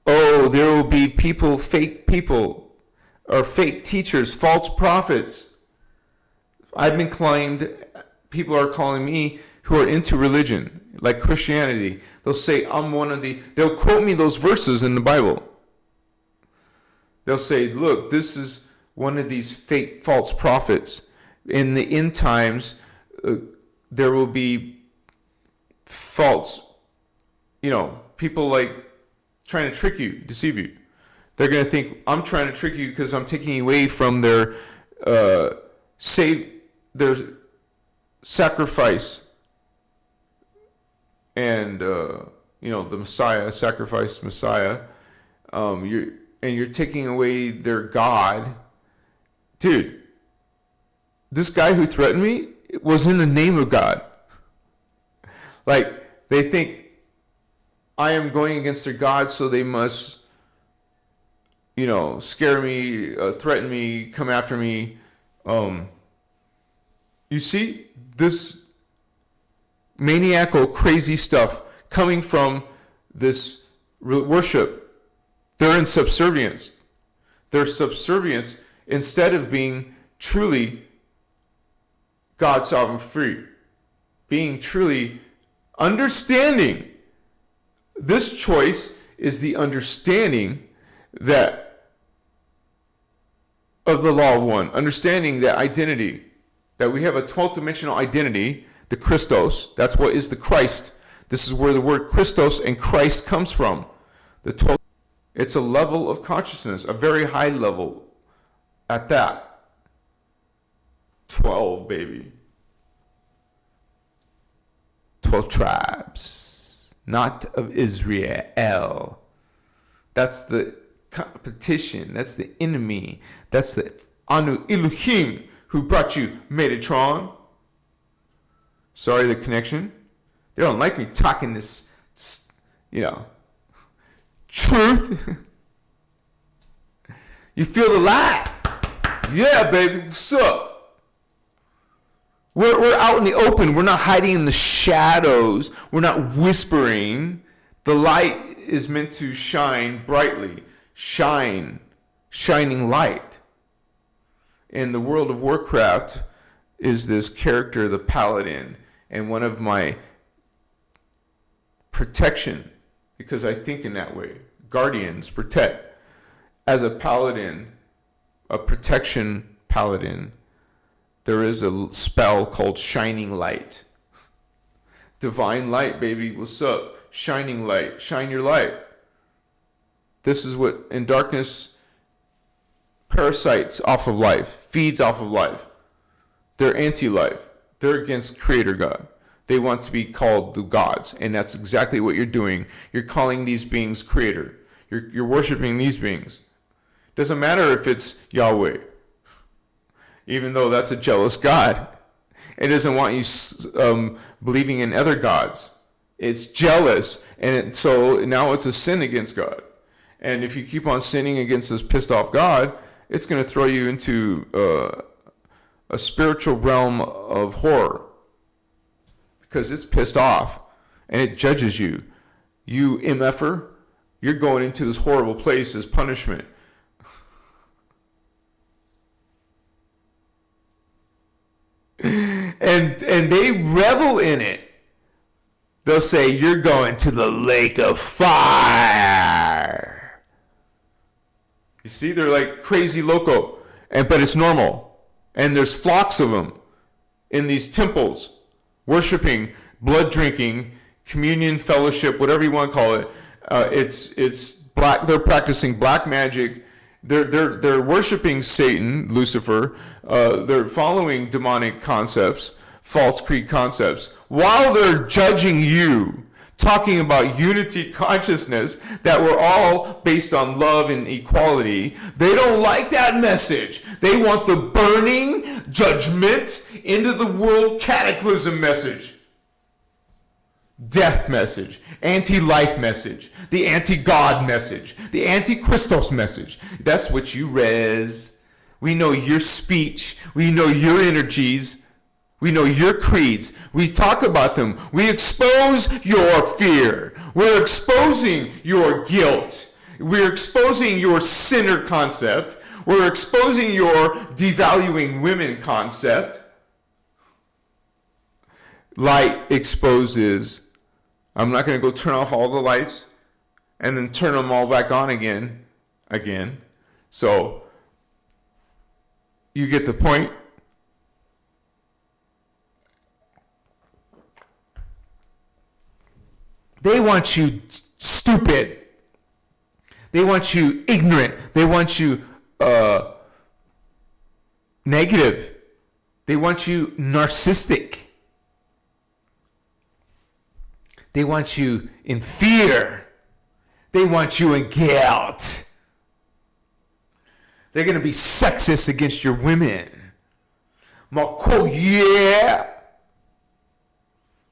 there will be fake people, or fake teachers, false prophets. I've been claimed, people are calling me who are into religion, like Christianity. They'll say, they'll quote me those verses in the Bible. They'll say, look, this is one of these fake false prophets. In the end times, there will be false, people like trying to trick you, deceive you. They're going to think, I'm trying to trick you because I'm taking you away from their sacrifice. And, the Messiah, sacrificed Messiah. You're taking away their God. Dude, this guy who threatened me was in the name of God. Like, they think I am going against their God, so they must, scare me, threaten me, come after me. You see this maniacal, crazy stuff coming from this worship. They're in subservience. They're subservience instead of being truly God sovereign free. Being truly understanding. This choice is the understanding that of the law of one. Understanding that identity. That we have a 12th dimensional identity, the Christos. That's what is the Christ. This is where the word Christos and Christ comes from. It's a level of consciousness, a very high level at that. 12, baby. 12 tribes, not of Israel. That's the competition. That's the enemy. That's the Anu Elohim who brought you Metatron. Sorry, the connection. They don't like me talking this, truth. You feel the light. Yeah, baby. What's up? We're out in the open. We're not hiding in the shadows. We're not whispering. The light is meant to shine brightly. Shining light. In the world of Warcraft is this character, the Paladin. And one of my protection, because I think in that way, guardians protect. As a paladin, a protection paladin, there is a spell called Shining Light. Divine light, baby. What's up? Shining light. Shine your light. This is what, in darkness, parasites off of life, feeds off of life. They're anti-life. They're against Creator God. They want to be called the gods, and that's exactly what you're doing. You're calling these beings Creator. You're worshiping these beings. Doesn't matter if it's Yahweh, even though that's a jealous God. It doesn't want you believing in other gods. It's jealous, and so now it's a sin against God. And if you keep on sinning against this pissed off God, it's going to throw you into a spiritual realm of horror. Because it's pissed off and it judges you. You MFer, you're going into this horrible place as punishment. And they revel in it. They'll say, you're going to the lake of fire. You see, they're like crazy loco, but it's normal. And there's flocks of them in these temples. Worshiping, blood drinking, communion, fellowship, whatever you want to call it. It's black. They're practicing black magic. They're worshiping Satan, Lucifer. They're following demonic concepts, false creed concepts, while they're judging you, talking about unity consciousness, that we're all based on love and equality. They don't like that message. They want the burning judgment into the world cataclysm message. Death message, anti-life message, the anti-God message, the anti-Christos message. That's what you res. We know your speech. We know your energies. We know your creeds. We talk about them. We expose your fear. We're exposing your guilt. We're exposing your sinner concept. We're exposing your devaluing women concept. light exposes. I'm not going to go turn off all the lights and then turn them all back on again. So you get the point. They want you stupid. They want you ignorant. They want you negative. They want you narcissistic. They want you in fear. They want you in guilt. They're going to be sexist against your women. Marco, yeah.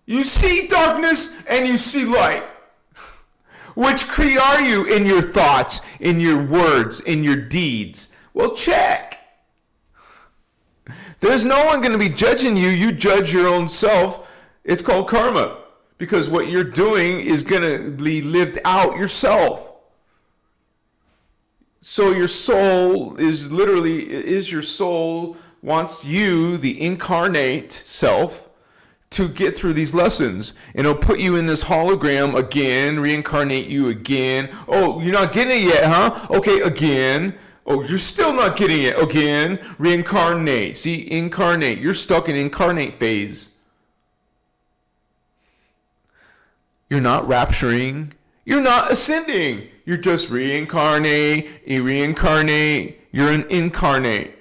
You see darkness and you see light. Which creed are you in your thoughts, in your words, in your deeds? Well, check. There's no one going to be judging you. You judge your own self. It's called karma. Because what you're doing is going to be lived out yourself. So your soul your soul wants you, the incarnate self, to get through these lessons. And it'll put you in this hologram again, reincarnate you again. Oh, you're not getting it yet, huh? Okay, again. Oh, you're still not getting it. Again, reincarnate. See, incarnate. You're stuck in incarnate phase. You're not rapturing. You're not ascending. You're just reincarnate. You're an incarnate.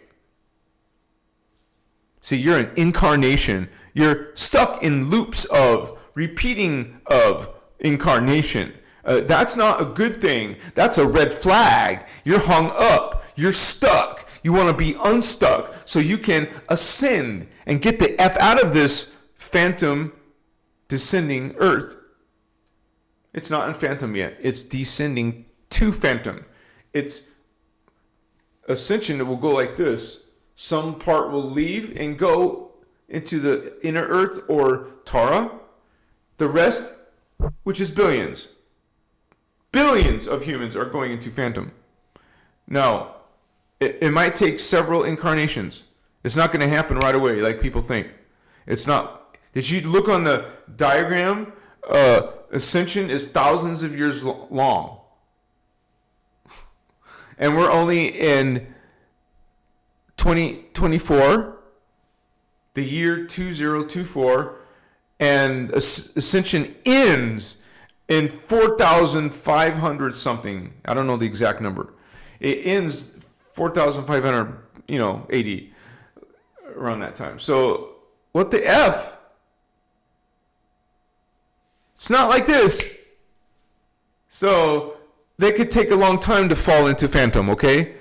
See, you're an incarnation. You're stuck in loops of repeating of incarnation. That's not a good thing. That's a red flag. You're hung up. You're stuck. You want to be unstuck so you can ascend and get the F out of this phantom descending earth. It's not in phantom yet. It's descending to phantom. It's ascension that will go like this. Some part will leave and go into the inner earth or Tara. The rest, which is billions of humans are going into phantom. Now, it might take several incarnations. It's not going to happen right away like people think. It's not. Did you look on the diagram? Ascension is thousands of years long. And we're only in 2024, the year 2024, and ascension ends in 4,500 something. I don't know the exact number. It ends 4,500, AD, around that time. So what the F? It's not like this. So they could take a long time to fall into phantom, okay?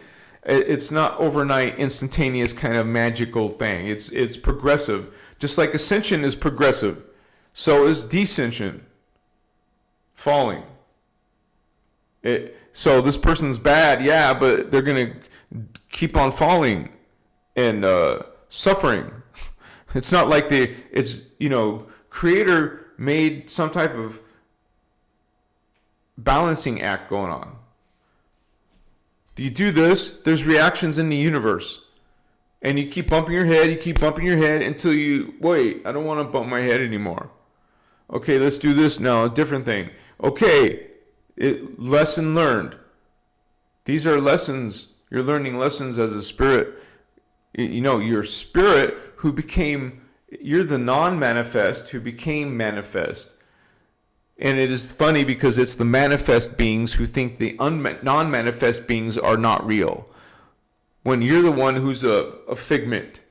It's not overnight, instantaneous kind of magical thing. It's progressive. Just like ascension is progressive, so is descension, falling. So this person's bad, yeah, but they're going to keep on falling and suffering. It's not like Creator made some type of balancing act going on. Do you do this? There's reactions in the universe. And you keep bumping your head, until you, wait, I don't want to bump my head anymore. Okay, let's do this now, a different thing. Okay, lesson learned. These are lessons. You're learning lessons as a spirit. Your spirit you're the non-manifest who became manifest. And it is funny because it's the manifest beings who think the non-manifest beings are not real. When you're the one who's a figment,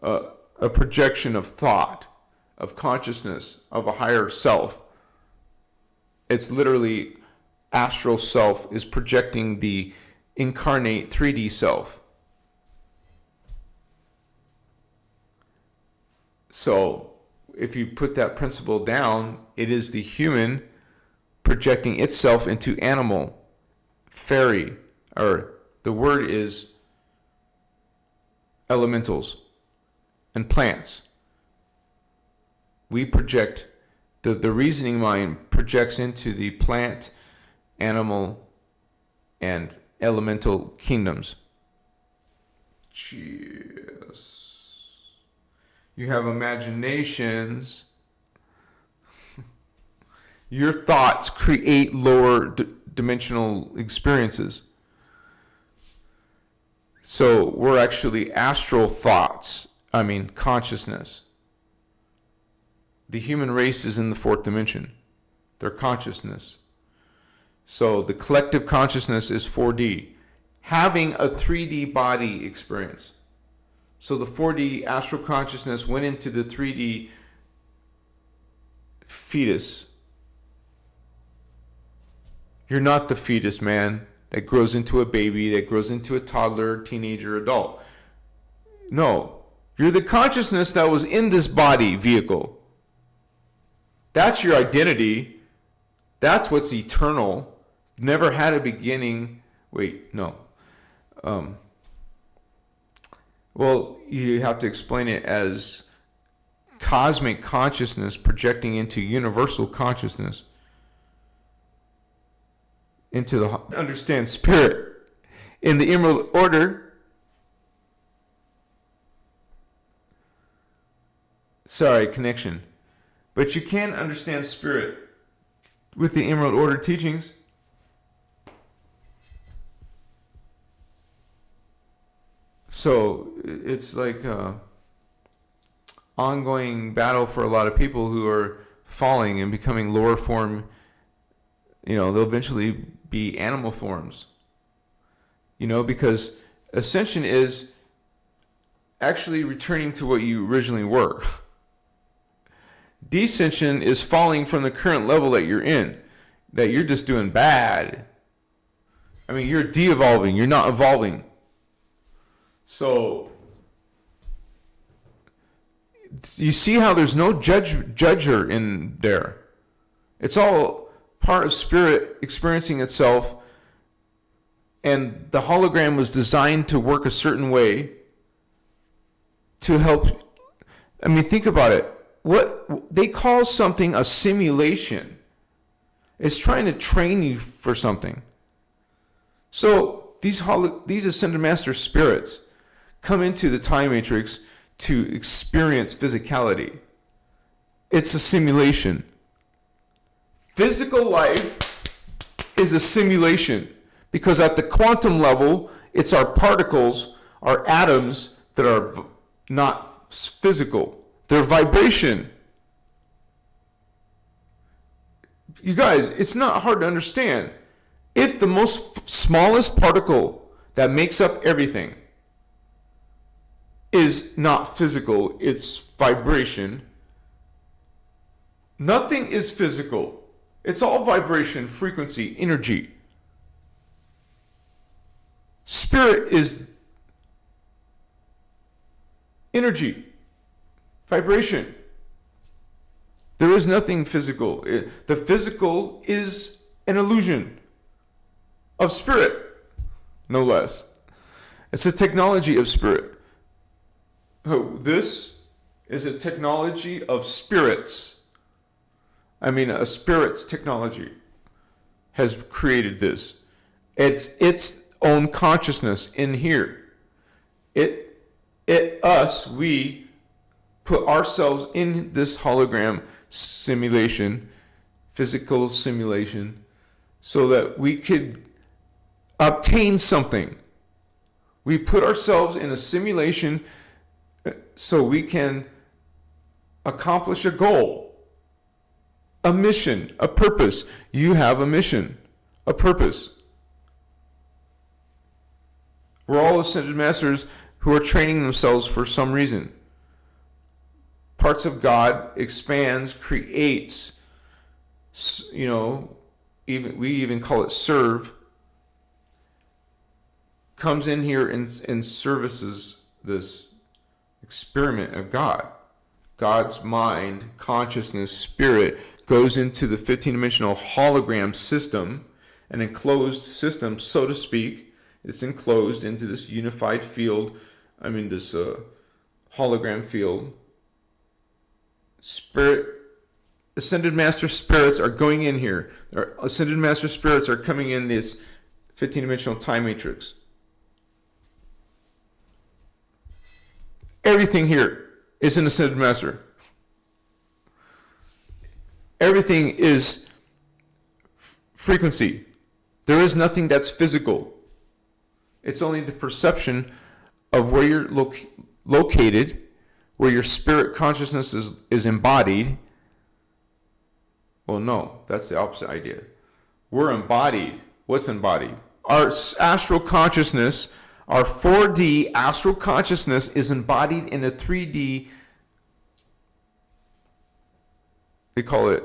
a projection of thought, of consciousness, of a higher self. It's literally astral self is projecting the incarnate 3D self. So if you put that principle down, it is the human projecting itself into animal, fairy, or the word is elementals and plants. We project, the reasoning mind projects into the plant, animal, and elemental kingdoms. Cheers. You have imaginations Your thoughts create lower dimensional experiences. So we're actually astral thoughts. Consciousness. The human race is in the fourth dimension. Their consciousness. So the collective consciousness is 4D. Having a 3D body experience. So the 4D astral consciousness went into the 3D fetus. You're not the fetus, man, that grows into a baby, that grows into a toddler, teenager, adult. No. You're the consciousness that was in this body vehicle. That's your identity. That's what's eternal. Never had a beginning. Wait, no. Well, you have to explain it as cosmic consciousness projecting into universal consciousness. Into the understand spirit. In the Emerald Order, connection. But you can understand spirit with the Emerald Order teachings. So it's like a ongoing battle for a lot of people who are falling and becoming lower form. They'll eventually be animal forms. Because ascension is actually returning to what you originally were. Descension is falling from the current level that you're in, that you're just doing bad. You're de-evolving, you're not evolving. So, you see how there's no judger in there. It's all part of spirit experiencing itself, and the hologram was designed to work a certain way to help. Think about it. What they call something a simulation is trying to train you for something. So these ascended master spirits come into the time matrix to experience physicality. It's a simulation. Physical life is a simulation because at the quantum level, it's our particles, our atoms that are not physical. They're vibration. You guys, it's not hard to understand. If the most smallest particle that makes up everything is not physical, it's vibration, nothing is physical. It's all vibration, frequency, energy. Spirit is energy, vibration. There is nothing physical. The physical is an illusion of spirit, no less. It's a technology of spirit. This is a technology of spirits. A spirit's technology has created this. It's its own consciousness in here. We put ourselves in this hologram simulation, physical simulation, so that we could obtain something. We put ourselves in a simulation so we can accomplish a goal, a mission, a purpose. You have a mission, a purpose. We're all ascended masters who are training themselves for some reason. Parts of God expands, creates, we even call it serve, comes in here and services this experiment of God. God's mind, consciousness, spirit goes into the 15-dimensional hologram system, an enclosed system, so to speak. It's enclosed into this unified field, this hologram field. Spirit, ascended master spirits are going in here. Ascended master spirits are coming in this 15-dimensional time matrix. Everything here is an ascended master. Everything is frequency. There is nothing that's physical. It's only the perception of where you're located, where your spirit consciousness is embodied. Well, no, that's the opposite idea. We're embodied. What's embodied? Our astral consciousness, our 4D astral consciousness is embodied in a 3D, they call it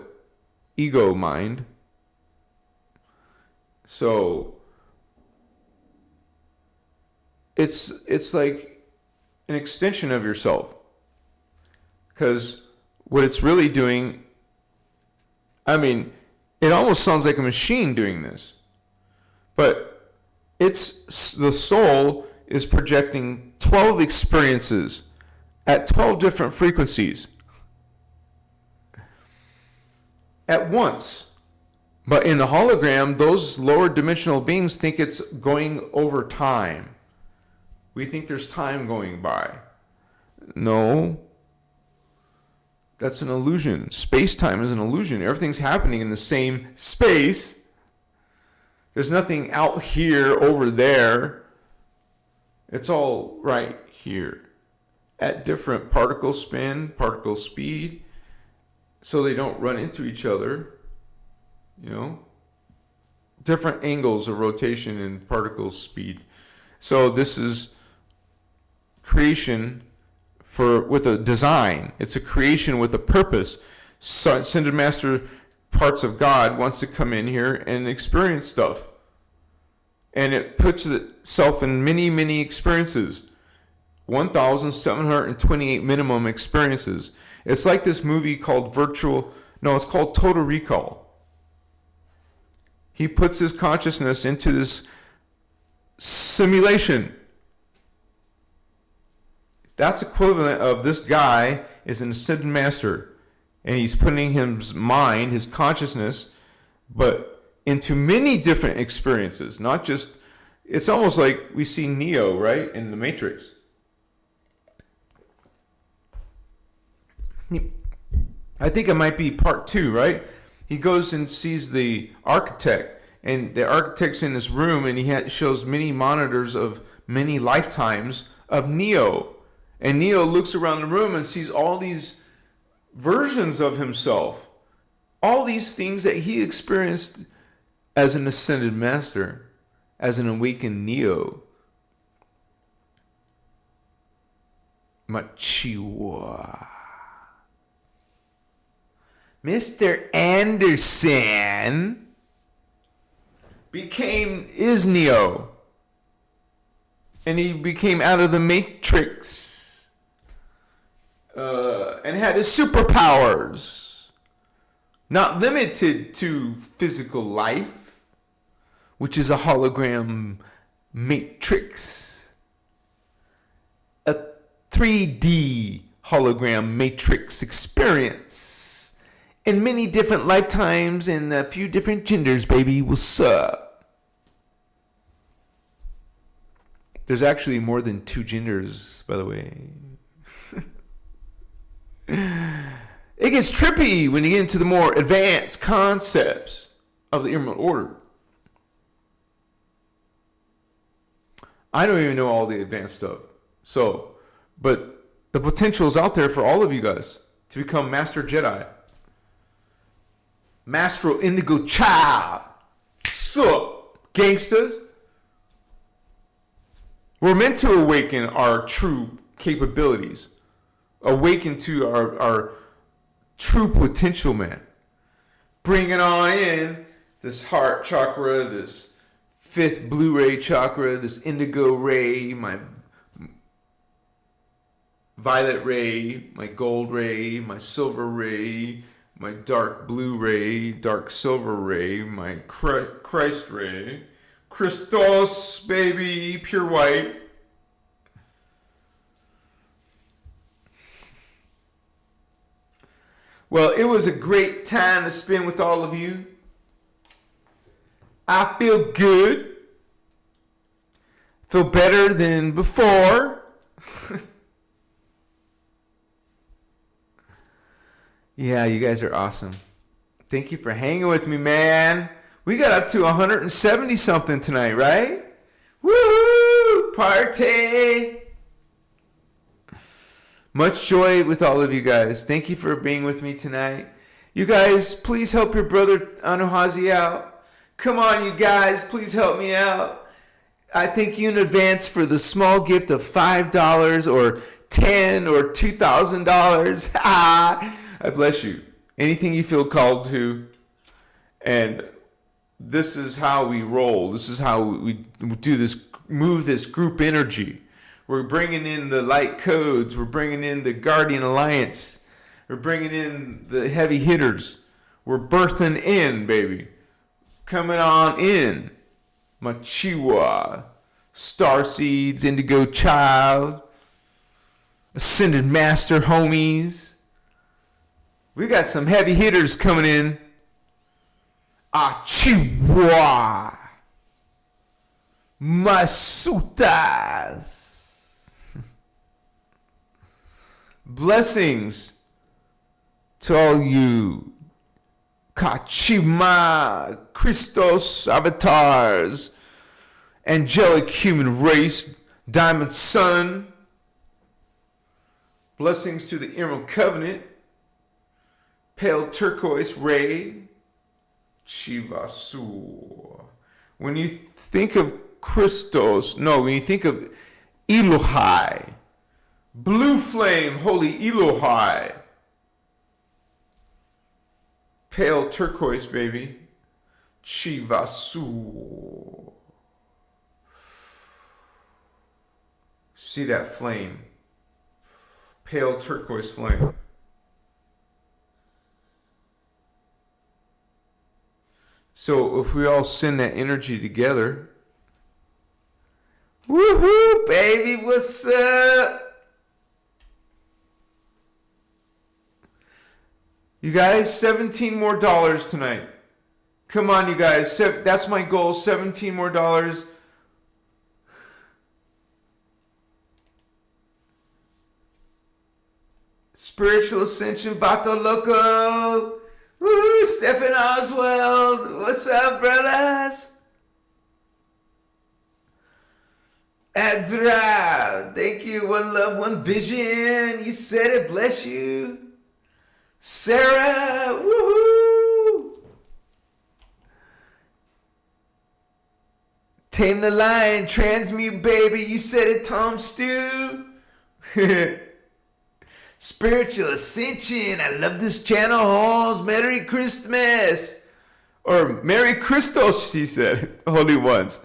ego mind. So it's like an extension of yourself. Because what it's really doing, I mean, it almost sounds like a machine doing this. But the soul is projecting 12 experiences at 12 different frequencies at once. But in the hologram, those lower dimensional beings think it's going over time. We think there's time going by. No. That's an illusion. Space-time is an illusion. Everything's happening in the same space. There's nothing out here, over there. It's all right here. At different particle spin, particle speed, so they don't run into each other. You know, different angles of rotation and particle speed. So this is creation with a design. It's a creation with a purpose. Ascended Master, parts of God, wants to come in here and experience stuff. And it puts itself in many, many experiences. 1,728 minimum experiences. It's like this movie called it's called Total Recall. He puts his consciousness into this simulation. That's equivalent of this guy is an ascended master, and he's putting his mind, his consciousness, but into many different experiences. Not just, it's almost like we see Neo, right, in the Matrix. I think it might be part 2, right? He goes and sees the architect, and the architect's in this room, and he shows many monitors of many lifetimes of Neo. And Neo looks around the room and sees all these versions of himself, all these things that he experienced as an ascended master, as an awakened Neo. Machiwa. Mr. Anderson is Neo. And he became out of the Matrix. And had his superpowers. Not limited to physical life, which is a hologram matrix. A 3D hologram matrix experience. In many different lifetimes and a few different genders, baby. What's up? There's actually more than 2 genders, by the way. It gets trippy when you get into the more advanced concepts of the Emerald Order. I don't even know all the advanced stuff. But the potential is out there for all of you guys to become Master Jedi. Master Indigo Child. Sup, gangsters? We're meant to awaken our true capabilities. Awaken to our true potential, man. Bring it on in this heart chakra, this 5th blue ray chakra, this indigo ray, my violet ray, my gold ray, my silver ray, my dark blue ray, dark silver ray, my Christ ray, Christos, baby, pure white. Well, it was a great time to spend with all of you. I feel good. Feel better than before. Yeah, you guys are awesome. Thank you for hanging with me, man. We got up to 170 something tonight, right? Woohoo! Party! Much joy with all of you guys. Thank you for being with me tonight. You guys, please help your brother Anuhazi out. Come on, you guys, please help me out. I thank you in advance for the small gift of $5 or $10 or $2,000. I bless you. Anything you feel called to. And this is how we roll. This is how we do this, move this group energy. We're bringing in the light codes. We're bringing in the Guardian Alliance. We're bringing in the heavy hitters. We're birthing in, baby. Coming on in. Machiwa, Starseeds, Indigo Child, Ascended Master homies. We got some heavy hitters coming in. Achiwa, Masutas. Blessings to all you Kachima, Christos avatars, angelic human race, diamond sun. Blessings to the Emerald Covenant, pale turquoise ray, Chivasu. When you think of Christos, when you think of Elohai, blue flame, holy Elohai, pale turquoise, baby. Chivasu. See that flame. Pale turquoise flame. So if we all send that energy together. Woohoo, baby, what's up? You guys, $17 more tonight. Come on, you guys. That's my goal, $17 more. Spiritual Ascension, Vato Loco. Woo, Stephen Oswald. What's up, brothers? Adra, thank you. One love, one vision. You said it, bless you. Sarah, woohoo! Tame the Lion, transmute, baby. You said it, Tom Stew. Spiritual Ascension. I love this channel, Halls. Merry Christmas. Or Merry Christos, she said. Holy Ones.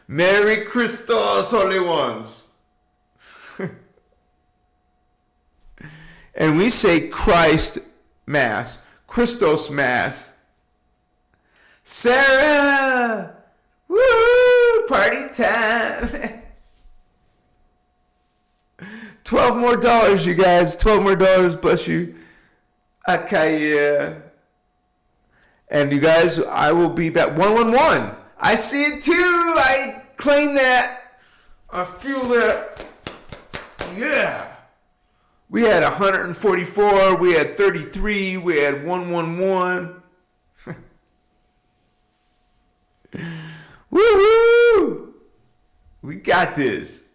Merry Christos, Holy Ones. And we say Christ Mass. Christos Mass. Sarah! Woo! Party time! $12 more, you guys. $12 more, bless you. Akaya. And you guys, I will be back. 111. I see it too. I claim that. I feel that. Yeah. We had 144. We had 33. We had 111. Woohoo! We got this.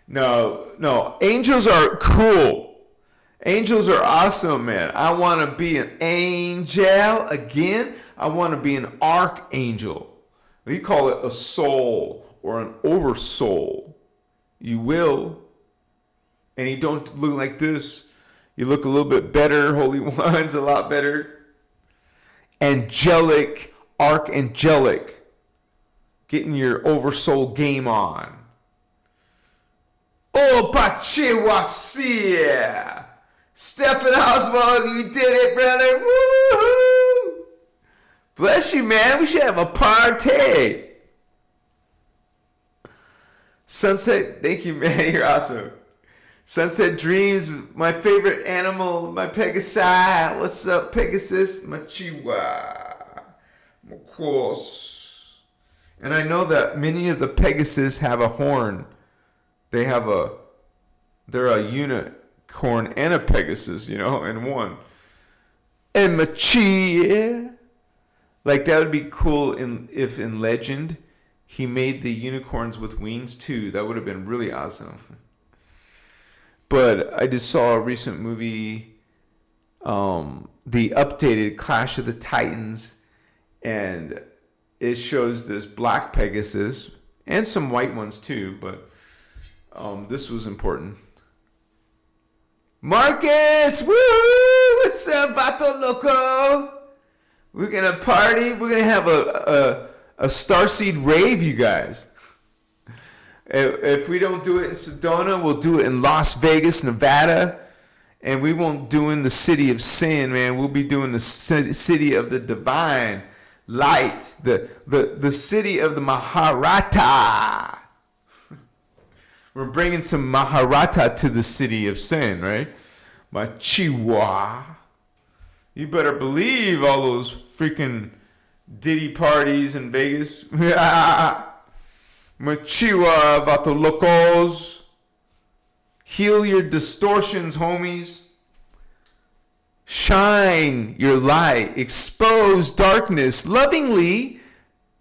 No. Angels are cool. Angels are awesome, man. I want to be an angel again. I want to be an archangel. We call it a soul or an oversoul. You will. And you don't look like this. You look a little bit better. Holy One's a lot better. Angelic, archangelic. Getting your oversoul game on. Oh, Pachewasia. Stephen Oswald, you did it, brother. Woo-hoo! Bless you, man. We should have a party. Sunset, thank you, man. You're awesome. Sunset Dreams, my favorite animal, my Pegasus. What's up, Pegasus? Machiwa. Of course. And I know that many of the Pegasus have a horn. They're a unicorn and a Pegasus, in one. And Machia. Like, that would be cool if in Legend he made the unicorns with wings too. That would have been really awesome. But I just saw a recent movie, the updated Clash of the Titans, and it shows this black Pegasus and some white ones too, but this was important. Marcus, woo! What's up, Vato Loco? We're gonna party. We're gonna have a Starseed rave, you guys. If we don't do it in Sedona, we'll do it in Las Vegas, Nevada. And we won't do in the city of sin, man. We'll be doing the city of the divine light, the city of the Maharata. We're bringing some Maharata to the city of sin, right? Machiwa. You better believe all those freaking Diddy parties in Vegas. Machiwa, vato locos. Heal your distortions, homies. Shine your light. Expose darkness lovingly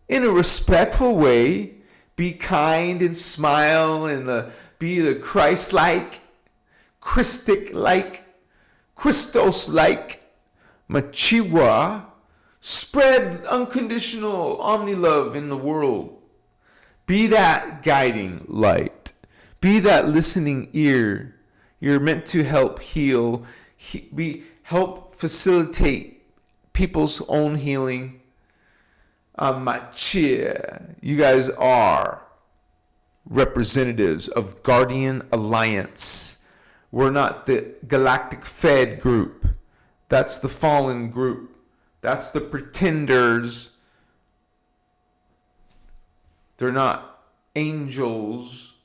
in a respectful way. Be kind and smile and be the Christ-like, Christic-like, Christos-like, Machiwa. Spread unconditional omni-love in the world. Be that guiding light. Be that listening ear. You're meant to help heal, help facilitate people's own healing. Machia. You guys are representatives of Guardian Alliance. We're not the Galactic Fed group. That's the fallen group. That's the pretenders. They're not angels.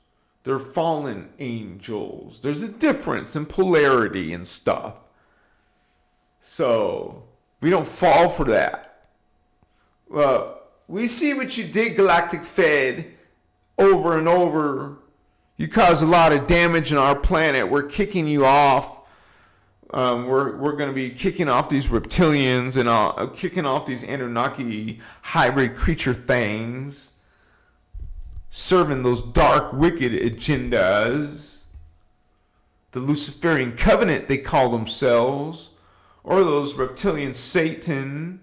They're fallen angels. There's a difference in polarity and stuff. So, we don't fall for that. Well, we see what you did, Galactic Fed, over and over. You cause a lot of damage on our planet. We're kicking you off. We're going to be kicking off these reptilians and kicking off these Anunnaki hybrid creature things, serving those dark, wicked agendas. The Luciferian Covenant, they call themselves, or those reptilian Satan.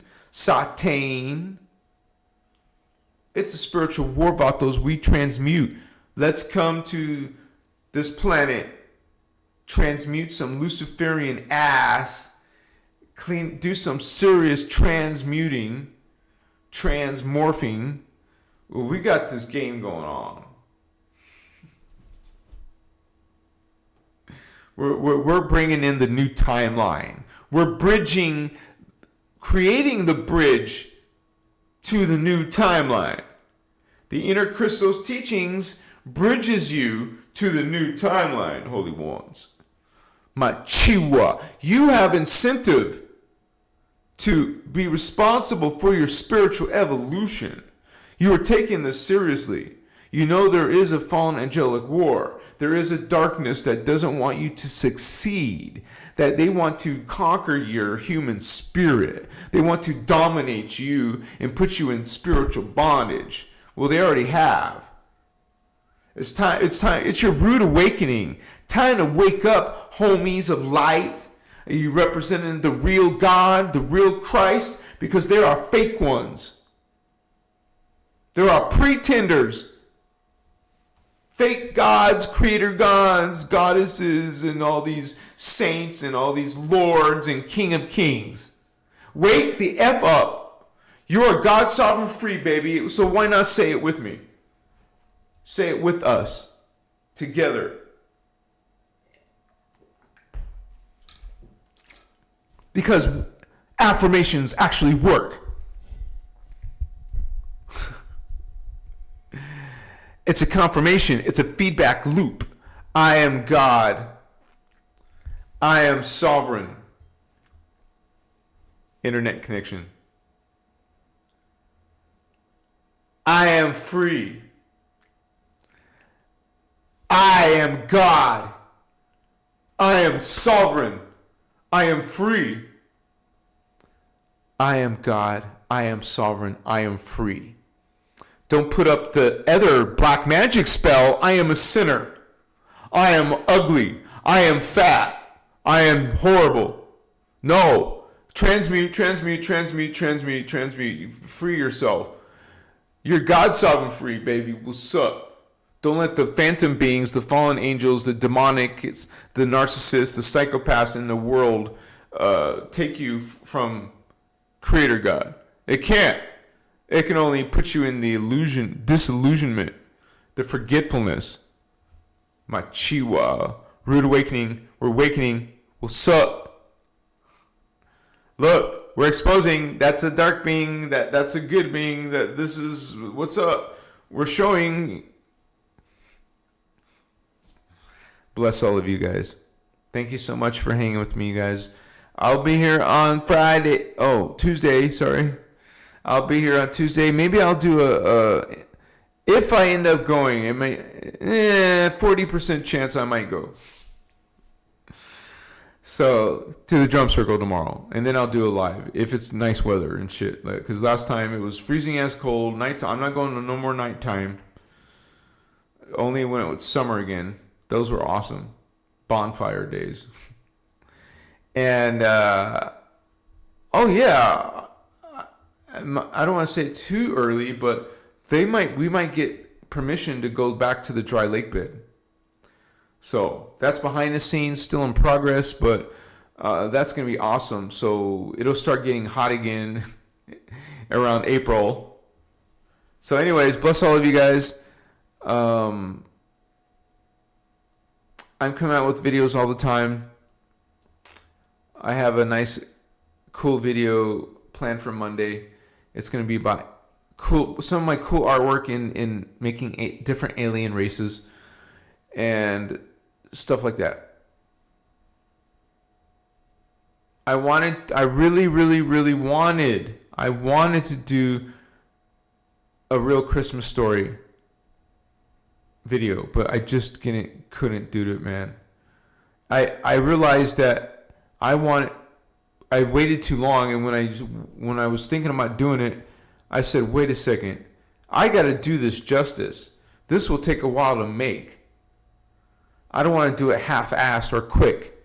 It's a spiritual war, vatos. We transmute. Let's come to this planet, transmute some Luciferian ass, do some serious transmuting, transmorphing. Well, we got this game going on. We're bringing in the new timeline. We're creating the bridge to the new timeline. The innerchristos teachings bridges you to the new timeline, holy ones. Machiwa, you have incentive to be responsible for your spiritual evolution. You are taking this seriously. You know there is a fallen angelic war. There is a darkness that doesn't want you to succeed, that they want to conquer your human spirit. They want to dominate you and put you in spiritual bondage. Well, they already have. It's time. It's your rude awakening. Time to wake up, homies of light. Are you representing the real God, the real Christ? Because there are fake ones. There are pretenders. Fake gods, creator gods, goddesses, and all these saints and all these lords and king of kings. Wake the F up. You are God sovereign free, baby. So why not say it with me? Say it with us. Together. Because affirmations actually work. It's a confirmation. It's a feedback loop. I am God. I am sovereign. Internet connection. I am free. I am God. I am sovereign. I am free. I am God. I am sovereign. I am free. Don't put up the other black magic spell. I am a sinner. I am ugly. I am fat. I am horrible. No. Transmute, transmute, transmute, transmute, transmute. Free yourself. You're God sovereign free, baby. What's up? Don't let the phantom beings, the fallen angels, the demonic, the narcissists, the psychopaths in the world take you from Creator God. It can't. It can only put you in the disillusionment, the forgetfulness. My chihuahua. Rude awakening. We're awakening. What's up? Look, we're exposing that's a dark being, that's a good being, that this is what's up. We're showing. Bless all of you guys. Thank you so much for hanging with me, you guys. I'll be here on Tuesday, sorry. I'll be here on Tuesday. Maybe I'll do if I end up going, it may 40% chance I might go. So to the drum circle tomorrow, and then I'll do a live if it's nice weather and shit. Because last time it was freezing ass cold nighttime. I'm not going to no more nighttime. Only when it was summer again. Those were awesome bonfire days. And oh yeah. I don't want to say it too early, but we might get permission to go back to the dry lake bed. So that's behind the scenes, still in progress, but that's going to be awesome. So it'll start getting hot again around April. So anyways, bless all of you guys. I'm coming out with videos all the time. I have a nice, cool video planned for Monday. It's going to be about some of my cool artwork in making different alien races and stuff like that. I really wanted to do a real Christmas story video, but I just couldn't do it, man. I realized that I waited too long, and when I was thinking about doing it, I said, wait a second, I got to do this justice. This will take a while to make. I don't want to do it half-assed or quick.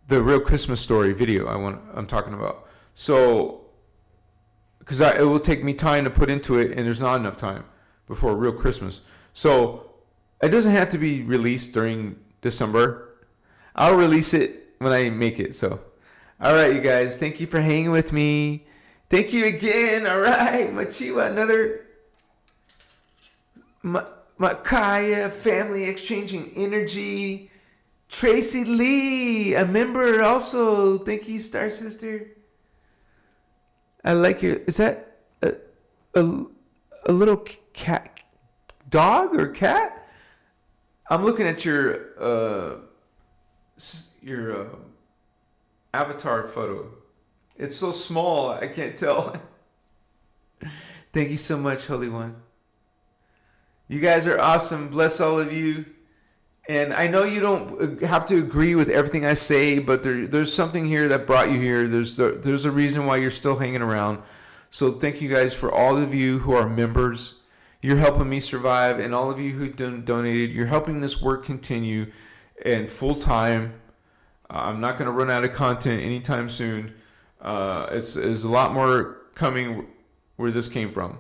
The real Christmas story video I'm talking about. So, because it will take me time to put into it, and there's not enough time before real Christmas. So, it doesn't have to be released during December. I'll release it when I make it, so. All right, you guys. Thank you for hanging with me. Thank you again. All right. Machiwa, another Makaya family exchanging energy. Tracy Lee, a member also. Thank you, Star Sister. I like your. Is that a little cat, dog or cat? I'm looking at your avatar photo. It's so small, I can't tell. Thank you so much, Holy One. You guys are awesome. Bless all of you. And I know you don't have to agree with everything I say, but there's something here that brought you here. There's a reason why you're still hanging around. So thank you guys for all of you who are members. You're helping me survive, and all of you who donated, you're helping this work continue and full time. I'm not going to run out of content anytime soon. It's a lot more coming where this came from.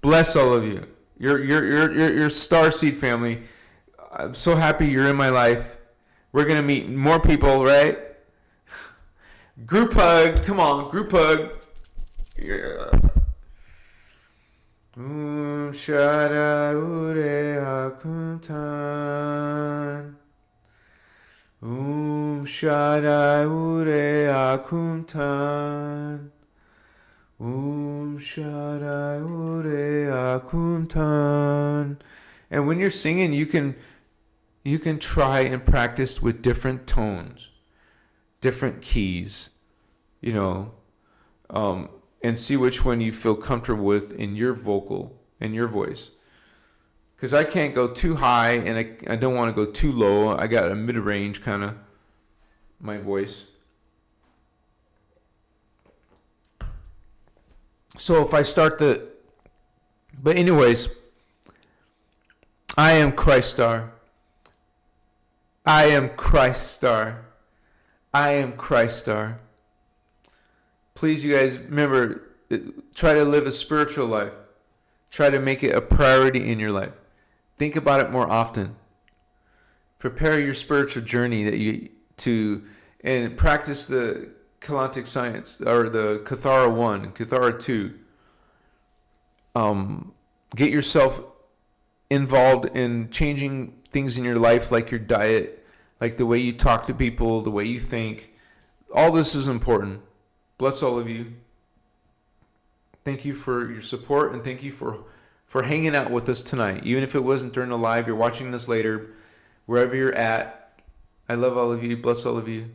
Bless all of you. You're Starseed family. I'm so happy you're in my life. We're going to meet more people, right? Group hug. Come on, group hug. Yeah. Shada ure akuntan. Shada ure akuntan. Shada ure akuntan. And when you're singing, you can try and practice with different tones, different keys, and see which one you feel comfortable with in your vocal, in your voice. Because I can't go too high, and I don't want to go too low. I got a mid-range kind of my voice. So if I start but anyways, I am Christar. I am Christar. I am Christar. Please, you guys, remember, try to live a spiritual life. Try to make it a priority in your life. Think about it more often. Prepare your spiritual journey and practice the Kalantic science, or the Kathara 1, Kathara 2. Get yourself involved in changing things in your life, like your diet, like the way you talk to people, the way you think. All this is important. Bless all of you. Thank you for your support, and thank you for hanging out with us tonight. Even if it wasn't during the live, you're watching this later, wherever you're at. I love all of you. Bless all of you.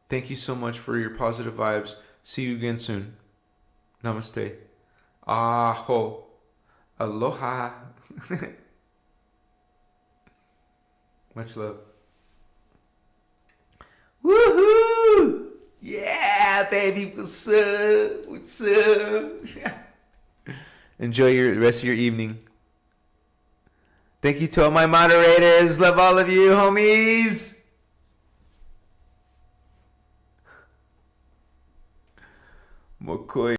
Thank you so much for your positive vibes. See you again soon. Namaste. Aho. Aloha. Much love. Woohoo! Yeah, baby. What's up? What's up? Enjoy the rest of your evening. Thank you to all my moderators. Love all of you, homies. Mokoi.